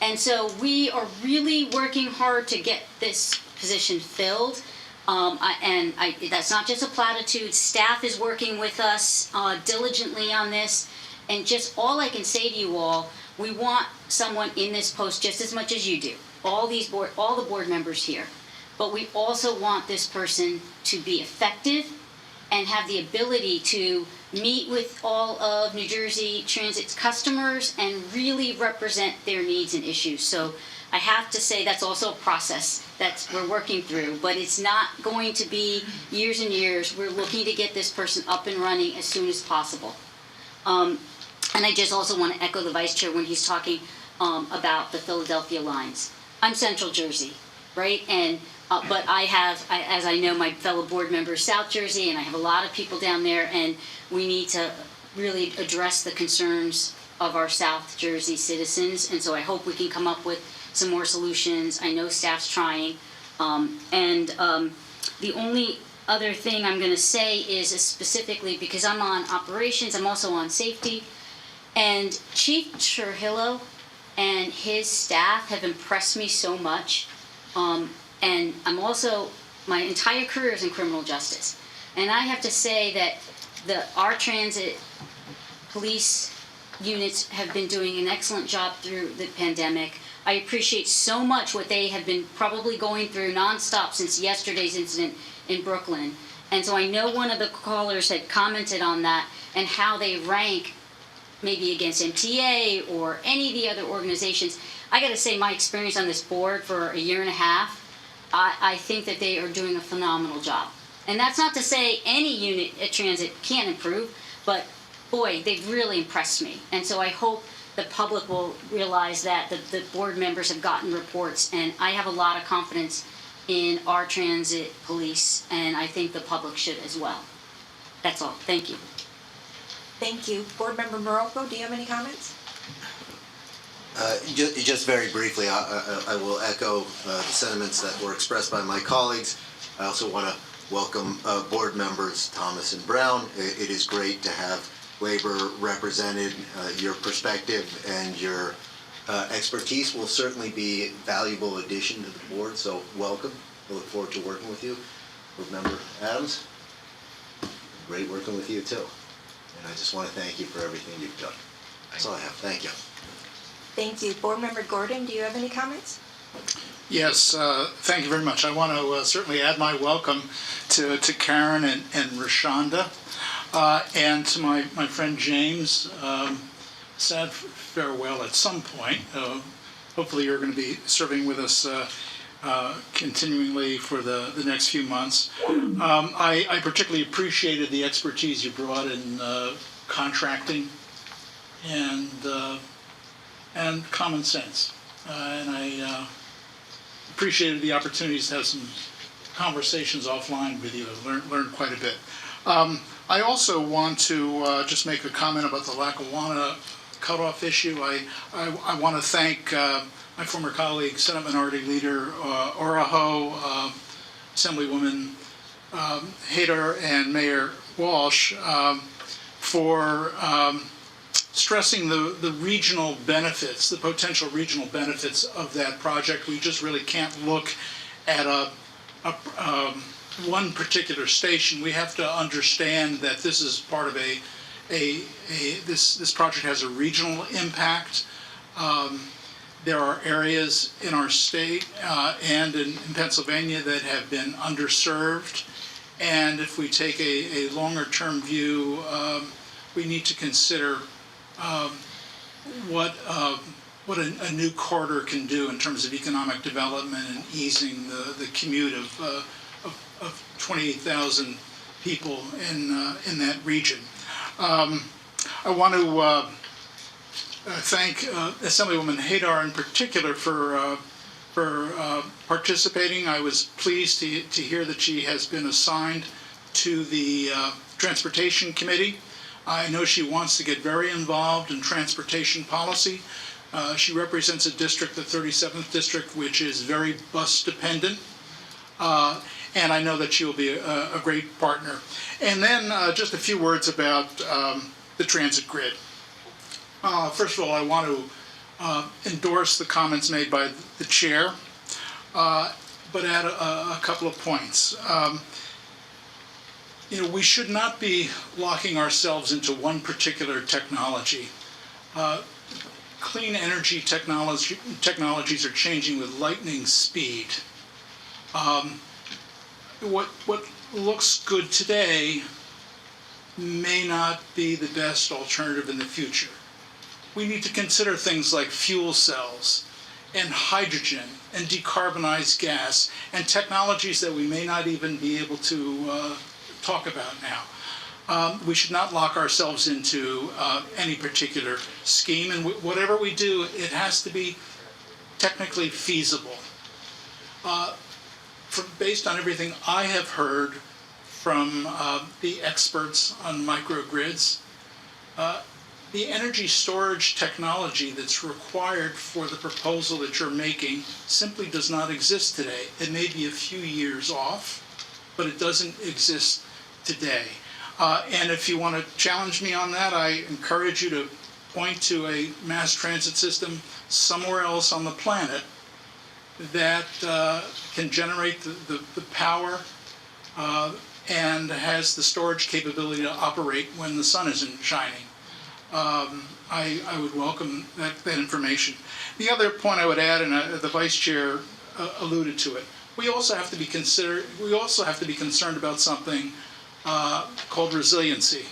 And so we are really working hard to get this position filled. That's not just a platitude. Staff is working with us diligently on this. And just all I can say to you all, we want someone in this post just as much as you do. All the board members here. But we also want this person to be effective and have the ability to meet with all of New Jersey Transit's customers and really represent their needs and issues. So I have to say that's also a process that we're working through, but it's not going to be years and years. We're looking to get this person up and running as soon as possible. And I just also want to echo the Vice Chair when he's talking about the Philadelphia lines. I'm Central Jersey, right? And but as I know, my fellow board members, South Jersey, and I have a lot of people down there, and we need to really address the concerns of our South Jersey citizens. And so I hope we can come up with some more solutions. I know staff's trying. The only other thing I'm going to say is specifically because I'm on operations, I'm also on safety. And Chief Trujillo and his staff have impressed me so much. And I'm also, my entire career is in criminal justice. And I have to say that our transit police units have been doing an excellent job through the pandemic. I appreciate so much what they have been probably going through nonstop since yesterday's incident in Brooklyn. And so I know one of the callers had commented on that and how they rank maybe against MTA or any of the other organizations. I got to say, my experience on this board for a year and a half, I think that they are doing a phenomenal job. And that's not to say any unit at transit can't improve, but boy, they've really impressed me. And so I hope the public will realize that the board members have gotten reports, and I have a lot of confidence in our transit police, and I think the public should as well. That's all. Thank you. Thank you. Board Member Morocco, do you have any comments? Just very briefly, I will echo the sentiments that were expressed by my colleagues. I also want to welcome board members Thomas and Brown. It is great to have labor represented. Your perspective and your expertise will certainly be a valuable addition to the board, so welcome. I look forward to working with you. Board Member Adams, great working with you too. And I just want to thank you for everything you've done. That's all I have. Thank you. Thank you. Board Member Gordon, do you have any comments? Yes, thank you very much. I want to certainly add my welcome to Karen and Rashonda, and to my friend James. Sad farewell at some point. Hopefully you're going to be serving with us continuingly for the next few months. I particularly appreciated the expertise you brought in contracting and common sense. And I appreciated the opportunities to have some conversations offline with you. I learned quite a bit. I also want to just make a comment about the Lackawanna Cutoff issue. I want to thank my former colleague, Senate Minority Leader Oraho, Assemblywoman Hader, and Mayor Walsh for stressing the regional benefits, the potential regional benefits of that project. We just really can't look at one particular station. We have to understand that this is part of this project has a regional impact. There are areas in our state and in Pennsylvania that have been underserved. And if we take a longer-term view, we need to consider what a new corridor can do in terms of economic development and easing the commute of 28,000 people in that region. I want to thank Assemblywoman Hadar in particular for participating. I was pleased to hear that she has been assigned to the Transportation Committee. I know she wants to get very involved in transportation policy. She represents a district, the 37th district, which is very bus dependent. And I know that she will be a great partner. And then just a few words about the transit grid. First of all, I want to endorse the comments made by the chair, but add a couple of points. We should not be locking ourselves into one particular technology. Clean energy technologies are changing with lightning speed. What looks good today may not be the best alternative in the future. We need to consider things like fuel cells and hydrogen and decarbonized gas and technologies that we may not even be able to talk about now. We should not lock ourselves into any particular scheme, and whatever we do, it has to be technically feasible. Based on everything I have heard from the experts on microgrids, the energy storage technology that's required for the proposal that you're making simply does not exist today. It may be a few years off, but it doesn't exist today. And if you want to challenge me on that, I encourage you to point to a mass transit system somewhere else on the planet that can generate the power and has the storage capability to operate when the sun isn't shining. I would welcome that information. The other point I would add, and the Vice Chair alluded to it, we also have to be concerned about something called resiliency.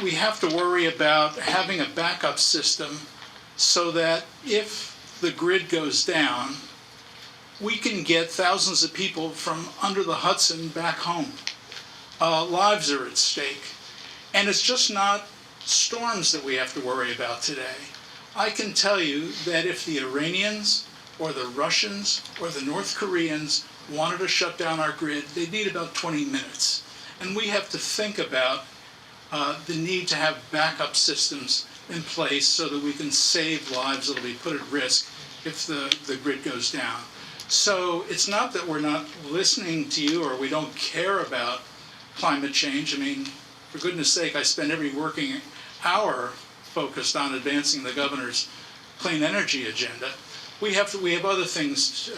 We have to worry about having a backup system so that if the grid goes down, we can get thousands of people from under the Hudson back home. Lives are at stake. And it's just not storms that we have to worry about today. I can tell you that if the Iranians or the Russians or the North Koreans wanted to shut down our grid, they'd need about 20 minutes. And we have to think about the need to have backup systems in place so that we can save lives that will be put at risk if the grid goes down. So it's not that we're not listening to you or we don't care about climate change. I mean, for goodness sake, I spend every working hour focused on advancing the governor's clean energy agenda. We have other things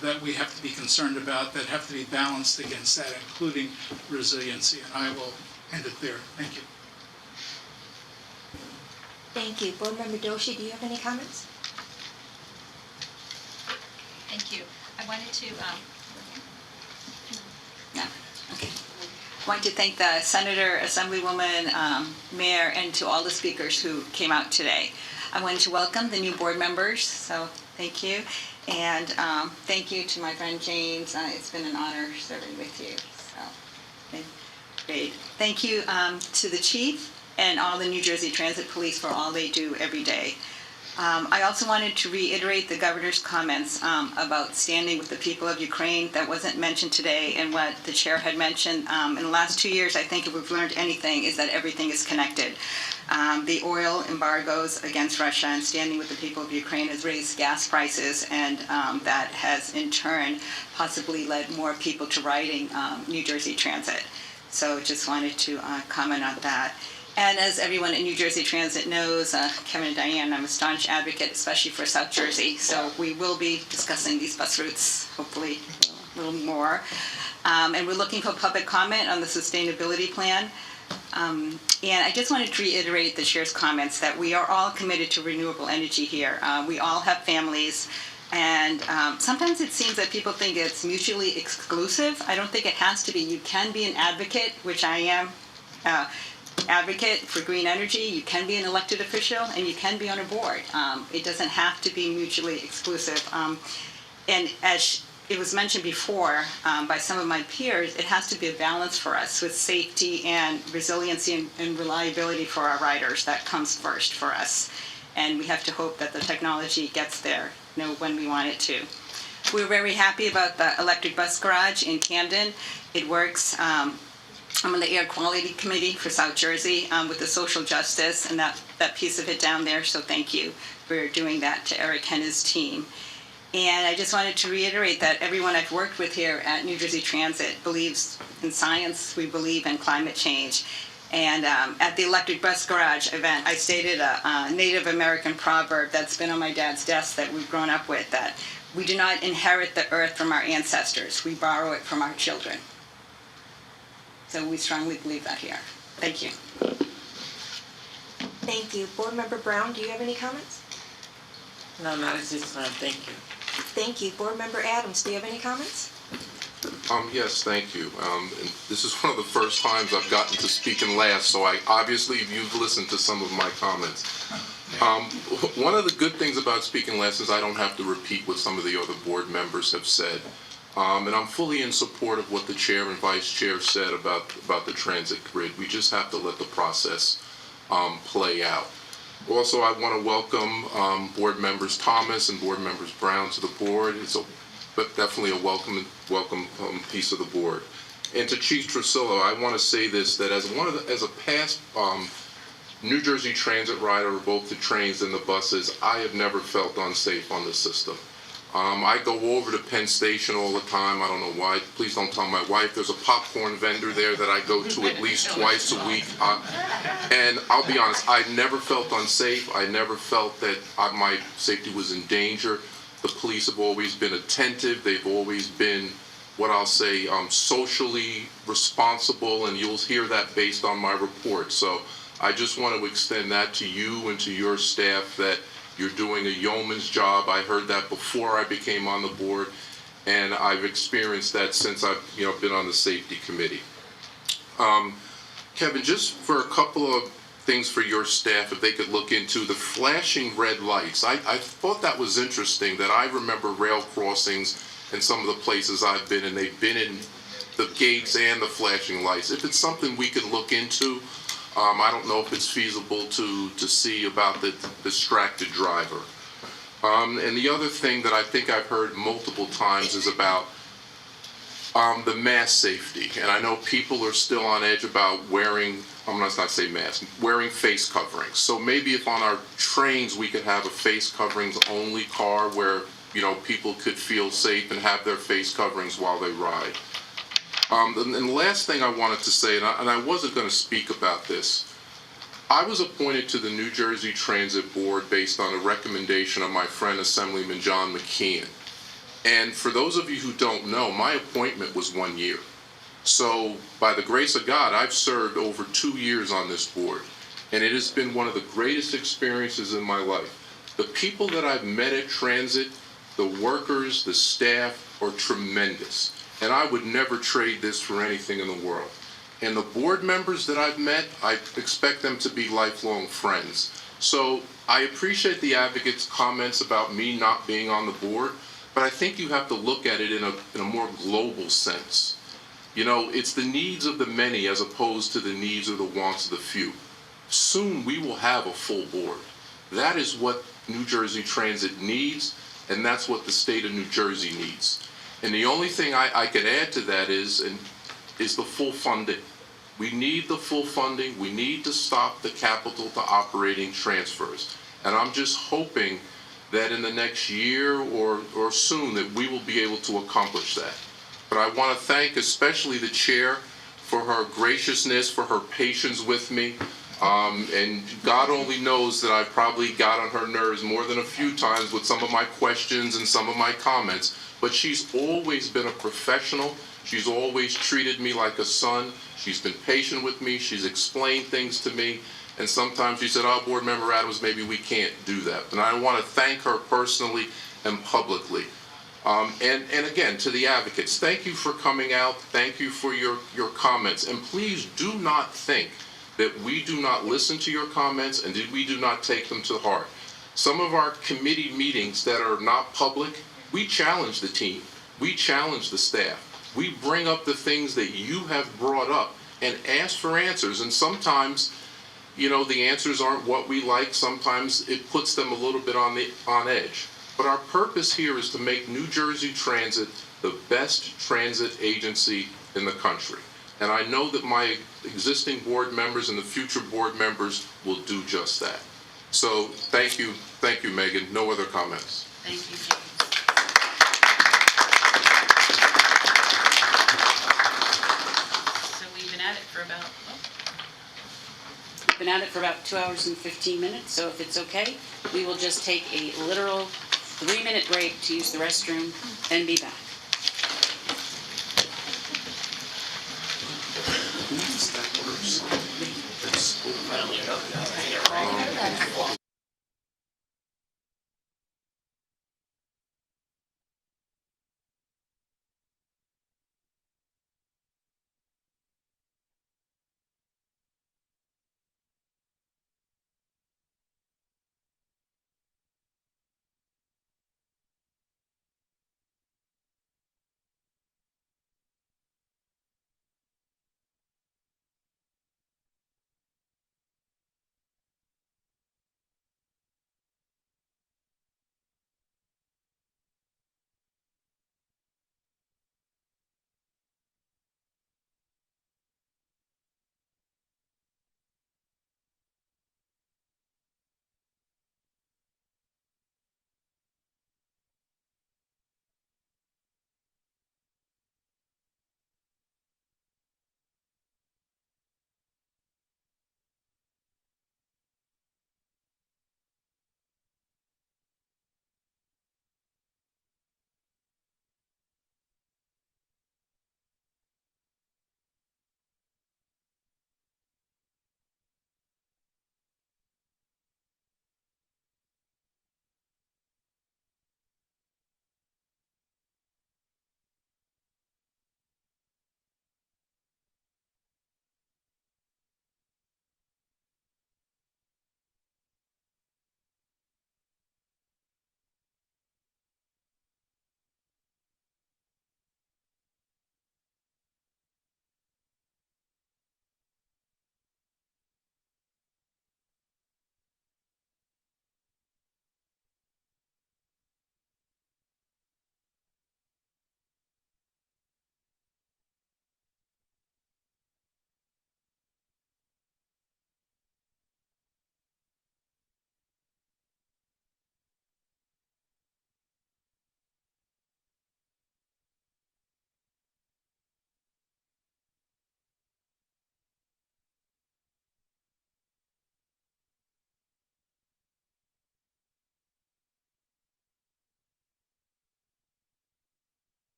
that we have to be concerned about that have to be balanced against that, including resiliency. And I will end it there. Thank you. Thank you. Board Member Doshi, do you have any comments? Thank you. I wanted to, I want to thank the Senator, Assemblywoman, Mayor, and to all the speakers who came out today. I wanted to welcome the new board members, so thank you. And thank you to my friend James. It's been an honor serving with you. So, great. Thank you to the chief and all the New Jersey Transit Police for all they do every day. I also wanted to reiterate the governor's comments about standing with the people of Ukraine. That wasn't mentioned today, and what the chair had mentioned. In the last 2 years, I think if we've learned anything is that everything is connected. The oil embargoes against Russia and standing with the people of Ukraine has raised gas prices, and that has in turn possibly led more people to riding New Jersey Transit. So just wanted to comment on that. And as everyone in New Jersey Transit knows, Kevin and Diane, I'm a staunch advocate, especially for South Jersey. So we will be discussing these bus routes, hopefully a little more. And we're looking for public comment on the sustainability plan. And I just wanted to reiterate the chair's comments that we are all committed to renewable energy here. We all have families, and sometimes it seems that people think it's mutually exclusive. I don't think it has to be. You can be an advocate, which I am, advocate for green energy. You can be an elected official, and you can be on a board. It doesn't have to be mutually exclusive. And as it was mentioned before by some of my peers, it has to be a balance for us with safety and resiliency and reliability for our riders. That comes first for us. And we have to hope that the technology gets there, when we want it to. We're very happy about the electric bus garage in Camden. It works. I'm on the Air Quality Committee for South Jersey with the social justice and that piece of it down there. So thank you for doing that to Eric and his team. And I just wanted to reiterate that everyone I've worked with here at New Jersey Transit believes in science. We believe in climate change. And at the electric bus garage event, I stated a Native American proverb that's been on my dad's desk that we've grown up with, that we do not inherit the earth from our ancestors. We borrow it from our children. So we strongly believe that here. Thank you. Thank you. Board Member Brown, do you have any comments? No, not at this time. Thank you. Thank you. Board Member Adams, do you have any comments? Yes, thank you. And this is one of the first times I've gotten to speak in last, so obviously you've listened to some of my comments. One of the good things about speaking last is I don't have to repeat what some of the other board members have said. And I'm fully in support of what the chair and vice chair said about the transit grid. We just have to let the process play out. Also, I want to welcome board members Thomas and board members Brown to the board. But definitely a welcome piece of the board. And to Chief Trusillo, I want to say this, that as a past New Jersey Transit rider of both the trains and the buses, I have never felt unsafe on the system. I go over to Penn Station all the time. I don't know why. Please don't tell my wife. There's a popcorn vendor there that I go to at least twice a week. And I'll be honest, I never felt unsafe. I never felt that my safety was in danger. The police have always been attentive. They've always been, what I'll say, socially responsible, and you'll hear that based on my report. So I just want to extend that to you and to your staff, that you're doing a yeoman's job. I heard that before I became on the board, and I've experienced that since I've been on the safety committee. Kevin, just for a couple of things for your staff, if they could look into the flashing red lights. I thought that was interesting, that I remember rail crossings in some of the places I've been, and they've been in the gates and the flashing lights. If it's something we can look into, I don't know if it's feasible to see about the distracted driver. And the other thing that I think I've heard multiple times is about the mask safety. And I know people are still on edge about wearing face coverings. So maybe if on our trains we could have a face coverings only car where, people could feel safe and have their face coverings while they ride. And the last thing I wanted to say, and I wasn't going to speak about this, I was appointed to the New Jersey Transit Board based on a recommendation of my friend Assemblyman John McKeon. And for those of you who don't know, my appointment was 1 year. So, by the grace of God, I've served over 2 years on this board, and it has been one of the greatest experiences in my life. The people that I've met at Transit, the workers, the staff, are tremendous, and I would never trade this for anything in the world. And the board members that I've met, I expect them to be lifelong friends. So, I appreciate the advocates' comments about me not being on the board, but I think you have to look at it in a more global sense. It's the needs of the many as opposed to the needs or the wants of the few. Soon we will have a full board. That is what New Jersey Transit needs, and that's what the state of New Jersey needs. And the only thing I could add to that is the full funding. We need the full funding. We need to stop the capital to operating transfers. And I'm just hoping that in the next year or soon that we will be able to accomplish that. But I want to thank especially the chair for her graciousness, for her patience with me. And God only knows that I probably got on her nerves more than a few times with some of my questions and some of my comments. But she's always been a professional. She's always treated me like a son. She's been patient with me. She's explained things to me. And sometimes she said, oh, Board Member Adams, maybe we can't do that. And I want to thank her personally and publicly. And again, to the advocates, thank you for coming out. Thank you for your comments. And please do not think that we do not listen to your comments and that we do not take them to heart. Some of our committee meetings that are not public, we challenge the team. We challenge the staff. We bring up the things that you have brought up and ask for answers. And sometimes, you know, the answers aren't what we like. Sometimes it puts them a little bit on edge. But our purpose here is to make New Jersey Transit the best transit agency in the country. And I know that my existing board members and the future board members will do just that. So thank you, Megan. No other comments. Thank you. So we've been at it for about, We've been at it for about 2 hours and 15 minutes, so if it's okay, we will just take a literal 3-minute break to use the restroom and be back.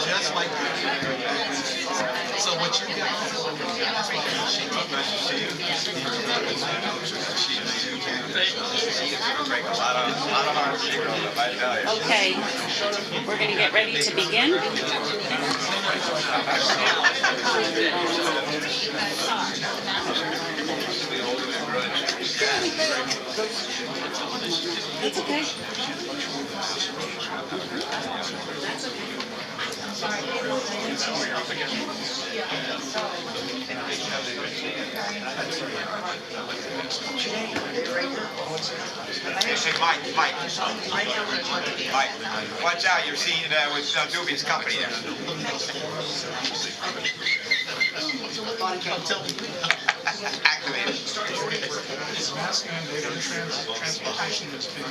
Just like so what you got? Okay, we're going to get ready to begin. It's okay. Hey, Mike, watch out, you're seen with Dubious company there. Activated. Is mask mandate on transportation has been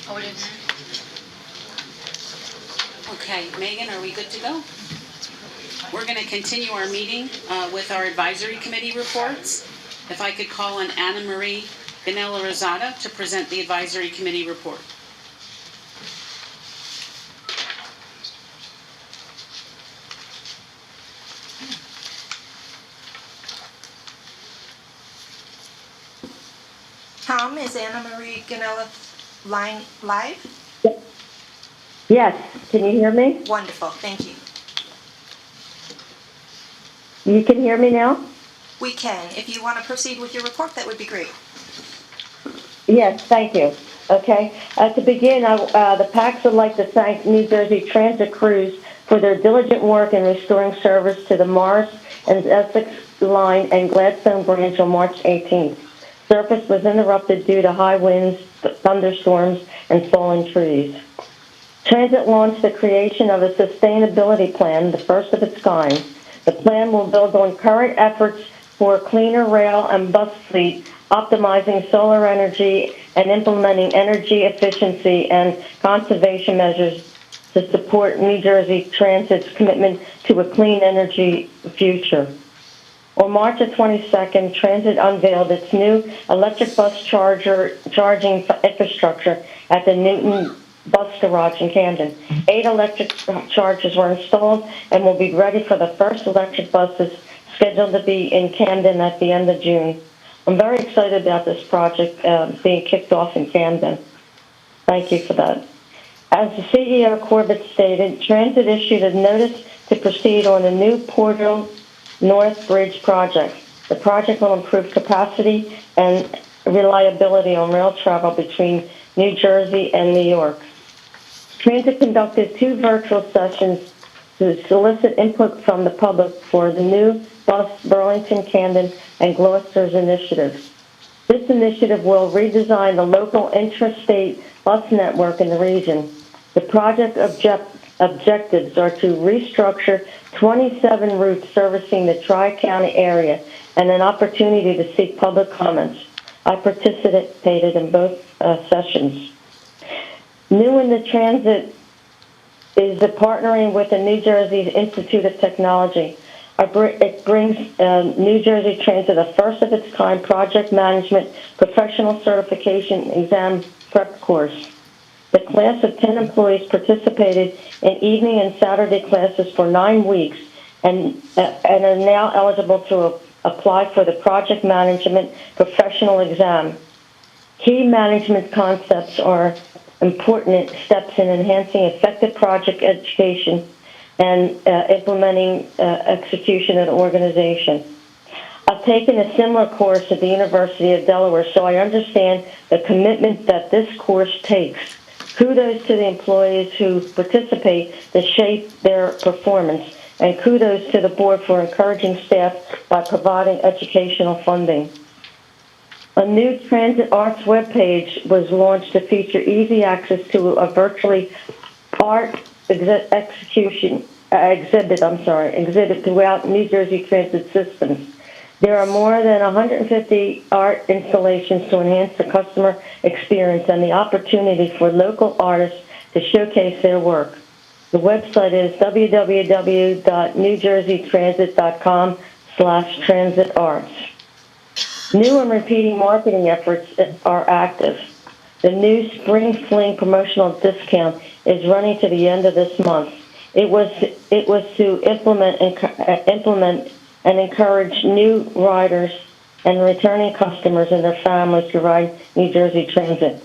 Oh, it is. Okay, Megan, are we good to go? We're going to continue our meeting with our advisory committee reports. If I could call on Anna Marie Ganella Rosada to present the advisory committee report. Tom, is Anna Marie Ganella line live? Yes, can you hear me? Wonderful, thank you. You can hear me now? We can. If you want to proceed with your report, that would be great. Yes, thank you. Okay, to begin, the PACs would like to thank New Jersey Transit crews for their diligent work in restoring service to the Morris and Essex line and Gladstone branch on March 18th. Service was interrupted due to high winds, thunderstorms, and fallen trees. Transit launched the creation of a sustainability plan, the first of its kind. The plan will build on current efforts for a cleaner rail and bus fleet, optimizing solar energy and implementing energy efficiency and conservation measures to support New Jersey Transit's commitment to a clean energy future. On March the 22nd, Transit unveiled its new electric bus charging infrastructure at the Newton Bus Garage in Camden. 8 electric chargers were installed and will be ready for the first electric buses scheduled to be in Camden at the end of June. I'm very excited about this project being kicked off in Camden. Thank you for that. As the CEO Corbett stated, Transit issued a notice to proceed on the new Portal North Bridge project. The project will improve capacity and reliability on rail travel between New Jersey and New York. Transit conducted 2 virtual sessions to solicit input from the public for the new Bus Burlington, Camden, and Gloucester's initiative. This initiative will redesign the local intrastate bus network in the region. The project objectives are to restructure 27 routes servicing the Tri-County area and an opportunity to seek public comments. I participated in both sessions. New in the transit is the partnering with the New Jersey Institute of Technology. It brings New Jersey Transit a first-of-its-kind project management professional certification exam prep course. The class of 10 employees participated in evening and Saturday classes for 9 weeks and are now eligible to apply for the project management professional exam. Key management concepts are important steps in enhancing effective project education and implementing execution of the organization. I've taken a similar course at the University of Delaware, so I understand the commitment that this course takes. Kudos to the employees who participate to shape their performance, and kudos to the board for encouraging staff by providing educational funding. A new Transit Arts webpage was launched to feature easy access to a virtually art exhibit throughout New Jersey Transit systems. There are more than 150 art installations to enhance the customer experience and the opportunity for local artists to showcase their work. The website is www.newjerseytransit.com/transitarts. New and repeating marketing efforts are active. The new Spring Fling promotional discount is running to the end of this month. It was to implement and encourage new riders and returning customers and their families to ride New Jersey Transit.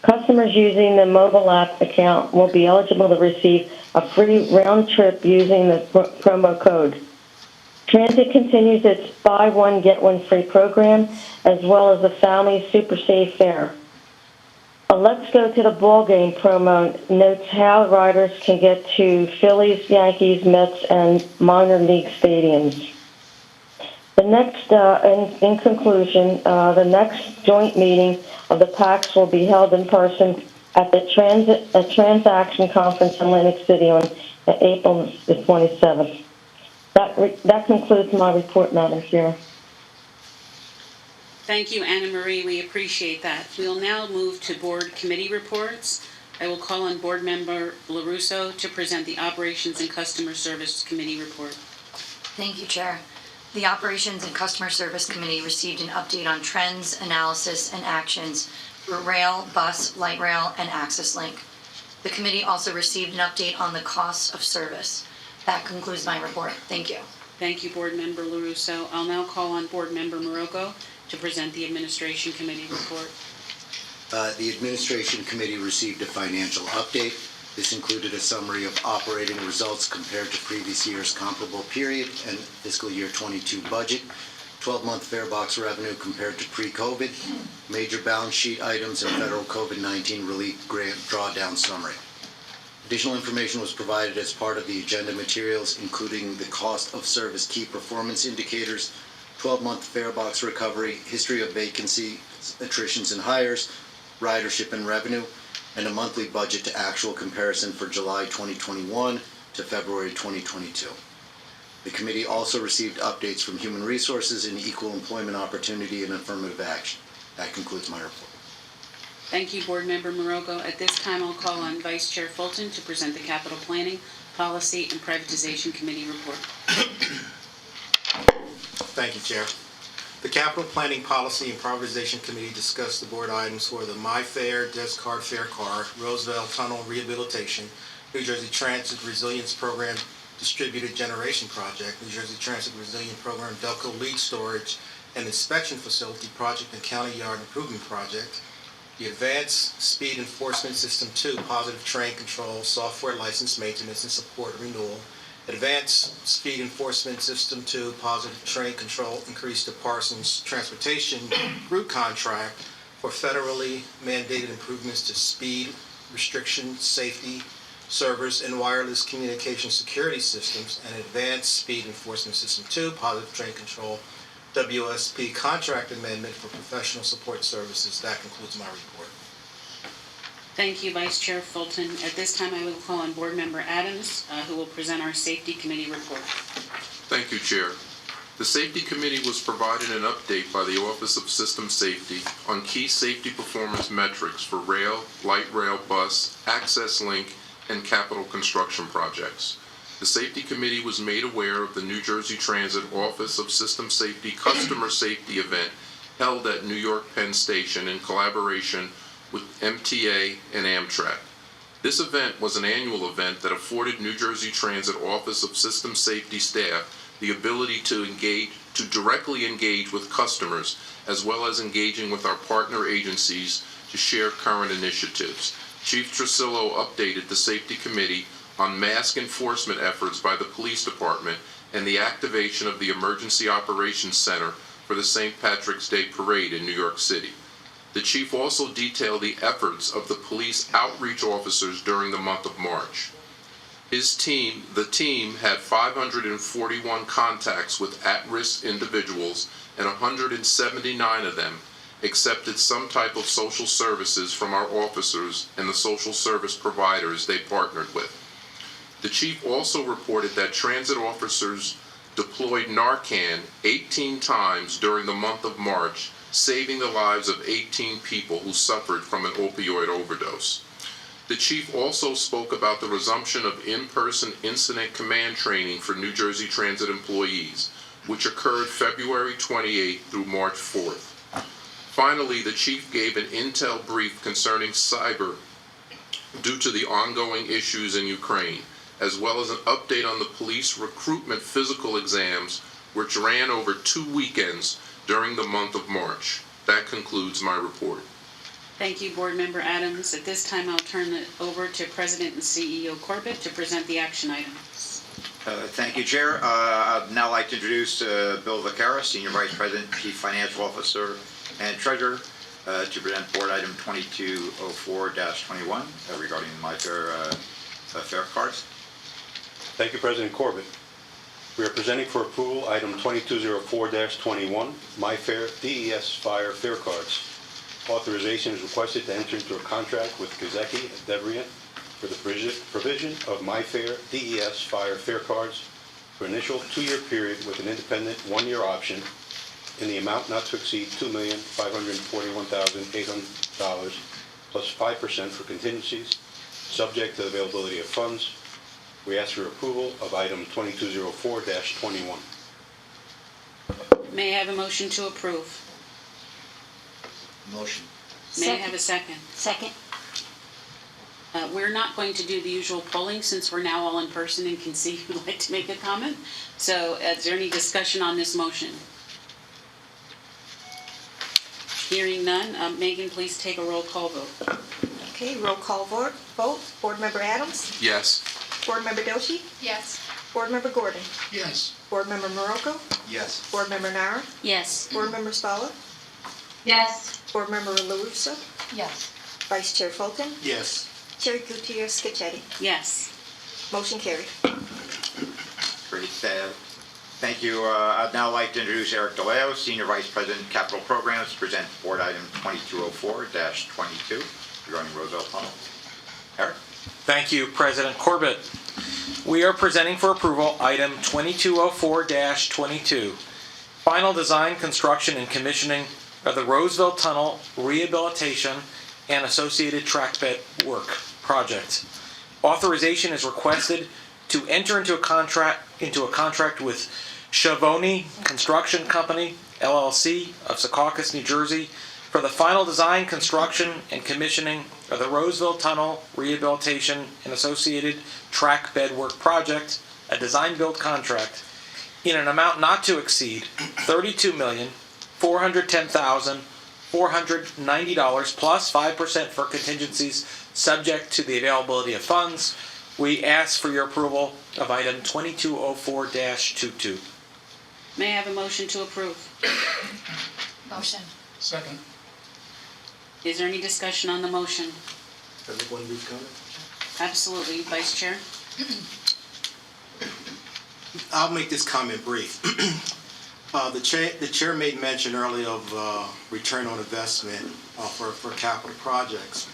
Customers using the mobile app account will be eligible to receive a free round trip using the promo code. Transit continues its buy one, get one free program, as well as the Family Super Safe Fare. A Let's Go to the Ball Game promo notes how riders can get to Phillies, Yankees, Mets, and minor league stadiums. The next, in conclusion, the next joint meeting of the PACs will be held in person at the Transaction Conference in Atlantic City on April the 27th. That concludes my report, Madam Chair. Thank you, Anna Marie. We appreciate that. We'll now move to board committee reports. I will call on Board Member LaRusso to present the Operations and Customer Service Committee report. Thank you, Chair. The Operations and Customer Service Committee received an update on trends, analysis, and actions for rail, bus, light rail, and Access Link. The committee also received an update on the costs of service. That concludes my report. Thank you. Thank you, Board Member LaRusso. I'll now call on Board Member Morocco to present the Administration Committee report. The Administration Committee received a financial update. This included a summary of operating results compared to previous year's comparable period and fiscal year 22 budget, 12-month fare box revenue compared to pre-COVID, major balance sheet items, and federal COVID-19 relief grant drawdown summary. Additional information was provided as part of the agenda materials, including the cost of service key performance indicators, 12-month fare box recovery, history of vacancy, attritions and hires, ridership and revenue, and a monthly budget to actual comparison for July 2021 to February 2022. The committee also received updates from Human Resources and Equal Employment Opportunity and Affirmative Action. That concludes my report. Thank you, Board Member Morogo. At this time, I'll call on Vice Chair Fulton to present the Capital Planning, Policy, and Privatization Committee report. Thank you, Chair. The Capital Planning, Policy, and Privatization Committee discussed the board items for the My Fair, Descartes Fair Car, Roosevelt Tunnel Rehabilitation, New Jersey Transit Resilience Program Distributed Generation Project, New Jersey Transit Resilient Program Delco Lead Storage and Inspection Facility Project and County Yard Improvement Project, the Advanced Speed Enforcement System 2 Positive Train Control Software License Maintenance and Support Renewal, Advanced Speed Enforcement System 2 Positive Train Control Increase to Parsons Transportation Route Contract for federally mandated improvements to speed, restriction, safety, servers, and wireless communication security systems, and Advanced Speed Enforcement System 2 Positive Train Control WSP Contract Amendment for Professional Support Services. That concludes my report. Thank you, Vice Chair Fulton. At this time, I will call on Board Member Adams, who will present our Safety Committee report. Thank you, Chair. The Safety Committee was provided an update by the Office of System Safety on key safety performance metrics for rail, light rail, bus, access link, and capital construction projects. The Safety Committee was made aware of the New Jersey Transit Office of System Safety Customer Safety event held at New York Penn Station in collaboration with MTA and Amtrak. This event was an annual event that afforded New Jersey Transit Office of System Safety staff the ability to directly engage with customers, as well as engaging with our partner agencies to share current initiatives. Chief Trusillo updated the Safety Committee on mask enforcement efforts by the Police Department and the activation of the Emergency Operations Center for the St. Patrick's Day Parade in New York City. The Chief also detailed the efforts of the police outreach officers during the month of March. The team had 541 contacts with at-risk individuals, and 179 of them accepted some type of social services from our officers and the social service providers they partnered with. The Chief also reported that transit officers deployed Narcan 18 times during the month of March, saving the lives of 18 people who suffered from an opioid overdose. The Chief also spoke about the resumption of in-person incident command training for New Jersey Transit employees, which occurred February 28th through March 4th. Finally, the Chief gave an intel brief concerning cyber due to the ongoing issues in Ukraine, as well as an update on the police recruitment physical exams, which ran over 2 weekends during the month of March. That concludes my report. Thank you, Board Member Adams. At this time, I'll turn it over to President and CEO Corbett to present the action items. Thank you, Chair. I'd now like to introduce Bill Vaquera, Senior Vice President, Chief Financial Officer, and Treasurer, to present Board Item 2204-21 regarding My Fair fare cards. Thank you, President Corbett. We are presenting for approval Item 2204-21, My Fair DES Fire Fare Cards. Authorization is requested to enter into a contract with Gaye and Debriant for the provision of My Fair DES Fire Fare Cards for an initial 2-year period with an independent 1-year option in the amount not to exceed $2,541,800 plus 5% for contingencies, subject to the availability of funds. We ask for approval of Item 2204-21. May I have a motion to approve? Motion. May I have a second? Second. We're not going to do the usual polling since we're now all in person and can see who'd like to make a comment. So is there any discussion on this motion? Hearing none, Megan, please take a roll call vote. Okay, roll call vote. Board Member Adams? Yes. Board Member Doshi? Yes. Board Member Gordon? Yes. Board Member Morocco? Yes. Board Member Nara? Yes. Board Member Spalla? Yes. Board Member LaRusso? Yes. Vice Chair Fulton? Yes. Chair Gutierrez-Scacchetti? Yes. Motion carried. Great. Thank you. I'd now like to introduce Eric DeLeo, Senior Vice President, Capital Programs, to present Board Item 2204-22 regarding Roosevelt Tunnel. Eric? Thank you, President Corbett. We are presenting for approval Item 2204-22, Final Design, Construction, and Commissioning of the Roosevelt Tunnel Rehabilitation and associated track bed work project. Authorization is requested to enter into a contract with Schiavone Construction Company, LLC of Secaucus, New Jersey, for the final design, construction, and commissioning of the Roseville Tunnel Rehabilitation and Associated Track Bed Work Project, a design-build contract, in an amount not to exceed $32,410,490 plus 5% for contingencies subject to the availability of funds. We ask for your approval of item 2204-22. May I have a motion to approve? Motion. Second. Is there any discussion on the motion? Can I make one brief comment? Absolutely, Vice Chair. I'll make this comment brief. The chair made mention earlier of return on investment for capital projects.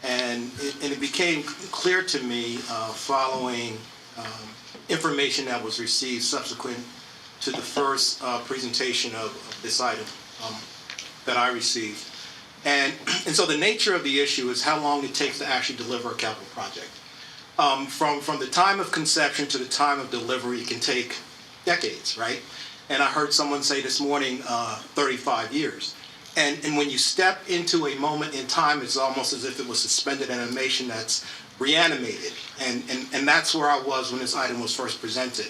And it became clear to me following information that was received subsequent to the first presentation of this item that I received. And so the nature of the issue is how long it takes to actually deliver a capital project. From the time of conception to the time of delivery, it can take decades, right? And I heard someone say this morning, 35 years. And when you step into a moment in time, it's almost as if it was suspended animation that's reanimated. And that's where I was when this item was first presented.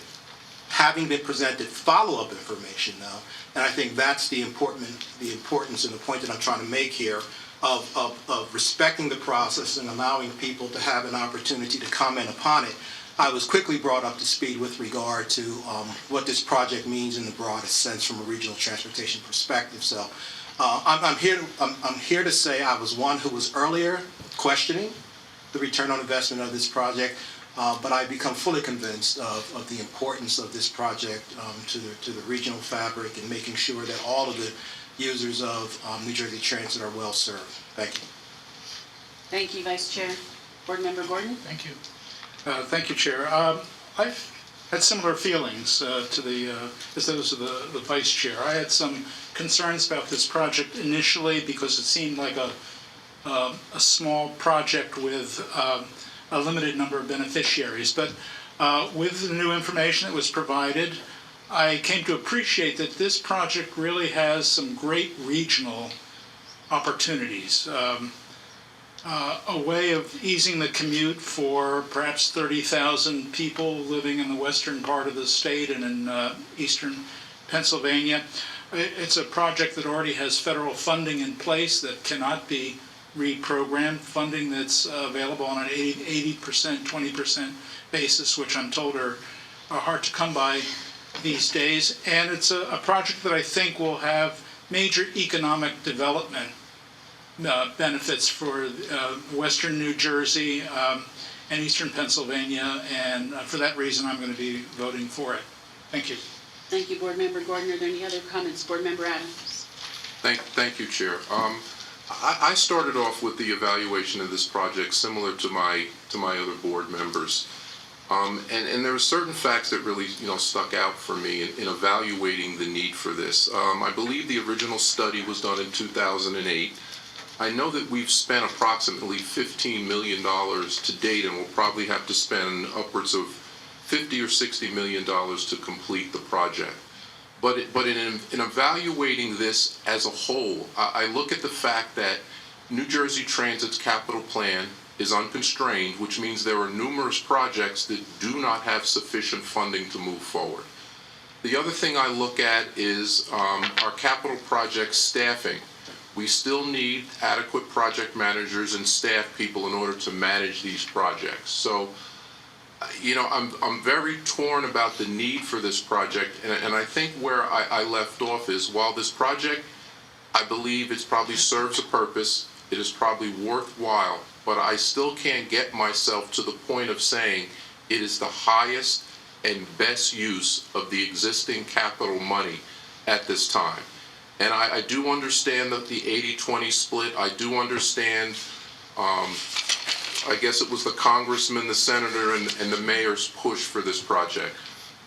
Having been presented follow-up information now, and I think that's the importance and the point that I'm trying to make here of respecting the process and allowing people to have an opportunity to comment upon it. I was quickly brought up to speed with regard to what this project means in the broadest sense from a regional transportation perspective. So I'm here to say I was one who was earlier questioning the return on investment of this project, but I've become fully convinced of the importance of this project to the regional fabric and making sure that all of the users of New Jersey Transit are well served. Thank you. Thank you, Vice Chair. Board Member Gordon? Thank you. Thank you, Chair. I've had similar feelings to as those of the Vice Chair. I had some concerns about this project initially because it seemed like a small project with a limited number of beneficiaries. But with the new information that was provided, I came to appreciate that this project really has some great regional opportunities. A way of easing the commute for perhaps 30,000 people living in the western part of the state and in eastern Pennsylvania. It's a project that already has federal funding in place that cannot be reprogrammed, funding that's available on an 80%, 20% basis, which I'm told are hard to come by these days. And it's a project that I think will have major economic development benefits for western New Jersey and eastern Pennsylvania, and for that reason I'm going to be voting for it. Thank you. Thank you, Board Member Gordon. Are there any other comments? Board Member Adams? Thank you, Chair. I started off with the evaluation of this project similar to my other board members. And there were certain facts that really stuck out for me in evaluating the need for this. I believe the original study was done in 2008. I know that we've spent approximately $15 million to date, and we'll probably have to spend upwards of $50 or $60 million to complete the project. But in evaluating this as a whole, I look at the fact that New Jersey Transit's capital plan is unconstrained, which means there are numerous projects that do not have sufficient funding to move forward. The other thing I look at is our capital project staffing. We still need adequate project managers and staff people in order to manage these projects. So, I'm very torn about the need for this project, and I think where I left off is, while this project, I believe it probably serves a purpose, it is probably worthwhile, but I still can't get myself to the point of saying it is the highest and best use of the existing capital money at this time. And I do understand that the 80-20 split. I do understand, I guess it was the congressman, the senator, and the mayor's push for this project.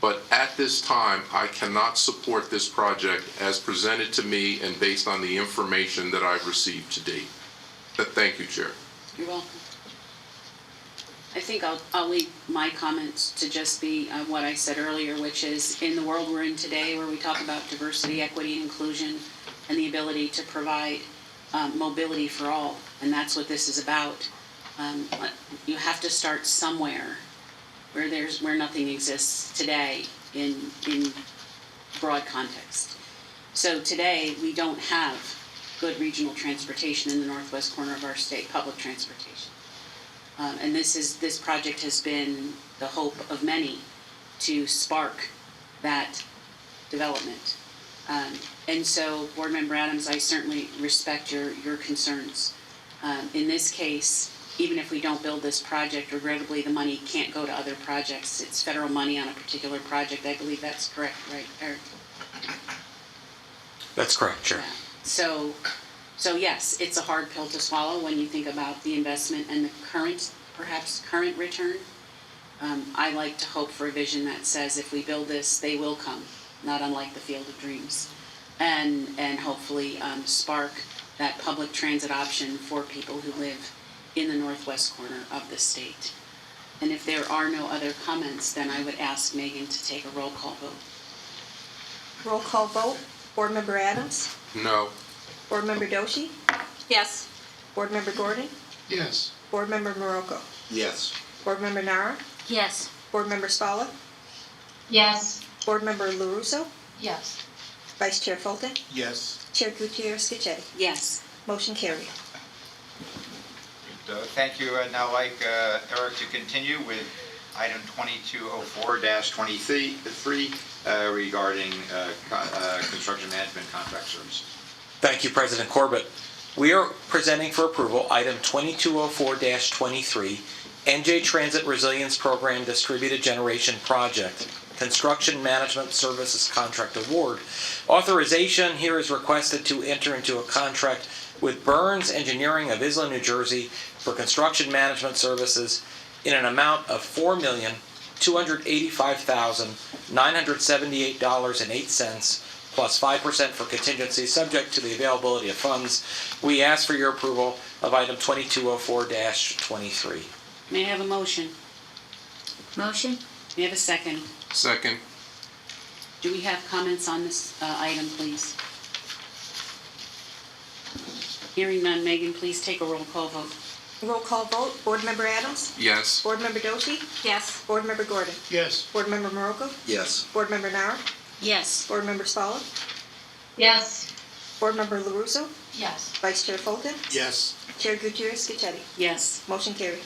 But at this time, I cannot support this project as presented to me and based on the information that I've received to date. Thank you, Chair. You're welcome. I think I'll leave my comments to just be what I said earlier, which is in the world we're in today where we talk about diversity, equity, and inclusion and the ability to provide mobility for all, and that's what this is about. You have to start somewhere where nothing exists today in broad context. So today we don't have good regional transportation in the northwest corner of our state, public transportation. And this project has been the hope of many to spark that development. And so, Board Member Adams, I certainly respect your concerns. In this case, even if we don't build this project, regrettably the money can't go to other projects. It's federal money on a particular project. I believe that's correct, right, Eric? That's correct, Chair. Yeah. So yes, it's a hard pill to swallow when you think about the investment and the current return. I like to hope for a vision that says if we build this, they will come, not unlike the Field of Dreams, and hopefully spark that public transit option for people who live in the northwest corner of the state. And if there are no other comments, then I would ask Megan to take a roll call vote. Roll call vote. Board Member Adams? No. Board Member Doshi? Yes. Board Member Gordon? Yes. Board Member Morocco? Yes. Board Member Nara? Yes. Board Member Spalla? Yes. Board Member LaRusso? Yes. Vice Chair Fulton? Yes. Chair Gutierrez-Scacchetti? Yes. Motion carried. Thank you. I'd now like Eric to continue with item 2204-23 regarding construction management contract services. Thank you, President Corbett. We are presenting for approval item 2204-23, NJ Transit Resilience Program Distributed Generation Project, Construction Management Services Contract Award. Authorization here is requested to enter into a contract with Burns Engineering of Isla, New Jersey for construction management services in an amount of $4,285,978.08 plus 5% for contingency, subject to the availability of funds. We ask for your approval of item 2204-23. May I have a motion? Motion? May I have a second? Second. Do we have comments on this item, please? Hearing none, Megan, please take a roll call vote. Roll call vote. Board Member Adams? Yes. Board Member Doshi? Yes. Board Member Gordon? Yes. Board Member Morocco? Yes. Board Member Nara? Yes. Board Member Spalla? Yes. Board Member LaRusso? Yes. Vice Chair Fulton? Yes. Chair Gutierrez-Scacchetti? Yes. Motion carried.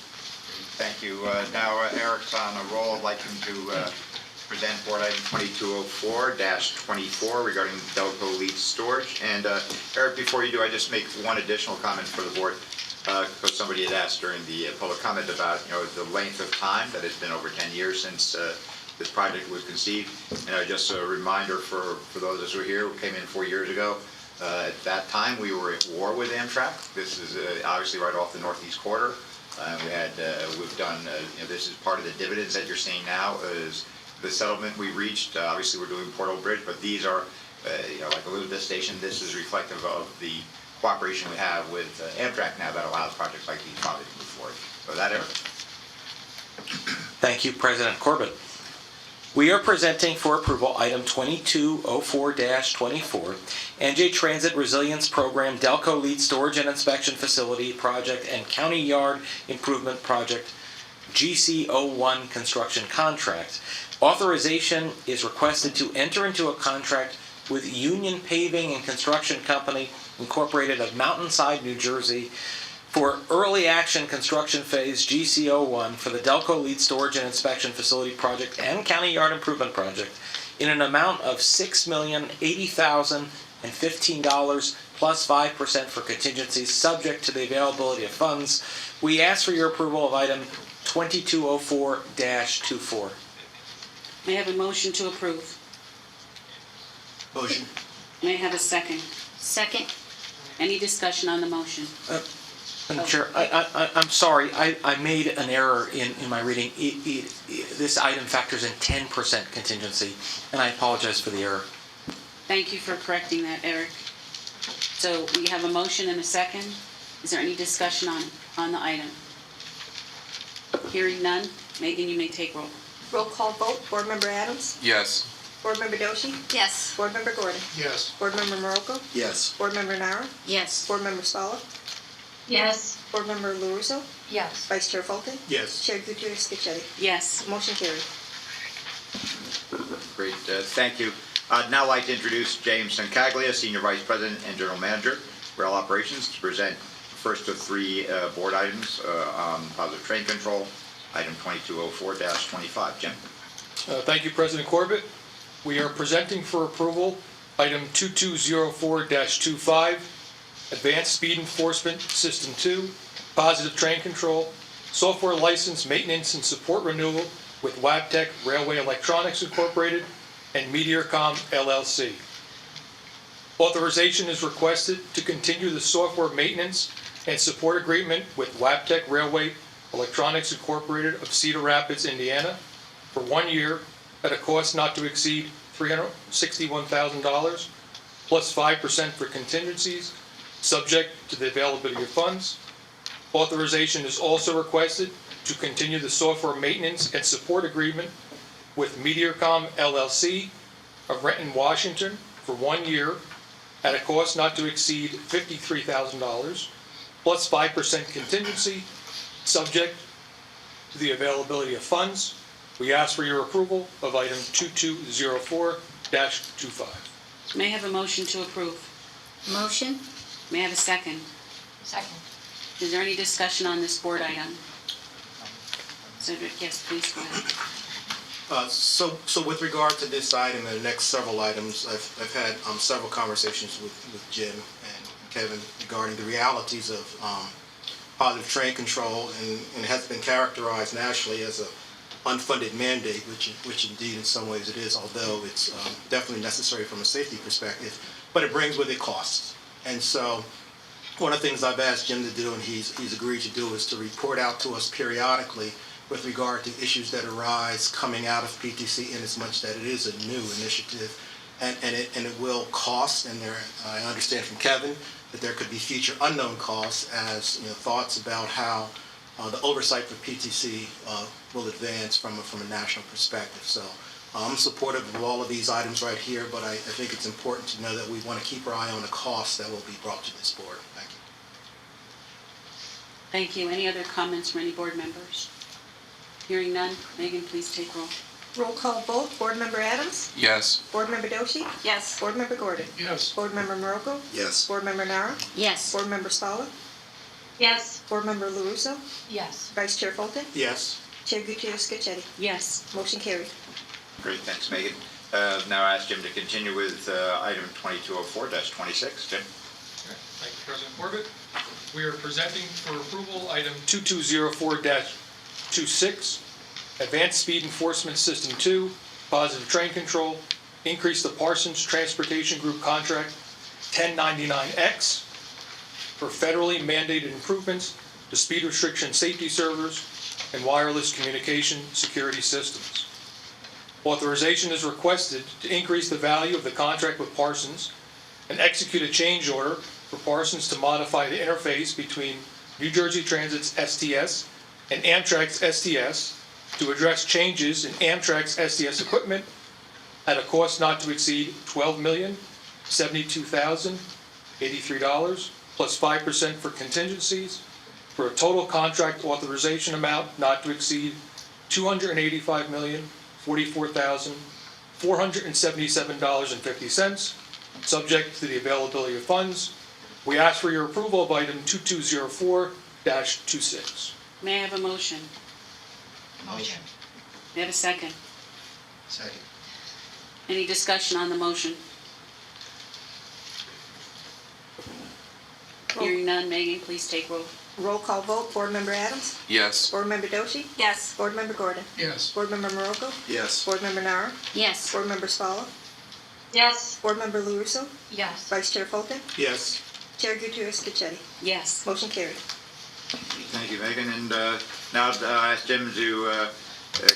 Thank you. Now Eric's on a roll. I'd like him to present board item 2204-24 regarding Delco lead storage. And Eric, before you do, I just make one additional comment for the board because somebody had asked during the public comment about the length of time that it's been over 10 years since this project was conceived. And just a reminder for those of us who are here who came in 4 years ago. At that time, we were at war with Amtrak. This is obviously right off the northeast quarter. We've done, this is part of the dividends that you're seeing now is the settlement we reached. Obviously, we're doing Port Old Bridge, but these are, like Elizabeth Station, this is reflective of the cooperation we have with Amtrak now that allows projects like these probably to move forward. So that, Eric. Thank you, President Corbett. We are presenting for approval item 2204-24, NJ Transit Resilience Program Delco Lead Storage and Inspection Facility Project and County Yard Improvement Project GC01 Construction Contract. Authorization is requested to enter into a contract with Union Paving and Construction Company, Incorporated of Mountainside, New Jersey, for Early Action Construction Phase GC01 for the Delco Lead Storage and Inspection Facility Project and County Yard Improvement Project in an amount of $6,080,015 plus 5% for contingencies, subject to the availability of funds. We ask for your approval of item 2204-24. May I have a motion to approve? Motion. May I have a second? Second? Any discussion on the motion? Madam Chair, I'm sorry, I made an error in my reading. This item factors in 10% contingency, and I apologize for the error. Thank you for correcting that, Eric. So we have a motion and a second. Is there any discussion on the item? Hearing none, Megan, you may take roll. Roll call vote, Board Member Adams? Yes. Board Member Doshi? Yes. Board Member Gordon? Yes. Board Member Morocco? Yes. Board Member Nara? Yes. Board Member Spalla? Yes. Board Member LaRusso? Yes. Vice Chair Fulton? Yes. Chair Gutierrez Scacchetti? Yes. Motion carried. Great, thank you. I'd now like to introduce James Sancaglia, Senior Vice President and General Manager, Rail Operations, to present the first of three board items on positive train control, item 2204-25. Jim. Thank you, President Corbett. We are presenting for approval item 2204-25, Advanced Speed Enforcement System 2, Positive Train Control, Software License Maintenance and Support Renewal with Wabtec Railway Electronics Incorporated and Meteorcom LLC. Authorization is requested to continue the software maintenance and support agreement with Wabtec Railway Electronics Incorporated of Cedar Rapids, Indiana, for 1 year at a cost not to exceed $361,000 plus 5% for contingencies, subject to the availability of funds. Authorization is also requested to continue the software maintenance and support agreement with Meteorcom LLC of Renton, Washington for 1 year at a cost not to exceed $53,000 plus 5% contingency, subject to the availability of funds. We ask for your approval of item 2204-25. May I have a motion to approve? Motion? May I have a second? Second. Is there any discussion on this board item? Cedric, yes, please go ahead. So with regard to this item and the next several items, I've had several conversations with Jim and Kevin regarding the realities of positive train control, and it has been characterized nationally as a unfunded mandate, which indeed in some ways it is, although it's definitely necessary from a safety perspective, but it brings with it costs. And so one of the things I've asked Jim to do, and he's agreed to do, is to report out to us periodically with regard to issues that arise coming out of PTC, in as much that it is a new initiative, and it will cost, and I understand from Kevin that there could be future unknown costs as thoughts about how the oversight for PTC will advance from a national perspective. So I'm supportive of all of these items right here, but I think it's important to know that we want to keep our eye on the costs that will be brought to this board. Thank you. Thank you. Any other comments from any board members? Hearing none, Megan, please take roll. Roll call vote, Board Member Adams? Yes. Board Member Doshi? Yes. Board Member Gordon? Yes. Board Member Morocco? Yes. Board Member Nara? Yes. Board Member Spalla? Yes. Board Member LaRusso? Yes. Vice Chair Fulton? Yes. Chair Gutierrez Scacchetti? Yes. Motion carried. Great, thanks, Megan. Now I ask Jim to continue with item 2204-26. Jim. Thank you, President Corbett. We are presenting for approval item 2204-26, Advanced Speed Enforcement System 2, Positive Train Control, increase the Parsons Transportation Group contract 1099X for federally mandated improvements to speed restriction safety servers and wireless communication security systems. Authorization is requested to increase the value of the contract with Parsons and execute a change order for Parsons to modify the interface between New Jersey Transit's STS and Amtrak's STS to address changes in Amtrak's STS equipment at a cost not to exceed $12,072,083 plus 5% for contingencies, for a total contract authorization amount not to exceed $285,044,477.50, subject to the availability of funds. We ask for your approval of item 2204-26. May I have a motion? Motion. May I have a second? Second. Any discussion on the motion? Hearing none, Megan, please take roll. Roll call vote, Board Member Adams? Yes. Board Member Doshi? Yes. Board Member Gordon? Yes. Board Member Morocco? Yes. Board Member Nara? Yes. Board Member Spalla? Yes. Board Member LaRusso? Yes. Vice Chair Fulton? Yes. Chair Gutierrez Scacchetti? Yes. Motion carried. Thank you, Megan. And now I ask Jim to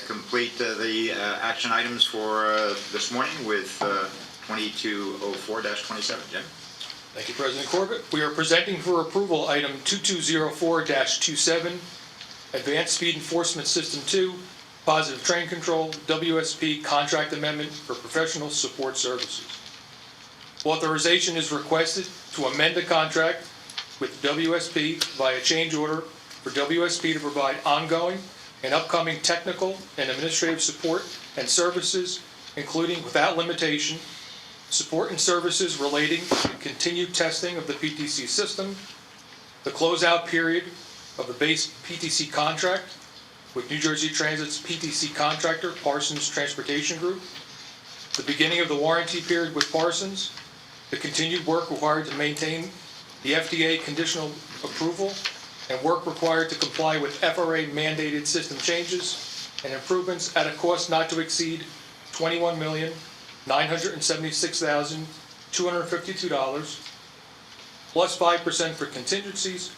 complete the action items for this morning with 2204-27. Jim? Thank you, President Corbett. We are presenting for approval item 2204-27, Advanced Speed Enforcement System 2, Positive Train Control, WSP Contract Amendment for Professional Support Services. Authorization is requested to amend the contract with WSP via change order for WSP to provide ongoing and upcoming technical and administrative support and services, including without limitation, support and services relating to continued testing of the PTC system, the closeout period of the base PTC contract with New Jersey Transit's PTC contractor, Parsons Transportation Group, the beginning of the warranty period with Parsons, the continued work required to maintain the FDA conditional approval, and work required to comply with FRA mandated system changes and improvements at a cost not to exceed $21,976,252, plus 5% for contingencies,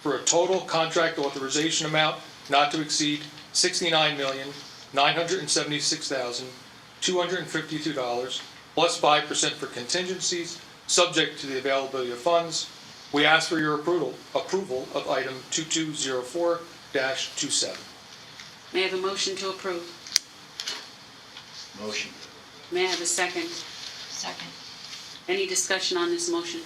for a total contract authorization amount not to exceed $69,976,252, plus 5% for contingencies, subject to the availability of funds. We ask for your approval of item 2204-27. May I have a motion to approve? Motion. May I have a second? Second. Any discussion on this motion?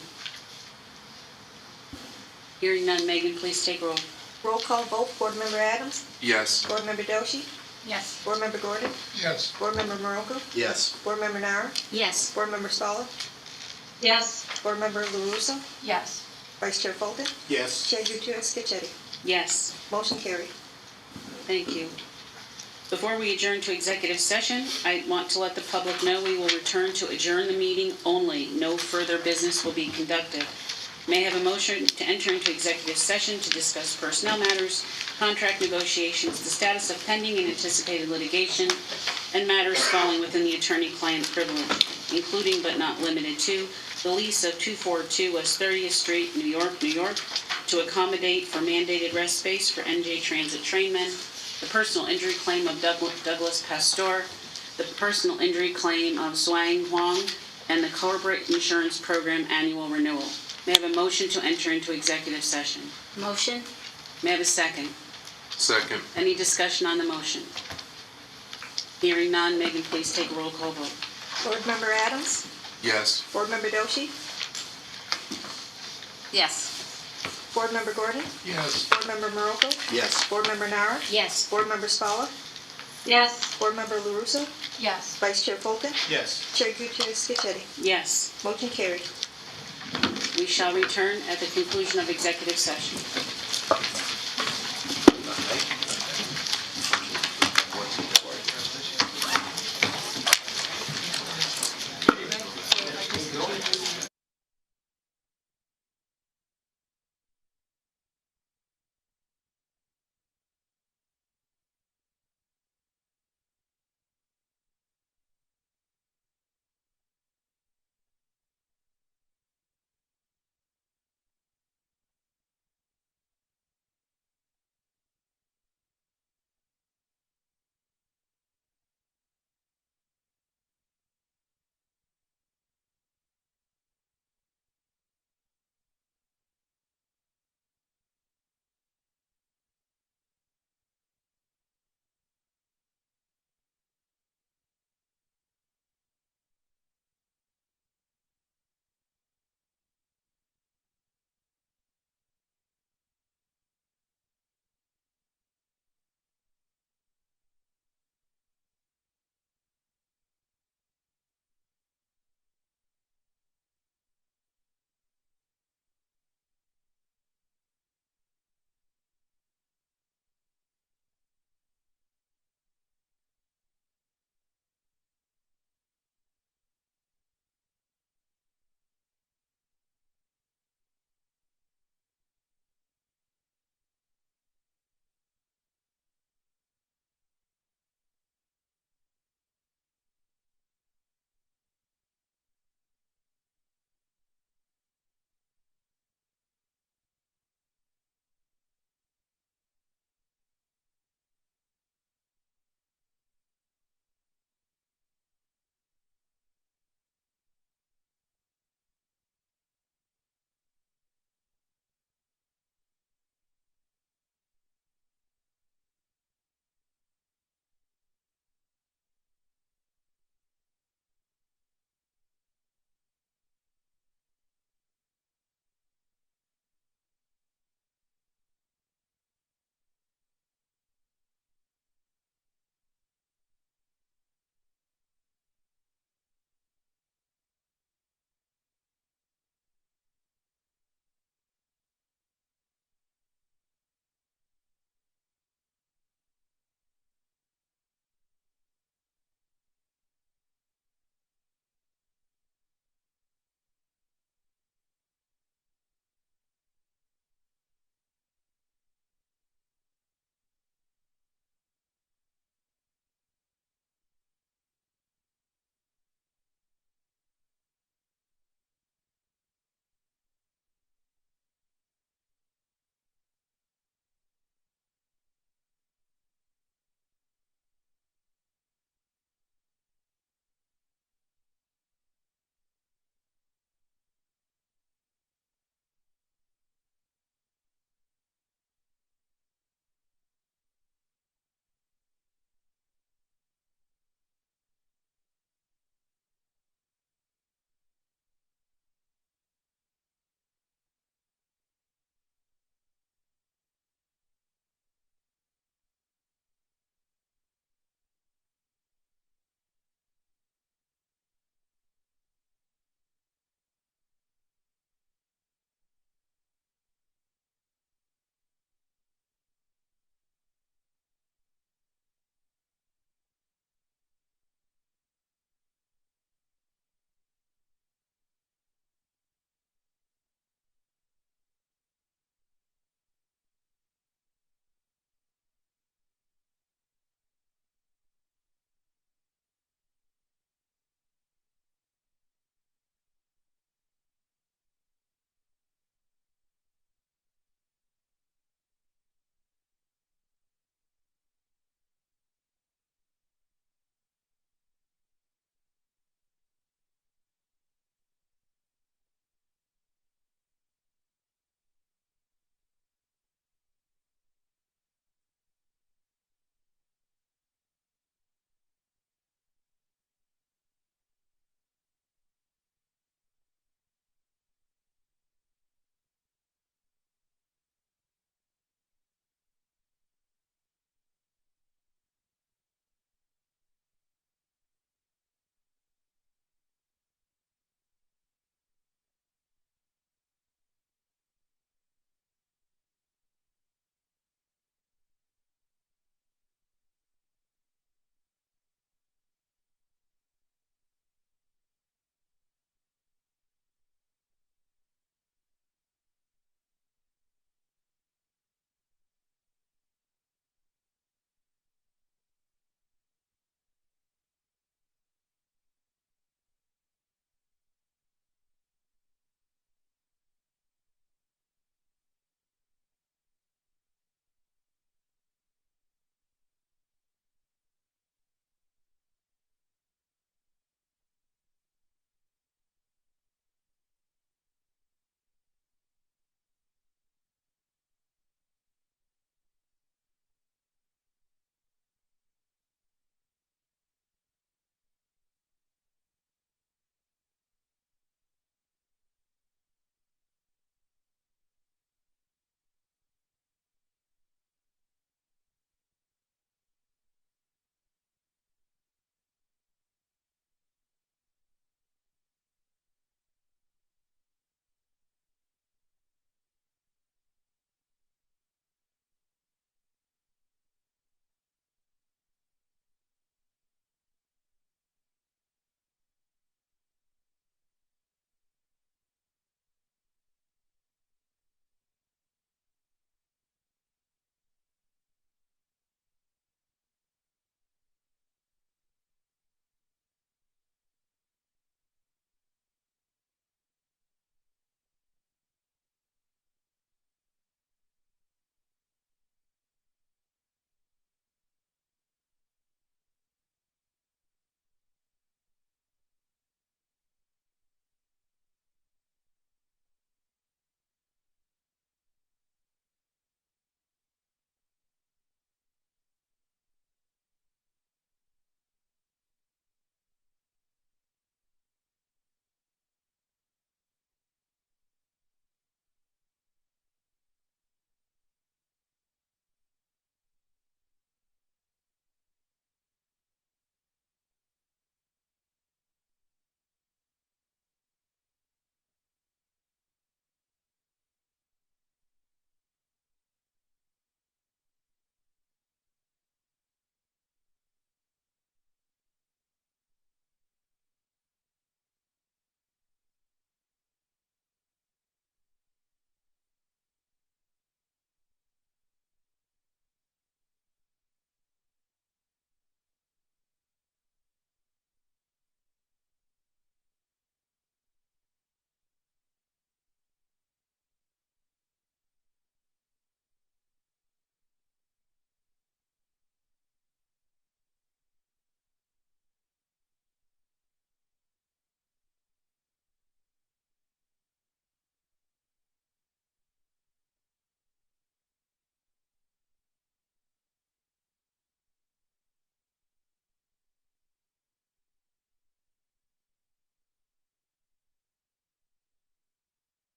Hearing none, Megan, please take roll. Roll call vote, Board Member Adams? Yes. Board Member Doshi? Yes. Board Member Gordon? Yes. Board Member Maroko? Yes. Board Member Nara? Yes. Board Member Scala? Yes. Board Member LaRusso? Yes. Vice Chair Fulton? Yes. Chair Gutierrez Schechetti? Yes. Motion carried. Thank you. Before we adjourn to executive session, I want to let the public know we will return to adjourn the meeting only. No further business will be conducted. May I have a motion to enter into executive session to discuss personnel matters, contract negotiations, the status of pending and anticipated litigation, and matters falling within the attorney-client privilege, including but not limited to the lease of 242 West 30th Street, New York, New York, to accommodate for mandated rest space for NJ Transit trainmen, the personal injury claim of Douglas Pastor, the personal injury claim of Zhuang Huang, and the corporate insurance program annual renewal. May I have a motion to enter into executive session? Motion? May I have a second? Second. Any discussion on the motion? Hearing none, Megan, please take a roll call vote. Board Member Adams? Yes. Board Member Doshi? Yes. Board Member Gordon? Yes. Board Member Maroko? Yes. Board Member Nara? Yes. Board Member Scala? Yes. Board Member LaRusso? Yes. Vice Chair Fulton? Yes. Chair Gutierrez Schechetti? Yes. Motion carried. We shall return at the conclusion of executive session.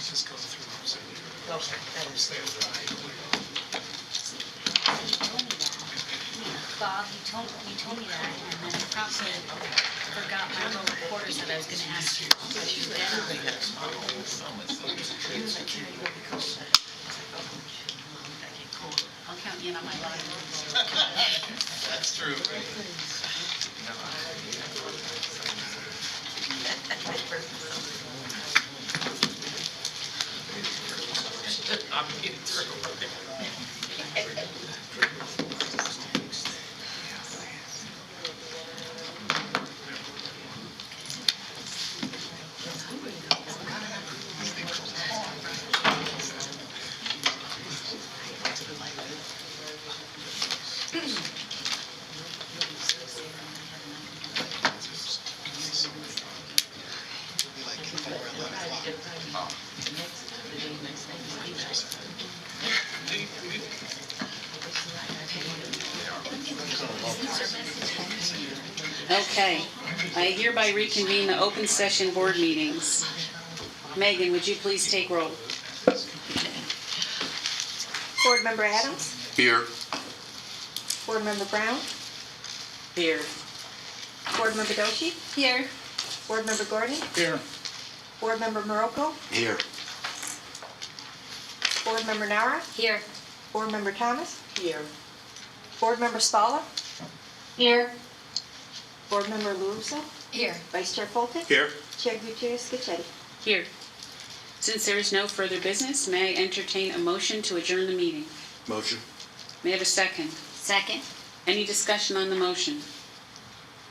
just go through. Okay, that is Bob, you told me that, and then I probably forgot my little quarters that I was gonna ask you. I'll count you in on my lottery. That's true. I'm getting through. Okay, I hereby reconvene the open session board meetings. Megan, would you please take roll? Board Member Adams? Here. Board Member Brown? Here. Board Member Doshi? Here. Board Member Gordon? Here. Board Member Morocco? Here. Board Member Nara? Here. Board Member Thomas? Here. Board Member Spalla? Here. Board Member LaRusso? Here. Vice Chair Fulton? Here. Chair Gutierrez Scacchetti? Here. Since there is no further business, may I entertain a motion to adjourn the meeting? Motion. May I have a second? Second. Any discussion on the motion?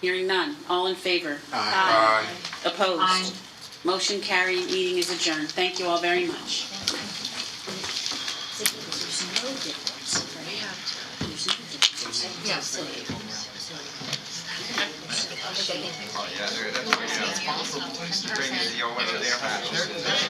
Hearing none. All in favor? Aye. Opposed? Aye. Motion carried. Meeting is adjourned. Thank you all very much. Oh, yeah, that's pretty, bring the old one to their house.